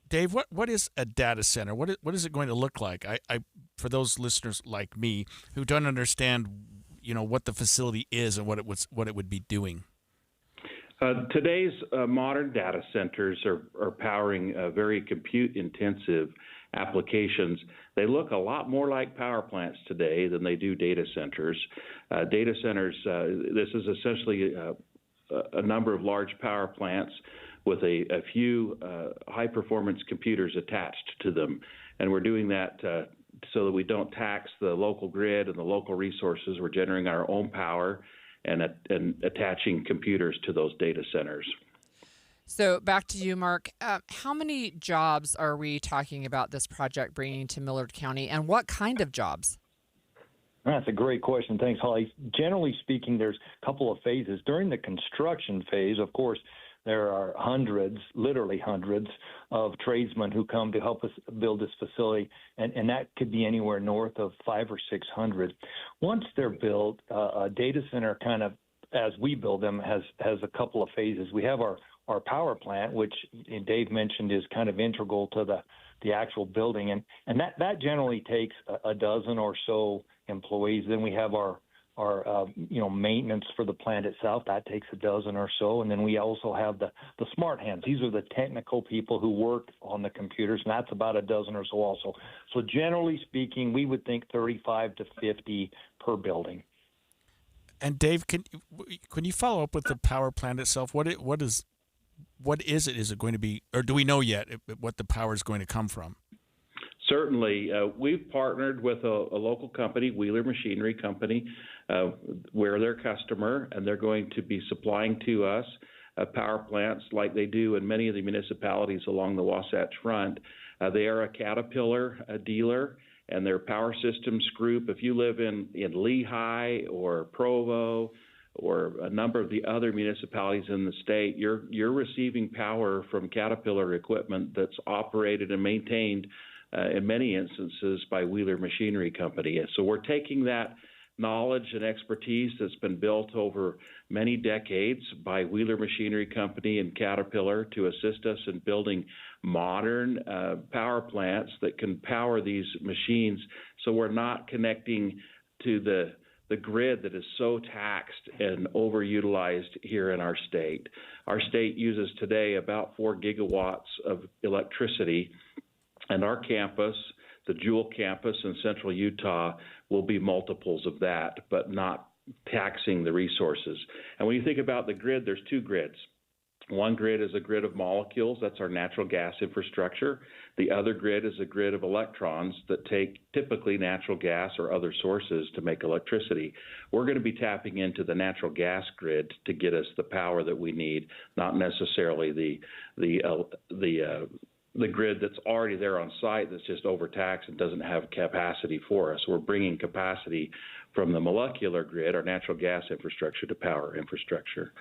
Dave, what is a data center? What is it going to look like? I for those listeners like me who don't understand, what the facility is and what it would be doing. Today's modern data centers are powering very compute-intensive applications. They look a lot more like power plants today than they do data centers. Data centers, this is essentially a number of large power plants with a few high-performance computers attached to them. And we're doing that so that we don't tax the local grid and the local resources. We're generating our own power and attaching computers to those data centers. So back to you, Mark. How many jobs are we talking about this project bringing to Millard County, and what kind of jobs? That's a great question. Thanks, Holly. Generally speaking, there's a couple of phases. During the construction phase, of course, there are literally hundreds of tradesmen who come to help us build this facility, and that could be anywhere north of 500 or 600. Once they're built, a data center kind of, as we build them, has a couple of phases. We have our power plant, which Dave mentioned is kind of integral to the actual building, and that generally takes a dozen or so employees. Then we have our maintenance for the plant itself. That takes a dozen or so. And then we also have the smart hands. These are the technical people who work on the computers, and that's about a dozen or so also. So generally speaking, we would think 35 to 50 per building. And Dave, can you follow up with the power plant itself? What is it? Is it going to be, or do we know yet what the power is going to come from? Certainly. We've partnered with a local company, Wheeler Machinery Company. We're their customer, and they're going to be supplying to us power plants like they do in many of the municipalities along the Wasatch Front. They are a Caterpillar dealer, and their power systems group. If you live in Lehigh or Provo or a number of the other municipalities in the state, you're receiving power from Caterpillar equipment that's operated and maintained in many instances by Wheeler Machinery Company. So we're taking that knowledge and expertise that's been built over many decades by Wheeler Machinery Company and Caterpillar to assist us in building modern power plants that can power these machines, so we're not connecting to the grid that is so taxed and overutilized here in our state. Our state uses today about 4 gigawatts of electricity, and our campus, the Jewel campus in central Utah, will be multiples of that, but not taxing the resources. And when you think about the grid, there's two grids. One grid is a grid of molecules. That's our natural gas infrastructure. The other grid is a grid of electrons that take typically natural gas or other sources to make electricity. We're going to be tapping into the natural gas grid to get us the power that we need, not necessarily the grid that's already there on site that's just overtaxed and doesn't have capacity for us. We're bringing capacity from the molecular grid, our natural gas infrastructure, to power infrastructure.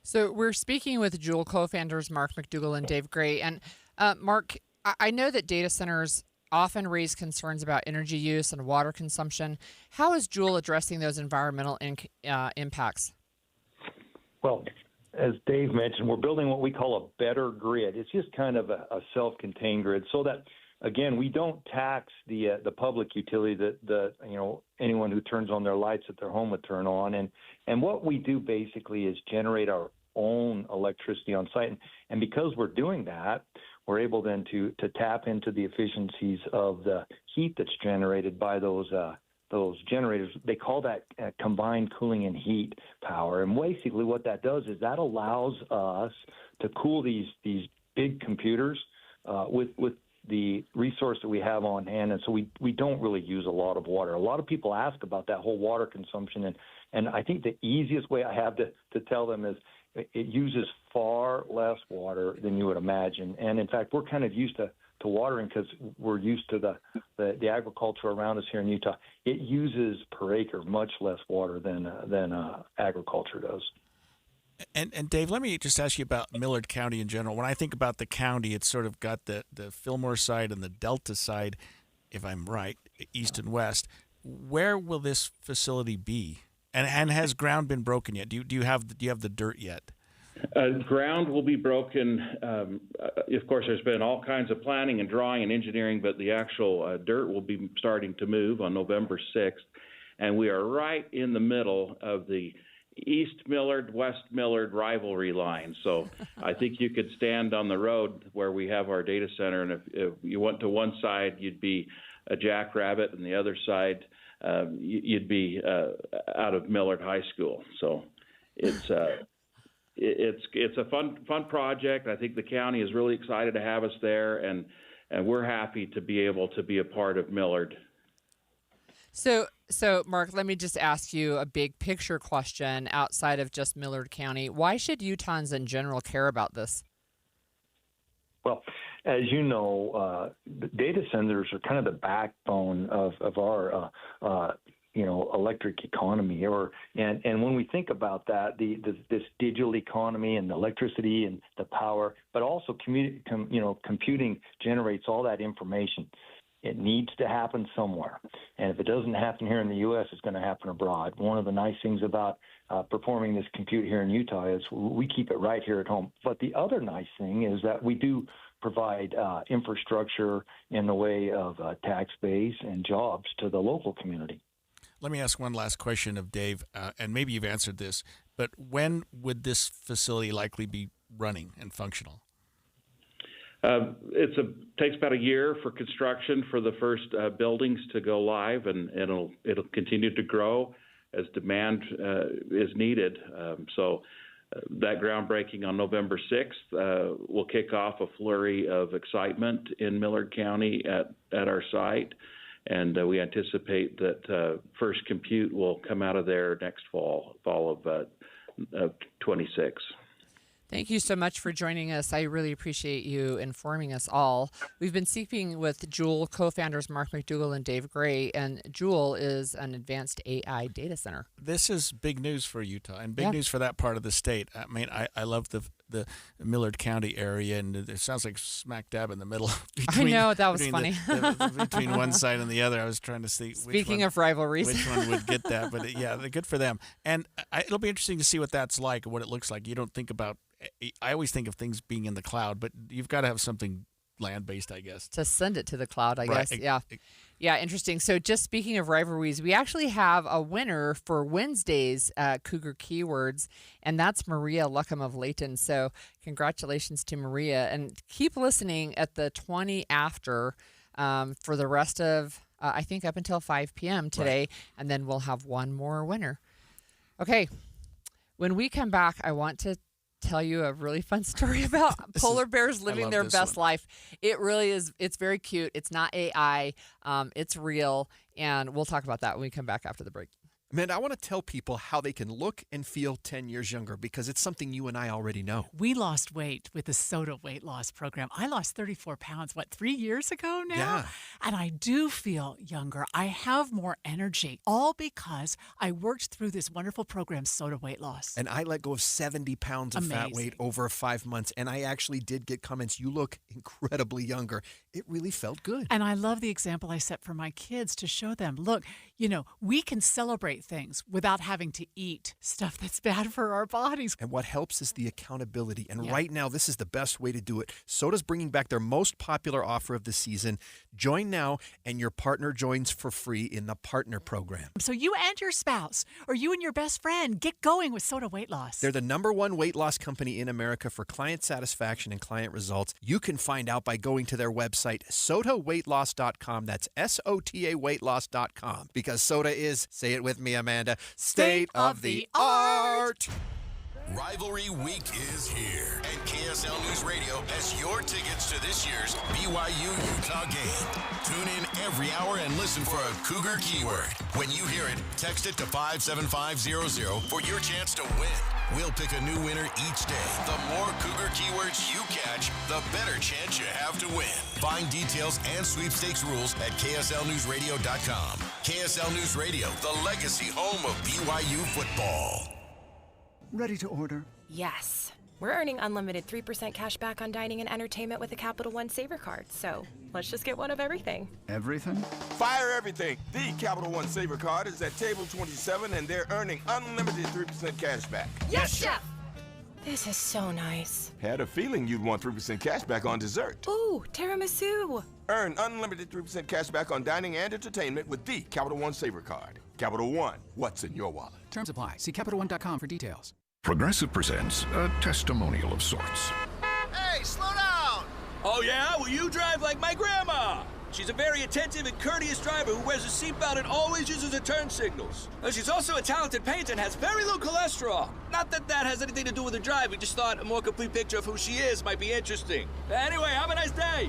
So we're speaking with Joule co-founders Mark McDougall and Dave Gray. And Mark, I know that data centers often raise concerns about energy use and water consumption. How is Joule addressing those environmental impacts? Well, as Dave mentioned, we're building what we call a better grid. It's just kind of a self-contained grid so that, again, we don't tax the public utility that anyone who turns on their lights at their home would turn on. And what we do basically is generate our own electricity on site. And because we're doing that, we're able then to tap into the efficiencies of the heat that's generated by those generators. They call that combined cooling and heat power. And basically what that does is that allows us to cool these big computers with the resource that we have on hand. And so we don't really use a lot of water. A lot of people ask about that whole water consumption. And I think the easiest way I have to tell them is it uses far less water than you would imagine. And in fact, we're kind of used to watering because we're used to the agriculture around us here in Utah. It uses per acre much less water than agriculture does. And Dave, let me just ask you about Millard County in general. When I think about the county, it's sort of got the Fillmore side and the Delta side, if I'm right, east and west. Where will this facility be? And has ground been broken yet? Do you have the dirt yet? Ground will be broken. Of course, there's been all kinds of planning and drawing and engineering, but the actual dirt will be starting to move on November 6th. And we are right in the middle of the East Millard, West Millard rivalry line. So I think you could stand on the road where we have our data center, and if you went to one side, you'd be a Jackrabbit, and the other side, you'd be out of Millard High School. So it's a fun project. I think the county is really excited to have us there, and we're happy to be able to be a part of Millard. So Mark, let me just ask you a big picture question outside of just Millard County. Why should Utahns in general care about this? Well, as you know, data centers are kind of the backbone of our electric economy. And when we think about that, this digital economy and the electricity and the power, but also computing generates all that information. It needs to happen somewhere. And if it doesn't happen here in the U.S., it's going to happen abroad. One of the nice things about performing this compute here in Utah is we keep it right here at home. But the other nice thing is that we do provide infrastructure in the way of tax base and jobs to the local community. Let me ask one last question of Dave, and maybe you've answered this, but when would this facility likely be running and functional? It takes about a year for construction for the first buildings to go live, and it'll continue to grow as demand is needed. So that groundbreaking on November 6th will kick off a flurry of excitement in Millard County at our site, and we anticipate that first compute will come out of there next fall of 26. Thank you so much for joining us. I really appreciate you informing us all. We've been speaking with Joule co-founders Mark McDougall and Dave Gray, and Joule is an advanced AI data center. This is big news for Utah and big news for that part of the state. I mean, I love the Millard County area, and it sounds like smack dab in the middle. I know, that was funny. Between one side and the other, I was trying to see Speaking of rivalries, which one would get that. But yeah, they're good for them. And it'll be interesting to see what that's like, what it looks like. You don't think about, I always think of things being in the cloud, but you've got to have something land-based, I guess. To send it to the cloud, I guess. Yeah. Yeah, interesting. So just speaking of rivalries, we actually have a winner for Wednesday's Cougar Keywords, and that's Maria Luckham of Layton. So congratulations to Maria. And keep listening at the 20 after for the rest of, I think, up until 5 p.m. today, right. And then we'll have one more winner. Okay. When we come back, I want to tell you a really fun story about polar bears living their best life. It really is. It's very cute. It's not AI. It's real. And we'll talk about that when we come back after the break. Amanda, I want to tell people how they can look and feel 10 years younger because it's something you and I already know. We lost weight with the SOTA weight loss program. I lost 34 pounds, 3 years ago now? Yeah. And I do feel younger. I have more energy, all because I worked through this wonderful program, SOTA weight loss. And I let go of 70 pounds of fat weight over 5 months, and I actually did get comments, you look incredibly younger. It really felt good. And I love the example I set for my kids to show them, look, we can celebrate things without having to eat stuff that's bad for our bodies. And what helps is the accountability. And right now, this is the best way to do it. SOTA's bringing back their most popular offer of the season. Join now, and your partner joins for free in the Partner Program. So you and your spouse, or you and your best friend, get going with SOTA weight loss. They're the #1 weight loss company in America for client satisfaction and client results. You can find out by going to their website, SOTAweightloss.com. That's SOTA weightloss.com. Because SOTA is, say it with me, Amanda, state of the art. Rivalry Week is here, and KSL News Radio has your tickets to this year's BYU-Utah game. Tune in every hour and listen for a Cougar keyword. When you hear it, text it to 57500 for your chance to win. We'll pick a new winner each day. The more Cougar keywords you catch, the better chance you have to win. Find details and sweepstakes rules at KSLNewsRadio.com. KSL News Radio, the legacy home of BYU football. Ready to order? Yes. We're earning unlimited 3% cash back on dining and entertainment with a Capital One Saver card, so let's just get one of everything. Everything? Fire everything! The Capital One Saver card is at table 27, and they're earning unlimited 3% cash back. Yes, Chef! This is so nice. Had a feeling you'd want 3% cash back on dessert. Ooh, tiramisu! Earn unlimited 3% cash back on dining and entertainment with the Capital One Saver card. Capital One, what's in your wallet? Terms apply. See CapitalOne.com for details. Progressive presents a testimonial of sorts. Hey, slow down! Oh, yeah? Well, you drive like my grandma. She's a very attentive and courteous driver who wears a seatbelt and always uses her turn signals. She's also a talented painter and has very low cholesterol. Not that that has anything to do with her drive. We just thought a more complete picture of who she is might be interesting. Anyway, have a nice day.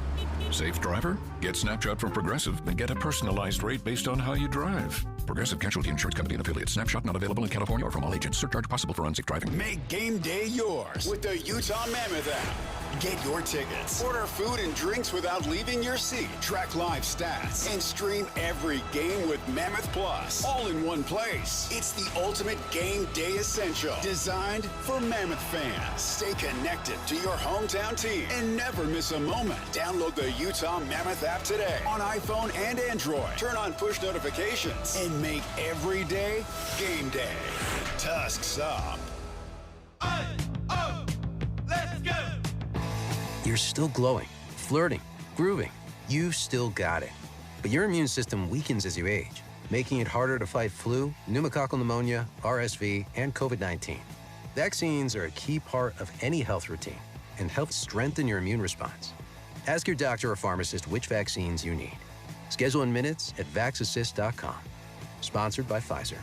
Safe driver? Get Snapshot from Progressive and get a personalized rate based on how you drive. Progressive Casualty Insurance Company and affiliates. Snapshot not available in California or from all agents. Surcharge possible for unsafe driving. Make game day yours with the Utah Mammoth app. Get your tickets. Order food and drinks without leaving your seat. Track live stats and stream every game with Mammoth Plus. All in one place. It's the ultimate game day essential. Designed for Mammoth fans. Stay connected to your hometown team and never miss a moment. Download the Utah Mammoth app today on iPhone and Android. Turn on push notifications and make every day game day. Tusks up. Let's go! You're still glowing, flirting, grooving. You've still got it. But your immune system weakens as you age, making it harder to fight flu, pneumococcal pneumonia, RSV, and COVID-19. Vaccines are a key part of any health routine and help strengthen your immune response. Ask your doctor or pharmacist which vaccines you need. Schedule in minutes at VaxAssist.com. Sponsored by Pfizer.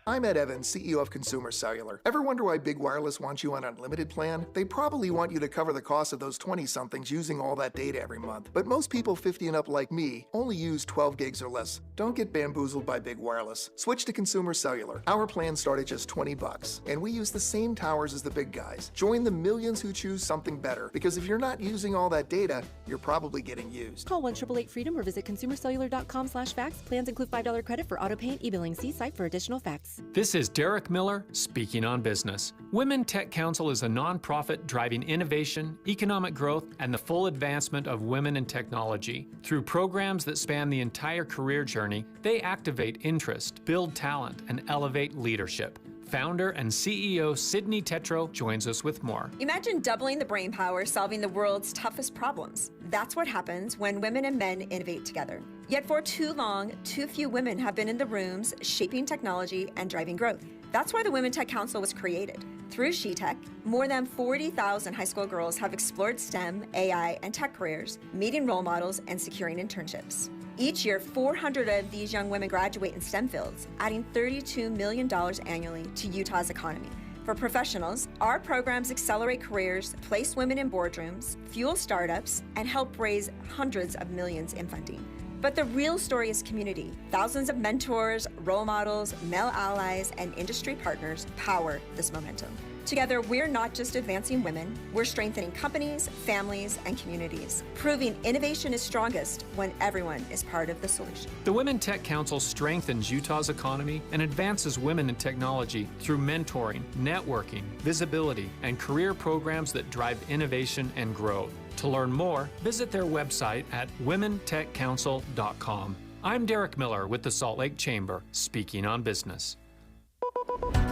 I'm Ed Evans, CEO of Consumer Cellular. Ever wonder why Big Wireless wants you on unlimited plan? They probably want you to cover the cost of those 20-somethings using all that data every month. But most people 50 and up like me only use 12 gigs or less. Don't get bamboozled by Big Wireless. Switch to Consumer Cellular. Our plans start at just $20, and we use the same towers as the big guys. Join the millions who choose something better, because if you're not using all that data, you're probably getting used. Call 1-888-FREEDOM or visit consumercellular.com/facts. Plans include $5 credit for auto-pay and e-billing. See site for additional facts. This is Derek Miller speaking on business. Women Tech Council is a nonprofit driving innovation, economic growth, and the full advancement of women in technology. Through programs that span the entire career journey, they activate interest, build talent, and elevate leadership. Founder and CEO Sydney Tetro joins us with more. Imagine doubling the brain power solving the world's toughest problems. That's what happens when women and men innovate together. Yet for too long, too few women have been in the rooms shaping technology and driving growth. That's why the Women Tech Council was created. Through SheTech, more than 40,000 high school girls have explored STEM, AI, and tech careers, meeting role models and securing internships. Each year, 400 of these young women graduate in STEM fields, adding $32 million annually to Utah's economy. For professionals, our programs accelerate careers, place women in boardrooms, fuel startups, and help raise hundreds of millions in funding. But the real story is community. Thousands of mentors, role models, male allies, and industry partners power this momentum. Together, we're not just advancing women, we're strengthening companies, families, and communities, proving innovation is strongest when everyone is part of the solution. The Women Tech Council strengthens Utah's economy and advances women in technology through mentoring, networking, visibility, and career programs that drive innovation and growth. To learn more, visit their website at womentechcouncil.com. I'm Derek Miller with the Salt Lake Chamber, speaking on business.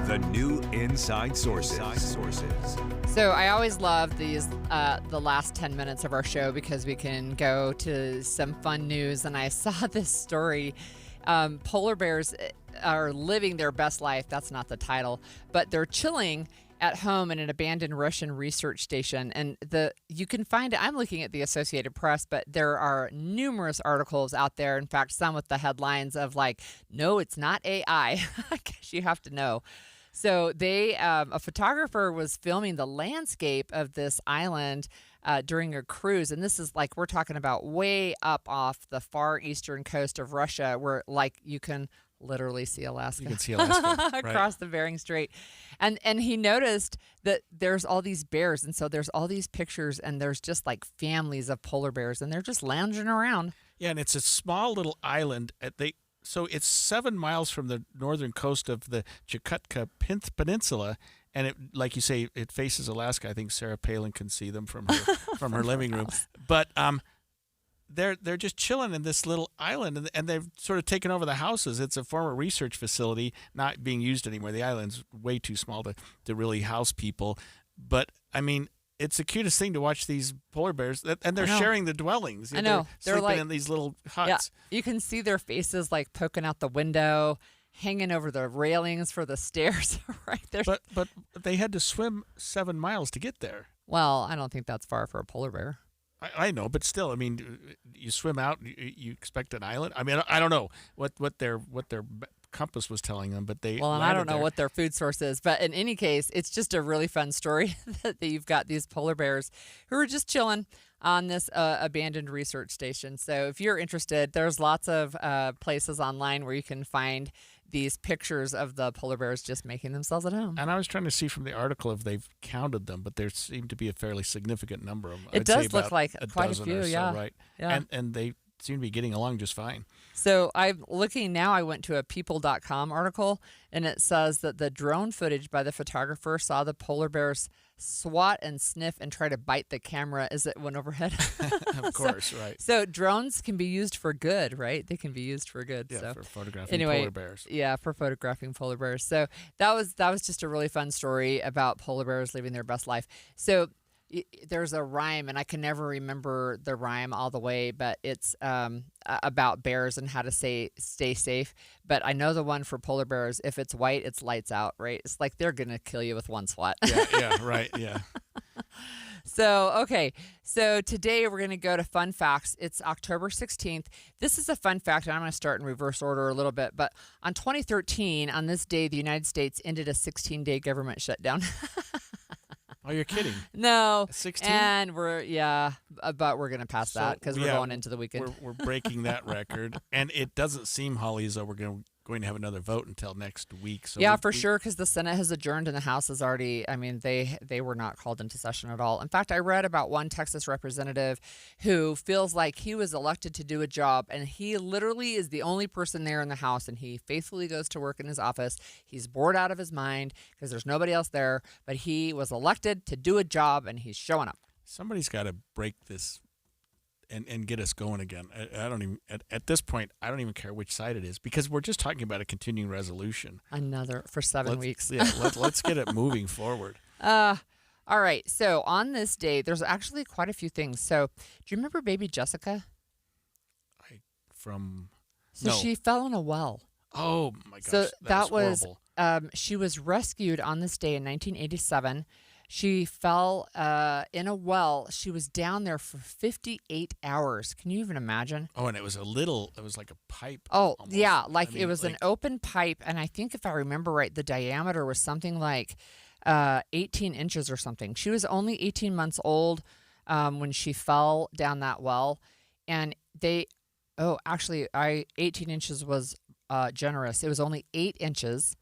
The new Inside Sources. So I always love these, the last 10 minutes of our show, because we can go to some fun news. And I saw this story. Polar bears are living their best life. That's not the title, but they're chilling at home in an abandoned Russian research station. And you can find it. I'm looking at the Associated Press, but there are numerous articles out there. In fact, some with the headlines of like, no, it's not AI. I guess you have to know. So a photographer was filming the landscape of this island during a cruise. And this is like, we're talking about way up off the far eastern coast of Russia, where like you can literally see Alaska. You can see Alaska across the Bering Strait. And he noticed that there's all these bears. And so there's all these pictures, and there's just like families of polar bears, and they're just lounging around. Yeah, and it's a small little island. So it's 7 miles from the northern coast of the Chukotka Peninsula, and it, like you say, it faces Alaska. I think Sarah Palin can see them from her living room. But they're just chilling in this little island, and they've sort of taken over the houses. It's a former research facility, not being used anymore. The island's way too small to really house people. But I mean, it's the cutest thing to watch these polar bears, and they're sharing the dwellings. I know. They're sleeping like, in these little huts. Yeah, you can see their faces like poking out the window, hanging over the railings for the stairs right there. But they had to swim 7 miles to get there. Well, I don't think that's far for a polar bear. I know, but still, I mean, you swim out, you expect an island. I mean, I don't know what their compass was telling them, but they. Well, and I don't know what their food source is, but in any case, it's just a really fun story that you've got these polar bears who are just chilling on this abandoned research station. So if you're interested, there's lots of places online where you can find these pictures of the polar bears just making themselves at home. And I was trying to see from the article if they've counted them, but there seemed to be a fairly significant number of them. It does look like quite a few, yeah. So, right? Yeah. And they seem to be getting along just fine. So I'm looking now, I went to a people.com article, and it says that the drone footage by the photographer saw the polar bears swat and sniff and try to bite the camera as it went overhead. Of course, right. So drones can be used for good, right? They can be used for good. Yeah, so for photographing polar bears. Yeah, for photographing polar bears. So that was just a really fun story about polar bears living their best life. So there's a rhyme, and I can never remember the rhyme all the way, but it's about bears and how to stay safe. But I know the one for polar bears: if it's white, it's lights out, right? It's like they're gonna kill you with one swat. Yeah, right, yeah. So, okay. So today we're going to go to fun facts. It's October 16th. This is a fun fact, and I'm going to start in reverse order a little bit. But on 2013, on this day, the United States ended a 16-day government shutdown. Oh, you're kidding. No. 16? And but we're going to pass that because we're going into the weekend. We're breaking that record. And it doesn't seem, Holly, as though we're going to have another vote until next week. So yeah, for sure, because the Senate has adjourned and the House has already, I mean, they were not called into session at all. In fact, I read about one Texas representative who feels like he was elected to do a job, and he literally is the only person there in the House, and he faithfully goes to work in his office. He's bored out of his mind because there's nobody else there, but he was elected to do a job, and he's showing up. Somebody's got to break this and get us going again. I don't even at this point, I don't even care which side it is, because we're just talking about a continuing resolution. Another for 7 weeks. Yeah, let's get it moving forward. All right. So on this day, there's actually quite a few things. So do you remember baby Jessica? No. She fell in a well. Oh my gosh. So that was horrible. She was rescued on this day in 1987. She fell in a well. She was down there for 58 hours. Can you even imagine? Oh, and it was like a pipe. Oh, almost. yeah, like I mean, it was an open pipe, and I think if I remember right, the diameter was something like 18 inches or something. She was only 18 months old when she fell down that well, and 18 inches was generous. It was only 8 inches,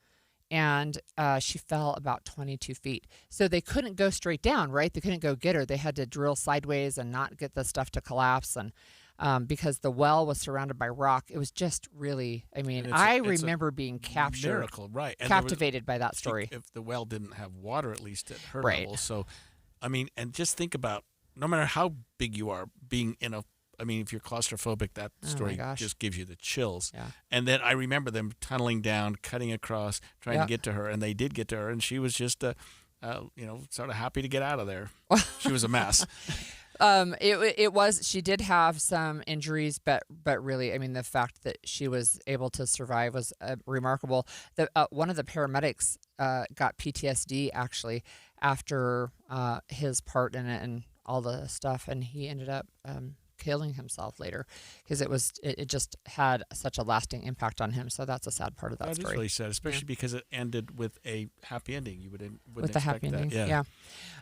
and she fell about 22 feet. So they couldn't go straight down, right? They couldn't go get her. They had to drill sideways and not get the stuff to collapse, and because the well was surrounded by rock. It was just really, I mean, I remember being captured, miracle, right? And captivated by that story. If the well didn't have water, at least at her Right. level. So, I mean, and just think about, no matter how big you are, being in a, I mean, if you're claustrophobic, that story just gives you the chills. Yeah. And then I remember them tunneling down, cutting across, trying to get to her, and they did get to her, and she was just, sort of happy to get out of there. She was a mess. It was. She did have some injuries, but really, I mean, the fact that she was able to survive was remarkable. One of the paramedics got PTSD actually after his part in it and all the stuff, and he ended up killing himself later because it just had such a lasting impact on him. So that's a sad part of that story. That is really sad, especially because it ended with a happy ending. You wouldn't with the happy expect ending. that. Yeah.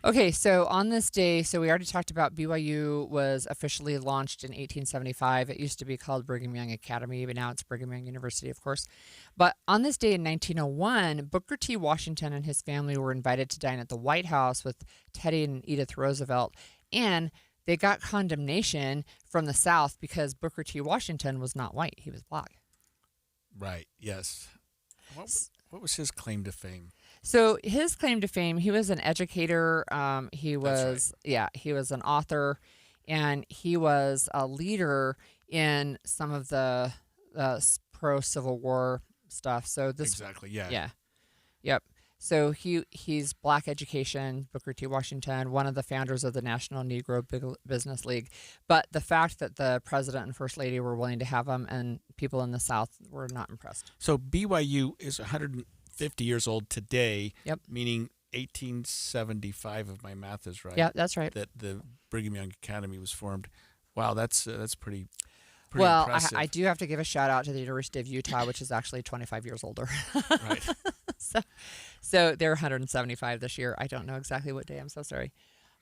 Okay, so on this day, so we already talked about BYU was officially launched in 1875. It used to be called Brigham Young Academy, but now it's Brigham Young University, of course. But on this day in 1901, Booker T. Washington and his family were invited to dine at the White House with Teddy and Edith Roosevelt, and they got condemnation from the South because Booker T. Washington was not white. He was black. Right, yes. What was his claim to fame? So his claim to fame, he was an educator. He was an author, and he was a leader in some of the pro-Civil War stuff. So this exactly, yeah. Yeah. Yep. So he's black education, Booker T. Washington, one of the founders of the National Negro Business League. But the fact that the president and first lady were willing to have him and people in the South were not impressed. So BYU is 150 years old today, Yep. meaning 1875, if my math is right. Yeah, that's right. That the Brigham Young Academy was formed. Wow, that's pretty well, impressive. I do have to give a shout out to the University of Utah, which is actually 25 years older. Right. So they're 175 this year. I don't know exactly what day. I'm so sorry.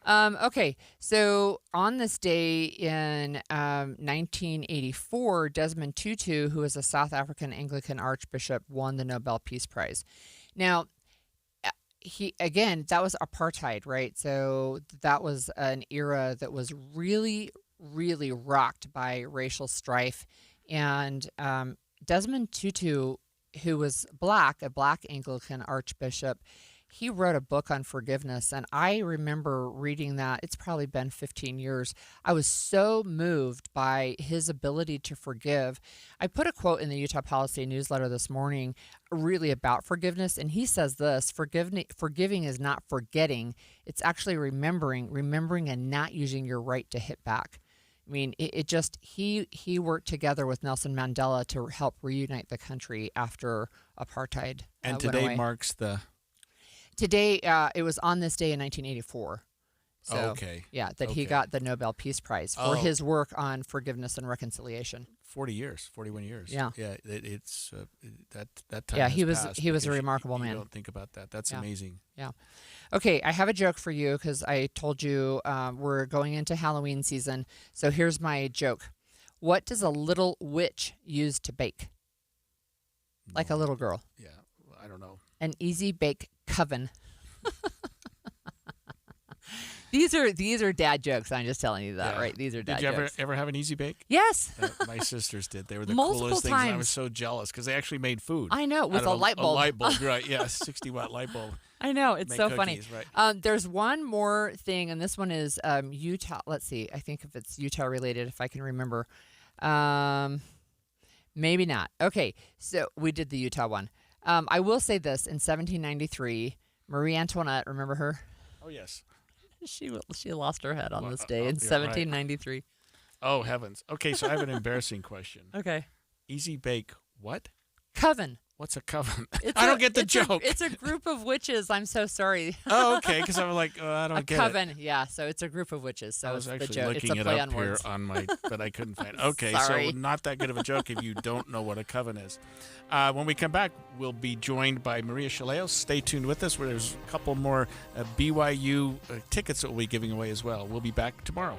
Okay, so on this day in 1984, Desmond Tutu, who is a South African Anglican archbishop, won the Nobel Peace Prize. Now, that was apartheid, right? So that was an era that was really, really rocked by racial strife. And Desmond Tutu, who was a black Anglican archbishop, he wrote a book on forgiveness. And I remember reading that. It's probably been 15 years. I was so moved by his ability to forgive. I put a quote in the Utah Policy newsletter this morning really about forgiveness. And he says this: forgiving is not forgetting. It's actually remembering and not using your right to hit back. I mean, he worked together with Nelson Mandela to help reunite the country after apartheid. And today marks the... Today, it was on this day in 1984. So, okay. Yeah, he got the Nobel Peace Prize for his work on forgiveness and reconciliation. 41 years. Yeah. Yeah, it's that time. Yeah, has he was passed a remarkable man. You don't think about that. That's amazing. Yeah. Okay, I have a joke for you because I told you we're going into Halloween season. So here's my joke. What does a little witch use to bake? Like a little girl. Yeah, I don't know. An easy bake coven. These are dad jokes. I'm just telling you that, right? These are dad jokes. Did you ever have an easy bake? Yes. My sisters did. They were the Multiple coolest things. times. And I was so jealous because they actually made food. I know, with a light bulb. A light bulb, right? Yeah, 60-watt light bulb. I know, it's so cookies, funny. Right. There's one more thing, and this one is Utah. Let's see. I think if it's Utah related, if I can remember. Maybe not. Okay, so we did the Utah one. I will say this: in 1793, Marie Antoinette, remember her? Oh yes. She lost her head on this day in 1793. Right. Oh heavens. Okay, so I have an embarrassing question. Okay. Easy bake what? Coven. What's a coven? It's I don't get the it's joke. It's a group of witches. I'm so sorry. Oh, okay, because I'm like, I don't get coven. it. Yeah, so it's a group of witches. So I was it's actually the joke. It's looking a it play up on here words. on my, but I couldn't find it. Okay, Sorry. so not that good of a joke if you don't know what a coven is. When we come back, we'll be joined by Maria Chaleos. Stay tuned with us, where there's a couple more BYU tickets that we'll be giving away as well. We'll be back tomorrow.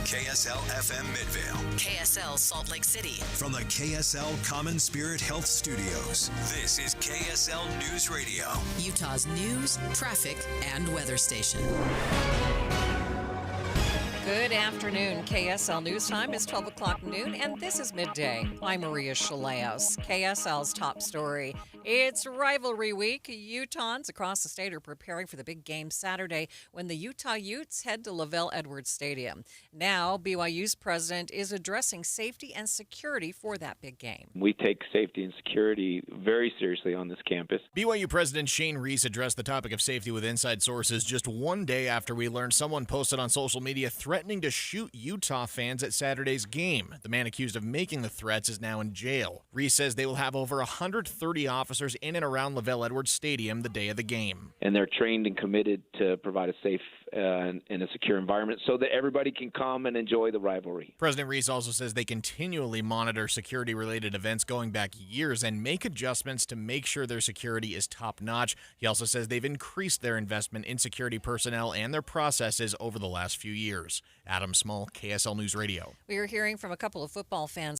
KSL FM Midvale. KSL Salt Lake City. From the KSL Common Spirit Health Studios, this is KSL News Radio. Utah's news, traffic, and weather station. Good afternoon. KSL News Time is 12 o'clock noon, and this is Midday. I'm Maria Chaleos. KSL's top story. It's rivalry week. Utahns across the state are preparing for the big game Saturday when the Utah Utes head to LaVelle Edwards Stadium. Now, BYU's president is addressing safety and security for that big game. We take safety and security very seriously on this campus. BYU President Shane Reese addressed the topic of safety with inside sources just one day after we learned someone posted on social media threatening to shoot Utah fans at Saturday's game. The man accused of making the threats is now in jail. Reese says they will have over 130 officers in and around LaVelle Edwards Stadium the day of the game. And they're trained and committed to provide a safe and a secure environment so that everybody can come and enjoy the rivalry. President Reese also says they continually monitor security-related events going back years and make adjustments to make sure their security is top-notch. He also says they've increased their investment in security personnel and their processes over the last few years. Adam Small, KSL News Radio. We are hearing from a couple of football fans